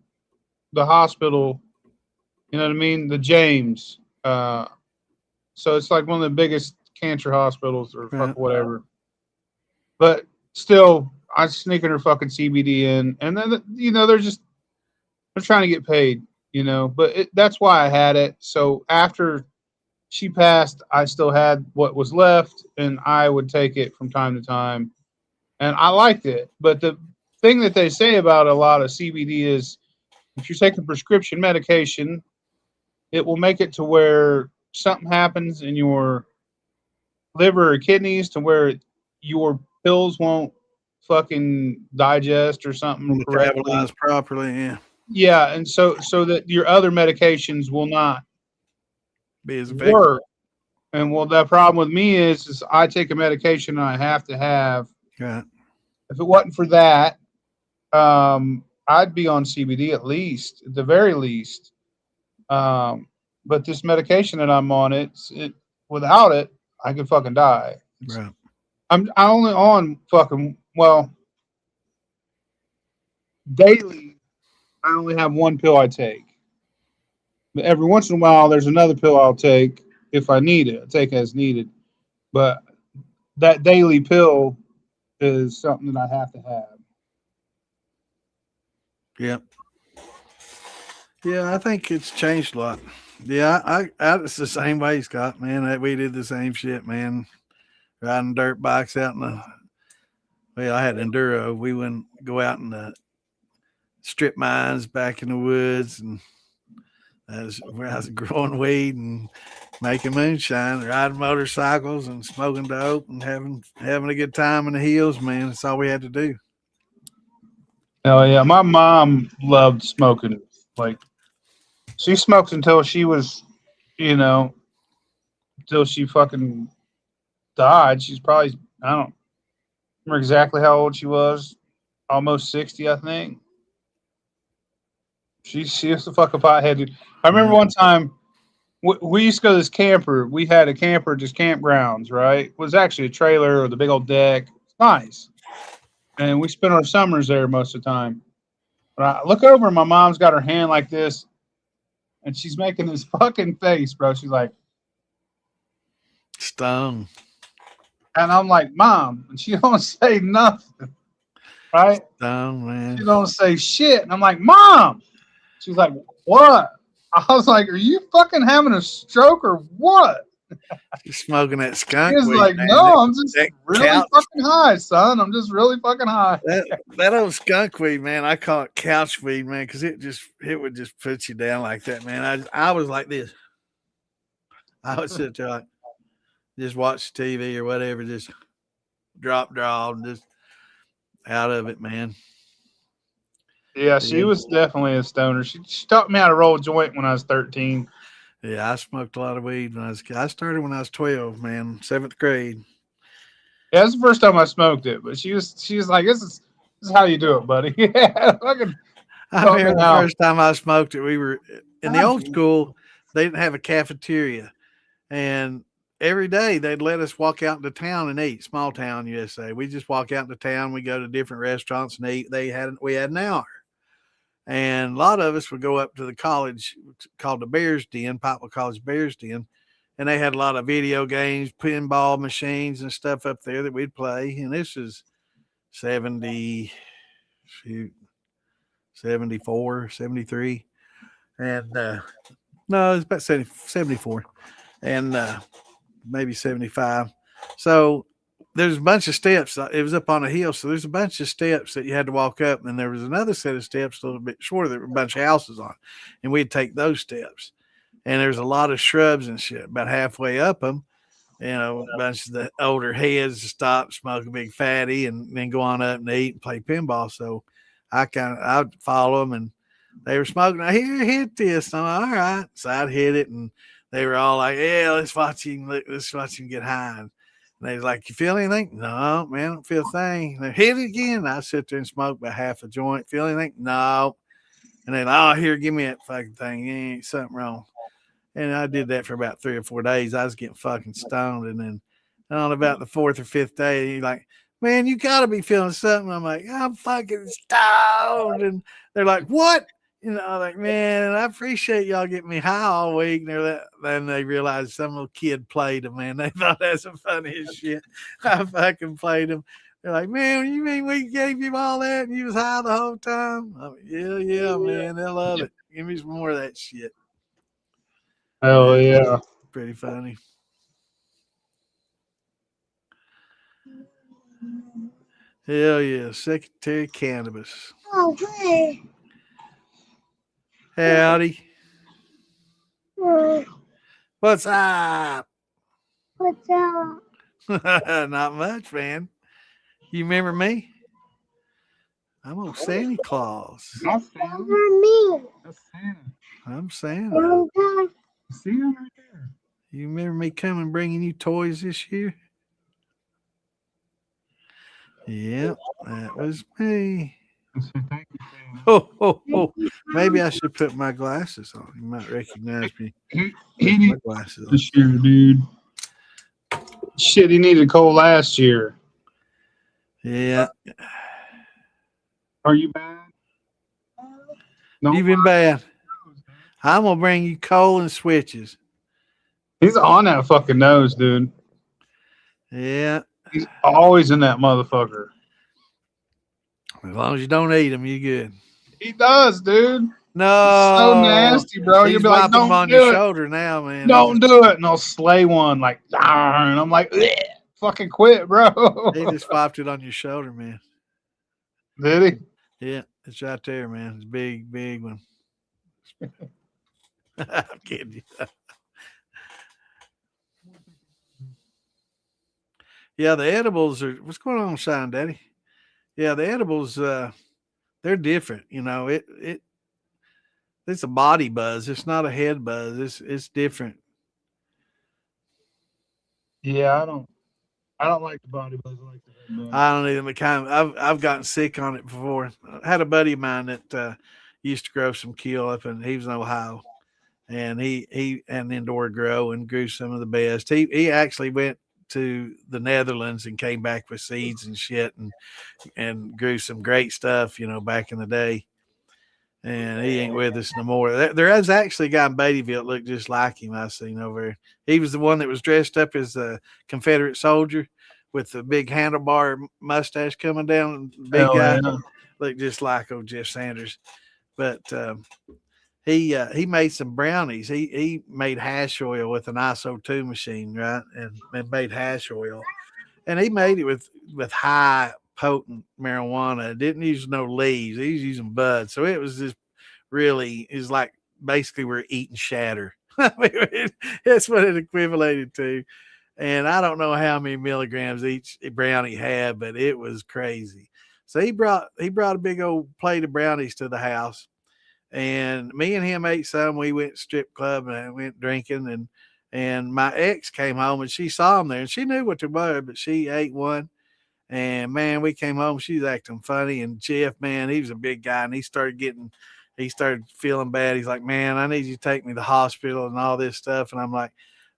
the hospital. You know what I mean? The James. So it's like one of the biggest cancer hospitals or fuck whatever. But still, I sneaking her fucking CBD in, and then they're trying to get paid. But that's why I had it. So after she passed, I still had what was left, and I would take it from time to time, and I liked it. But the thing that they say about a lot of CBD is, if you're taking prescription medication, it will make it to where something happens in your liver or kidneys to where your pills won't fucking digest or something correctly. Metabolize properly, yeah. Yeah, and so that your other medications will not be as effective. Work. And the problem with me is I take a medication and I have to have. Right. If it wasn't for that, I'd be on CBD at the very least. But this medication that I'm on, without it, I could fucking die. Right. I'm only on daily. I only have one pill I take. But every once in a while, there's another pill I'll take if I need it. I take as needed. But that daily pill is something that I have to have. Yep. Yeah, I think it's changed a lot. Yeah, it's the same way, Scott, man. We did the same shit, man. Riding dirt bikes out I had enduro. We wouldn't go out in the strip mines back in the woods, and where I was growing weed and making moonshine, riding motorcycles and smoking dope and having a good time in the hills, man. That's all we had to do. Oh yeah, my mom loved smoking. Like she smoked until she was, until she fucking died. She's probably, I don't remember exactly how old she was. Almost 60, I think. She was a fucking pothead, dude. I remember one time we used to go to this camper. We had a camper, just campgrounds, right? It was actually a trailer or the big old deck. It's nice. And we spent our summers there most of the time. But I look over and my mom's got her hand like this, and she's making this fucking face, bro. She's like, stung. And I'm like, Mom, and she don't say nothing, right? Stung, man. She don't say shit. And I'm like, Mom. She's like, what? I was like, "Are you fucking having a stroke or what?" You're smoking that skunk He was weed, like, man. "No, I'm just that really couch, fucking high, son. I'm just really fucking high." that old skunk weed, man. I call it couch weed, man, because it would just put you down like that, man. I was like this. I would sit there like just watch TV or whatever, just draw, and just out of it, man. Yeah, she Yeah. was definitely a stoner. She taught me how to roll a joint when I was 13. Yeah, I smoked a lot of weed when I was a kid. I started when I was 12, man, 7th grade. Yeah, that's the first time I smoked it, but she was like, this is how you do it, buddy." Yeah, fucking I taught me remember the how. first time I smoked it. We were in the old school. They didn't have a cafeteria, and every day they'd let us walk out into town and eat. Small town USA. We just walk out into town. We go to different restaurants and eat. We had an hour, and a lot of us would go up to the college called the Bears Den, Poplar College Bears Den, and they had a lot of video games, pinball machines, and stuff up there that we'd play. And this is 70, shoot, 74, 73. And no, it's about 74 and maybe 75. So there's a bunch of steps. It was up on a hill, so there's a bunch of steps that you had to walk up, and there was another set of steps a little bit shorter. There were a bunch of houses on, and we'd take those steps. And there's a lot of shrubs and shit. About halfway up them, a bunch of the older heads stop, smoke a big fatty, and then go on up and eat and play pinball. So I'd follow them, and they were smoking. I here hit this. I'm like, all right. So I'd hit it, and they were all like, "Yeah, let's watch him get high." And they was like, "You feel anything?" "No, man, I don't feel a thing." And they hit it again. I sit there and smoke about half a joint. "Feel anything?" "No." And they like, "Oh, here, give me that fucking thing. Ain't something wrong." And I did that for about 3 or 4 days. I was getting fucking stoned. And then on about the fourth or fifth day, he's like, "Man, you got to be feeling something." I'm like, "I'm fucking stoned." And they're like, "What?" I'm like, "Man, I appreciate y'all getting me high all week." And then they realized some little kid played them, man. They thought that's the funniest shit. I fucking played them. They're like, "Man, you mean we gave you all that and you was high the whole time?" I'm like, yeah, man. They love it. Give me some more of that shit. Hell yeah. Pretty funny. Hell yeah. Secretary Cannabis. Okay. Howdy. What's up? What's up? Not much, man. You remember me? I'm old Santa Claus. That's Over me. Santa. I'm Santa. Okay. See him right there. You remember me coming bringing you toys this year? Yep, that was me. Thank you, Santa. Oh. Maybe I should put my glasses on. You might recognize me. He with my needed glasses on. this year, dude. Shit, he needed coal last year. Yeah. Are you bad? No, You've been bad. I'm gonna bring you coal and switches. he's on that fucking nose, dude. Yeah. He's always in that motherfucker. As long as you don't eat them, you're good. He does, dude. No. So nasty, bro. He's You'll be like, wiping them "Don't on do your it. shoulder now, man. Don't do it." And I'll slay one like, and I'm like, fucking quit, bro. He just wiped it on your shoulder, man. Did he? Yeah, it's right there, man. It's a big one. I'm kidding you. Yeah, the edibles are. What's going on, Shine Daddy? Yeah, the edibles. They're different. It's a body buzz. It's not a head buzz. It's different. Yeah, I don't like the body buzz. I like the head buzz. I don't even I've gotten sick on it before. I had a buddy of mine that used to grow some kale up, and he was in Ohio, and he had an indoor grow and grew some of the best. He actually went to the Netherlands and came back with seeds and shit, and grew some great stuff, back in the day. And he ain't with us no more. There is actually a guy in Beattyville that looked just like him I seen over there. He was the one that was dressed up as a Confederate soldier with the big handlebar mustache coming down. Big guy. Yeah. Looked just like old Jeff Sanders. But he made some brownies. He made hash oil with an ISO2 machine, right? And made hash oil. And he made it with high potent marijuana. It didn't use no leaves. He was using buds. So it was just really, it was like basically we're eating shatter. That's what it equivalated to. And I don't know how many milligrams each brownie had, but it was crazy. So he brought a big old plate of brownies to the house, and me and him ate some. We went strip club and went drinking, and my ex came home and she saw him there, and she knew what they were, but she ate one. And man, we came home. She's acting funny, and Jeff, man, he was a big guy, and he started feeling bad. He's like, man, I need you to take me to the hospital and all this stuff. And I'm like,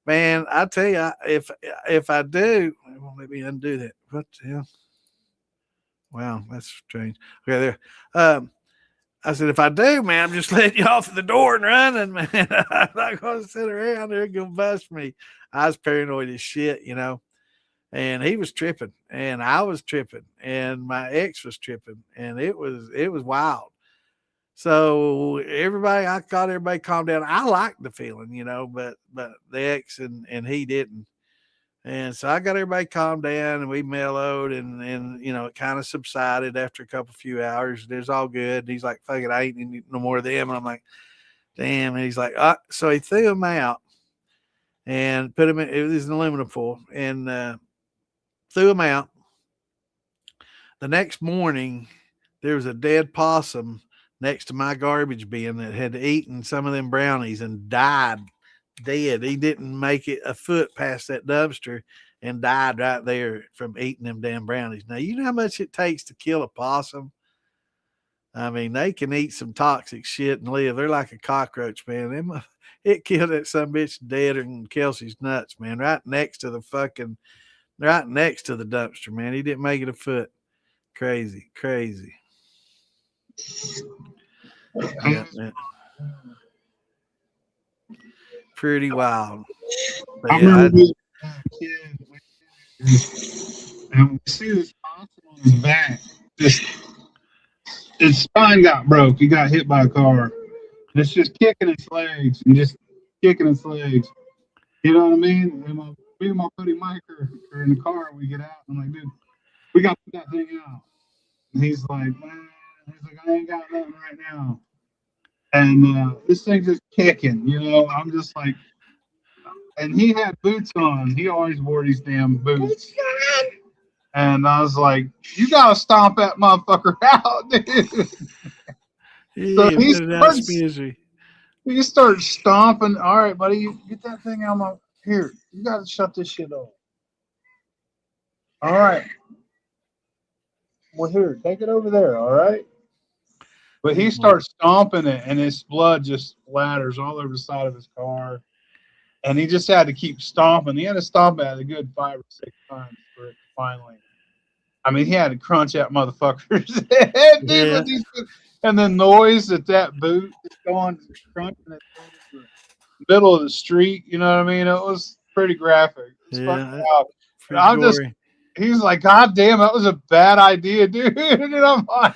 man, I tell you, if I do, it won't let me undo that. What the hell? Wow, that's strange. Okay, there. I said, if I do, man, I'm just letting you off at the door and running, man. I'm not going to sit around there and go bust me. I was paranoid as shit, and he was tripping, and I was tripping, and my ex was tripping, and it was wild. So I thought everybody calmed down. I liked the feeling, but the ex and he didn't. And so I got everybody calmed down, and we mellowed, and it kind of subsided after a few hours. It was all good. And he's like, fuck it, I ain't need no more of them. And I'm like, damn. And he's like, so he threw them out and put them in, it was an aluminum foil, and threw them out. The next morning, there was a dead possum next to my garbage bin that had eaten some of them brownies and died dead. He didn't make it a foot past that dumpster and died right there from eating them damn brownies. Now, you know how much it takes to kill a possum? I mean, they can eat some toxic shit and live. They're like a cockroach, man. It killed that son bitch deader than Kelsey's nuts, man. Right next to the dumpster, man. He didn't make it a foot. Crazy. Yeah. Pretty wild. But I remember being a kid, and we see this possum on his back. His spine got broke. He got hit by a car. It's just kicking its legs and just kicking its legs. You know what I mean? And me and my buddy Mike are in the car. We get out. I'm like, dude, we got to put that thing out. And he's like, man, I ain't got nothing right now. And this thing's just kicking, I'm just like, and he had boots on. He always wore these damn boots. And I was like, you got to stomp that motherfucker out, dude. Yeah, so he starts stomping. All right, buddy, you get that thing out here. You got to shut this shit off. All right. Well, here, take it over there, all right? But he starts stomping it, and his blood just splatters all over the side of his car. And he just had to keep stomping. He had to stomp at it a good 5 or 6 times for it finally. I mean, he had to crunch that motherfucker's head, dude. Yeah. And the noise that boot is going crunching it in the middle of the street. You know what I mean? It was pretty graphic. He's like, God damn, that was a bad idea, dude. And I'm like,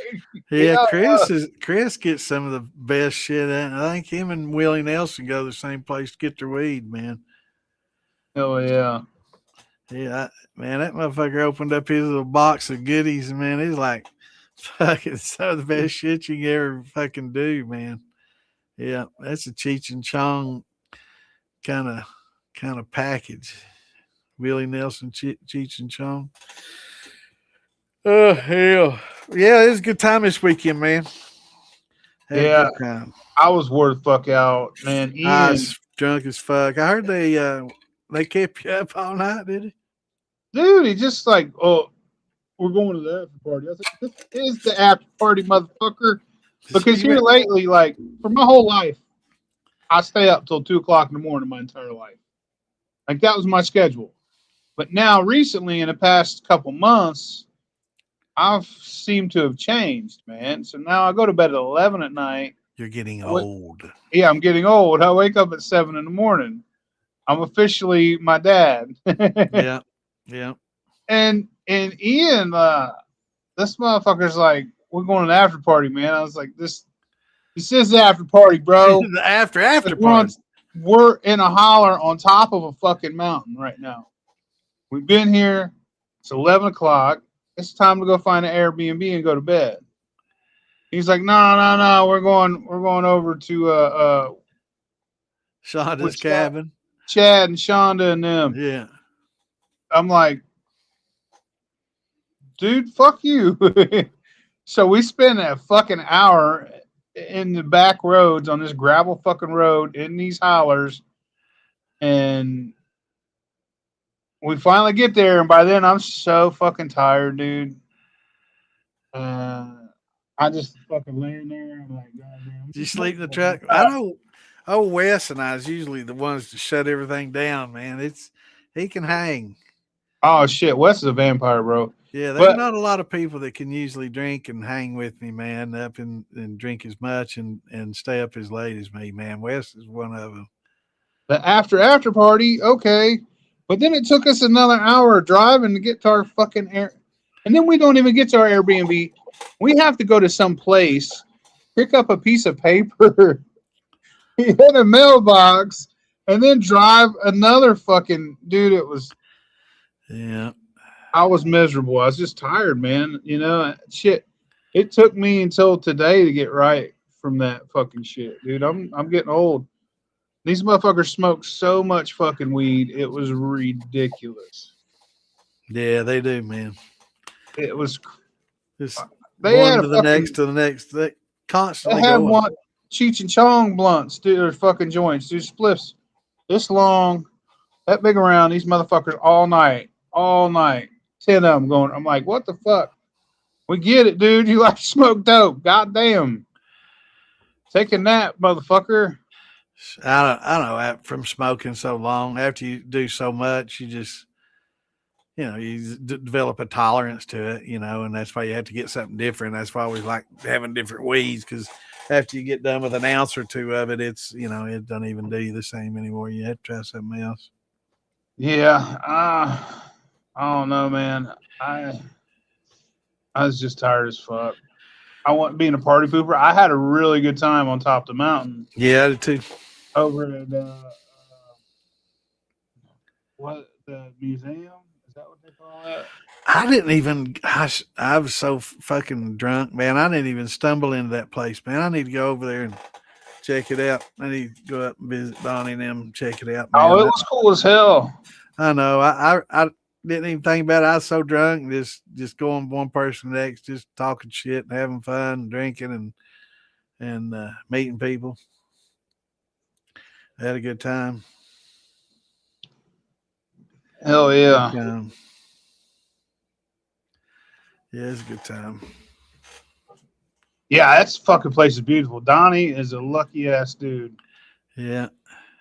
yeah, Chris gets some of the best shit out. I think him and Willie Nelson go to the same place to get their weed, man. Oh yeah. Yeah, man, that motherfucker opened up his little box of goodies, and man, he's like, fucking some of the best shit you can ever fucking do, man. Yeah, that's a Cheech and Chong kind of package. Willie Nelson, Cheech and Chong. Oh hell, yeah, it was a good time this weekend, man. Yeah, I was wore the fuck out, man. I was drunk as fuck. I heard they kept you up all night, did it? Dude, he just like, oh, we're going to the after party. I was like, this is the after party, motherfucker. Because here lately, like, for my whole life, I stay up till 2:00 in the morning my entire life. Like, that was my schedule. But now, recently, in the past couple months, I've seemed to have changed, man. So now I go to bed at 11 at night. You're getting old. Yeah, I'm getting old. I wake up at 7 in the morning. I'm officially my dad. Yeah. And Ian, this motherfucker's like, we're going to an after party, man. I was like, this This is the after party, bro. The after We're, on, party. we're in a holler on top of a fucking mountain right now. We've been here. It's 11 o'clock. It's time to go find an Airbnb and go to bed. He's like, no. We're going over to Shonda's cabin. Chad and Shonda and them. Yeah. I'm like, dude, fuck you. So we spend a fucking hour in the back roads on this gravel fucking road in these hollers, and we finally get there. And by then, I'm so fucking tired, dude. I just fucking laying there. I'm like, goddamn. Did you sleep in the truck? I know. Oh, Wes and I is usually the ones to shut everything down, man. He can hang. Oh shit, Wes is a vampire, bro. Yeah, there's not a lot of people that can usually drink and hang with me, man, up and drink as much and stay up as late as me, man. Wes is one of them. The after party, okay. But then it took us another hour driving to get to our fucking air. And then we don't even get to our Airbnb. We have to go to some place, pick up a piece of paper, hit a mailbox, and then drive another fucking dude. It was, yeah. I was miserable. I was just tired, man. You know, shit. It took me until today to get right from that fucking shit, dude. I'm getting old. These motherfuckers smoke so much fucking weed. It was ridiculous. Yeah, they do, man. It was. Just They had to the next. They constantly had going. one Cheech and Chong blunts, dude. Or fucking joints, dude. Spliffs this long, that big around. These motherfuckers all night. 10 of them going. I'm like, what the fuck? We get it, dude. You like to smoke dope? Goddamn. Take a nap, motherfucker. I know. From smoking so long, after you do so much, you just, you develop a tolerance to it, and that's why you have to get something different. That's why we like having different weeds, because after you get done with an ounce or two of it, it's, it doesn't even do you the same anymore. You have to try something else. Yeah. I don't know, man. I was just tired as fuck. I wasn't being a party pooper. I had a really good time on top of the mountain. Yeah, I did too. Over at the museum? Is that what they call that? I didn't even. I was so fucking drunk, man. I didn't even stumble into that place, man. I need to go over there and check it out. I need to go up and visit Bonnie and them, check it out, man. Oh, it was cool as hell. I know. I didn't even think about it. I was so drunk, just going one person to the next, just talking shit and having fun, and drinking and meeting people. I had a good time. Hell yeah. Yeah, it's a good time. Yeah, that fucking place is beautiful. Donnie is a lucky ass dude. Yeah.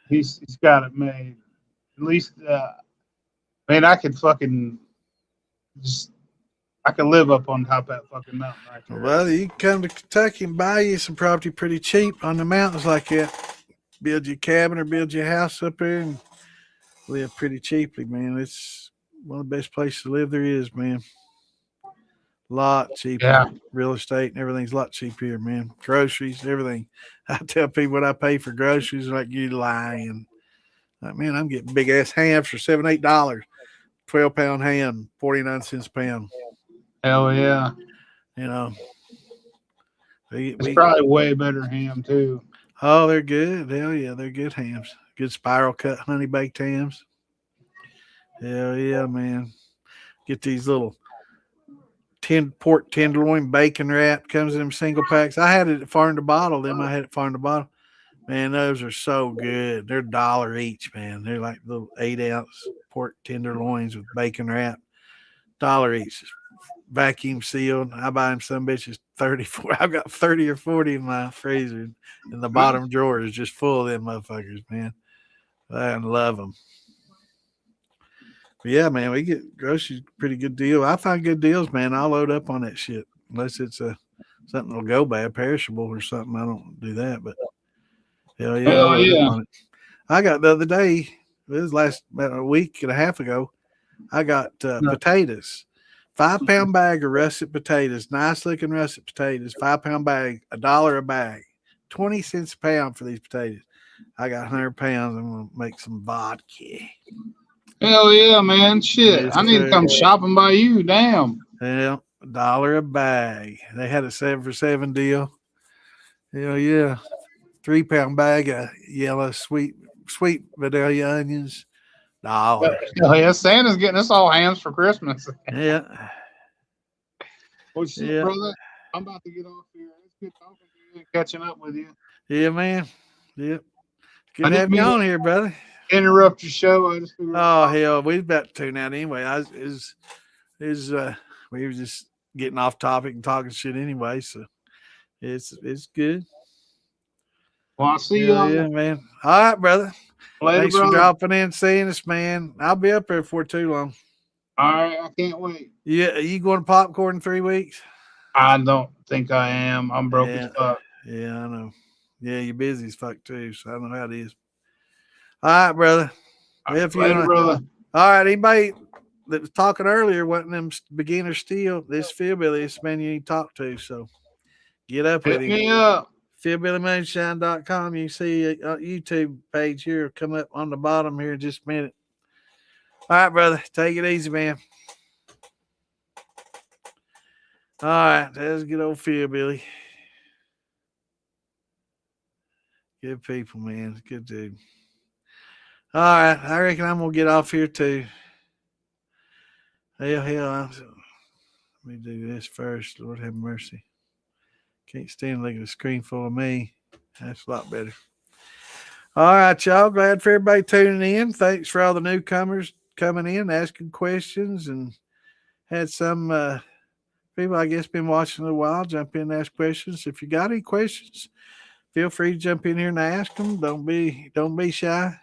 He's got it made. At least, man, I could fucking I could live up on top of that fucking mountain right there. Well, you can come to Kentucky and buy you some property pretty cheap on the mountains like that. Build your cabin or build your house up there and live pretty cheaply, man. It's one of the best places to live there is, man. A lot cheaper. Yeah. Real estate and everything's a lot cheaper here, man. Groceries, everything. I tell people what I pay for groceries, like you lying. Like, man, I'm getting big ass hams for $7, $8. 12-pound ham, 49 cents a pound. Hell yeah. It's probably way better ham too. Oh, they're good. Hell yeah, they're good hams. Good spiral cut honey baked hams. Hell yeah, man. Get these little pork tenderloin bacon wrap. Comes in them single packs. I had it at Farm to Bottle. Man, those are so good. They're $1 each, man. They're like little 8-ounce pork tenderloins with bacon wrap. $1 each. Vacuum sealed. I buy them some bitches 34. I've got 30 or 40 in my freezer, and the bottom drawer is just full of them motherfuckers, man. I love them. But yeah, man, we get groceries pretty good deal. I find good deals, man. I'll load up on that shit unless it's something that'll go bad, perishable or something. I don't do that, but hell yeah. On it. I got the other day. It was about a week and a half ago. I got potatoes. 5-pound bag of russet potatoes, nice looking russet potatoes, 5-pound bag, $1 a bag. 20 cents a pound for these potatoes. I got 100 pounds. I'm gonna make some vodka. Hell yeah, man. Shit. Yes, I need to come sir. shopping by you. Damn. Yeah, $1 a bag. They had a 7 for $7 deal. Hell yeah. 3 pound bag of yellow sweet vanilla onions. $1. Hell yeah, Santa's getting us all hams for Christmas. Yeah. Well, shit, Yeah. brother. I'm about to get off here. It's good talking to you and catching up with you. Yeah, man. Yep. I Good to have didn't you mean on here, brother. to interrupt your show. I just figured Oh hell, we was about to tune out anyway. We were just getting off topic and talking shit anyway, so it's good. well, I'll see you Yeah, on yeah, man. All right, brother. later, Thanks for brother. dropping in, seeing us, man. I'll be up there for too long. All right, I can't wait. Yeah, you going to popcorn in 3 weeks? I don't think I am. I'm broke as fuck. Yeah, I know. Yeah, you're busy as fuck too, so I know how it is. All right, brother. If you Later, brother. all right, anybody that was talking earlier wasn't them beginner steel, this Philbilly, this man you need to talk to. So get up with Hit him. me up. PhilBillyMoonshine.com. You see a YouTube page here come up on the bottom here in just a minute. All right, brother. Take it easy, man. All right. That's good old Philbilly. Good people, man. Good dude. All right. I reckon I'm going to get off here too. Hell. Let me do this first. Lord have mercy. Can't stand looking at a screen full of me. That's a lot better. All right, y'all. Glad for everybody tuning in. Thanks for all the newcomers coming in, asking questions, and had some people, I guess, been watching a while. Jump in and ask questions. If you got any questions, feel free to jump in here and ask them. Don't be shy.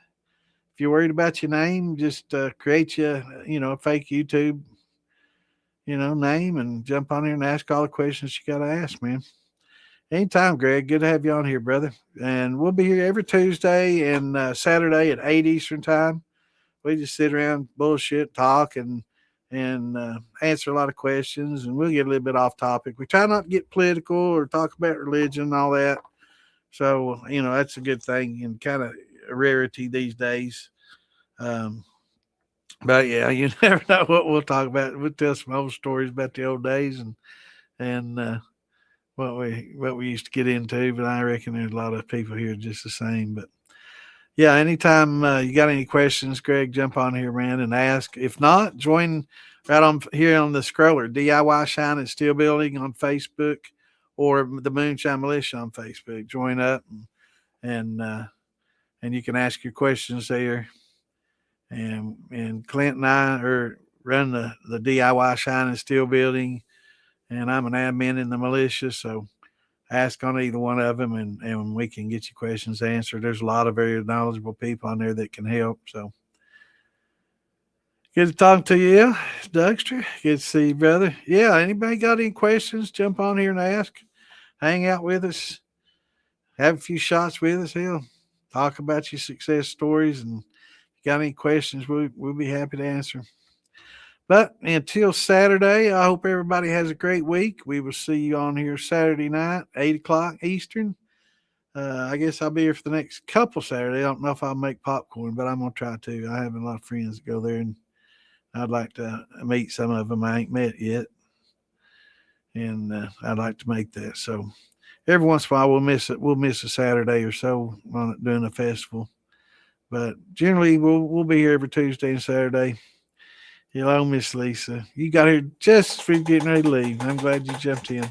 If you're worried about your name, just create a fake YouTube, name and jump on here and ask all the questions you got to ask, man. Anytime, Greg. Good to have you on here, brother. And we'll be here every Tuesday and Saturday at 8 Eastern time. We just sit around, bullshit, talk, and answer a lot of questions, and we'll get a little bit off topic. We try not to get political or talk about religion and all that. So, that's a good thing and kind of a rarity these days. But yeah, you never know what we'll talk about. We'll tell some old stories about the old days and what we used to get into, but I reckon there's a lot of people here just the same. But yeah, anytime you got any questions, Greg, jump on here, man, and ask. If not, join right on here on the scroller, DIY Shine and Steel Building on Facebook or the Moonshine Militia on Facebook. Join up and you can ask your questions there. And Clint and I run the DIY Shine and Steel Building, and I'm an admin in the militia, so ask on either one of them, and we can get your questions answered. There's a lot of very knowledgeable people on there that can help. So good to talk to you, Dougster. Good to see you, brother. Yeah, anybody got any questions, jump on here and ask. Hang out with us. Have a few shots with us. Hell, talk about your success stories, and if you got any questions, we'll be happy to answer. But until Saturday, I hope everybody has a great week. We will see you on here Saturday night, 8 o'clock Eastern. I guess I'll be here for the next couple Saturdays. I don't know if I'll make popcorn, but I'm going to try to. I have a lot of friends that go there, and I'd like to meet some of them I ain't met yet. And I'd like to make that. So every once in a while, we'll miss a Saturday or so on doing a festival. But generally, we'll be here every Tuesday and Saturday. Hello, Miss Lisa. You got here just for getting ready to leave. I'm glad you jumped in.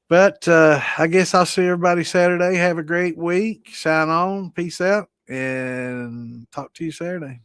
But I guess I'll see everybody Saturday. Have a great week. Sign on. Peace out. And talk to you Saturday.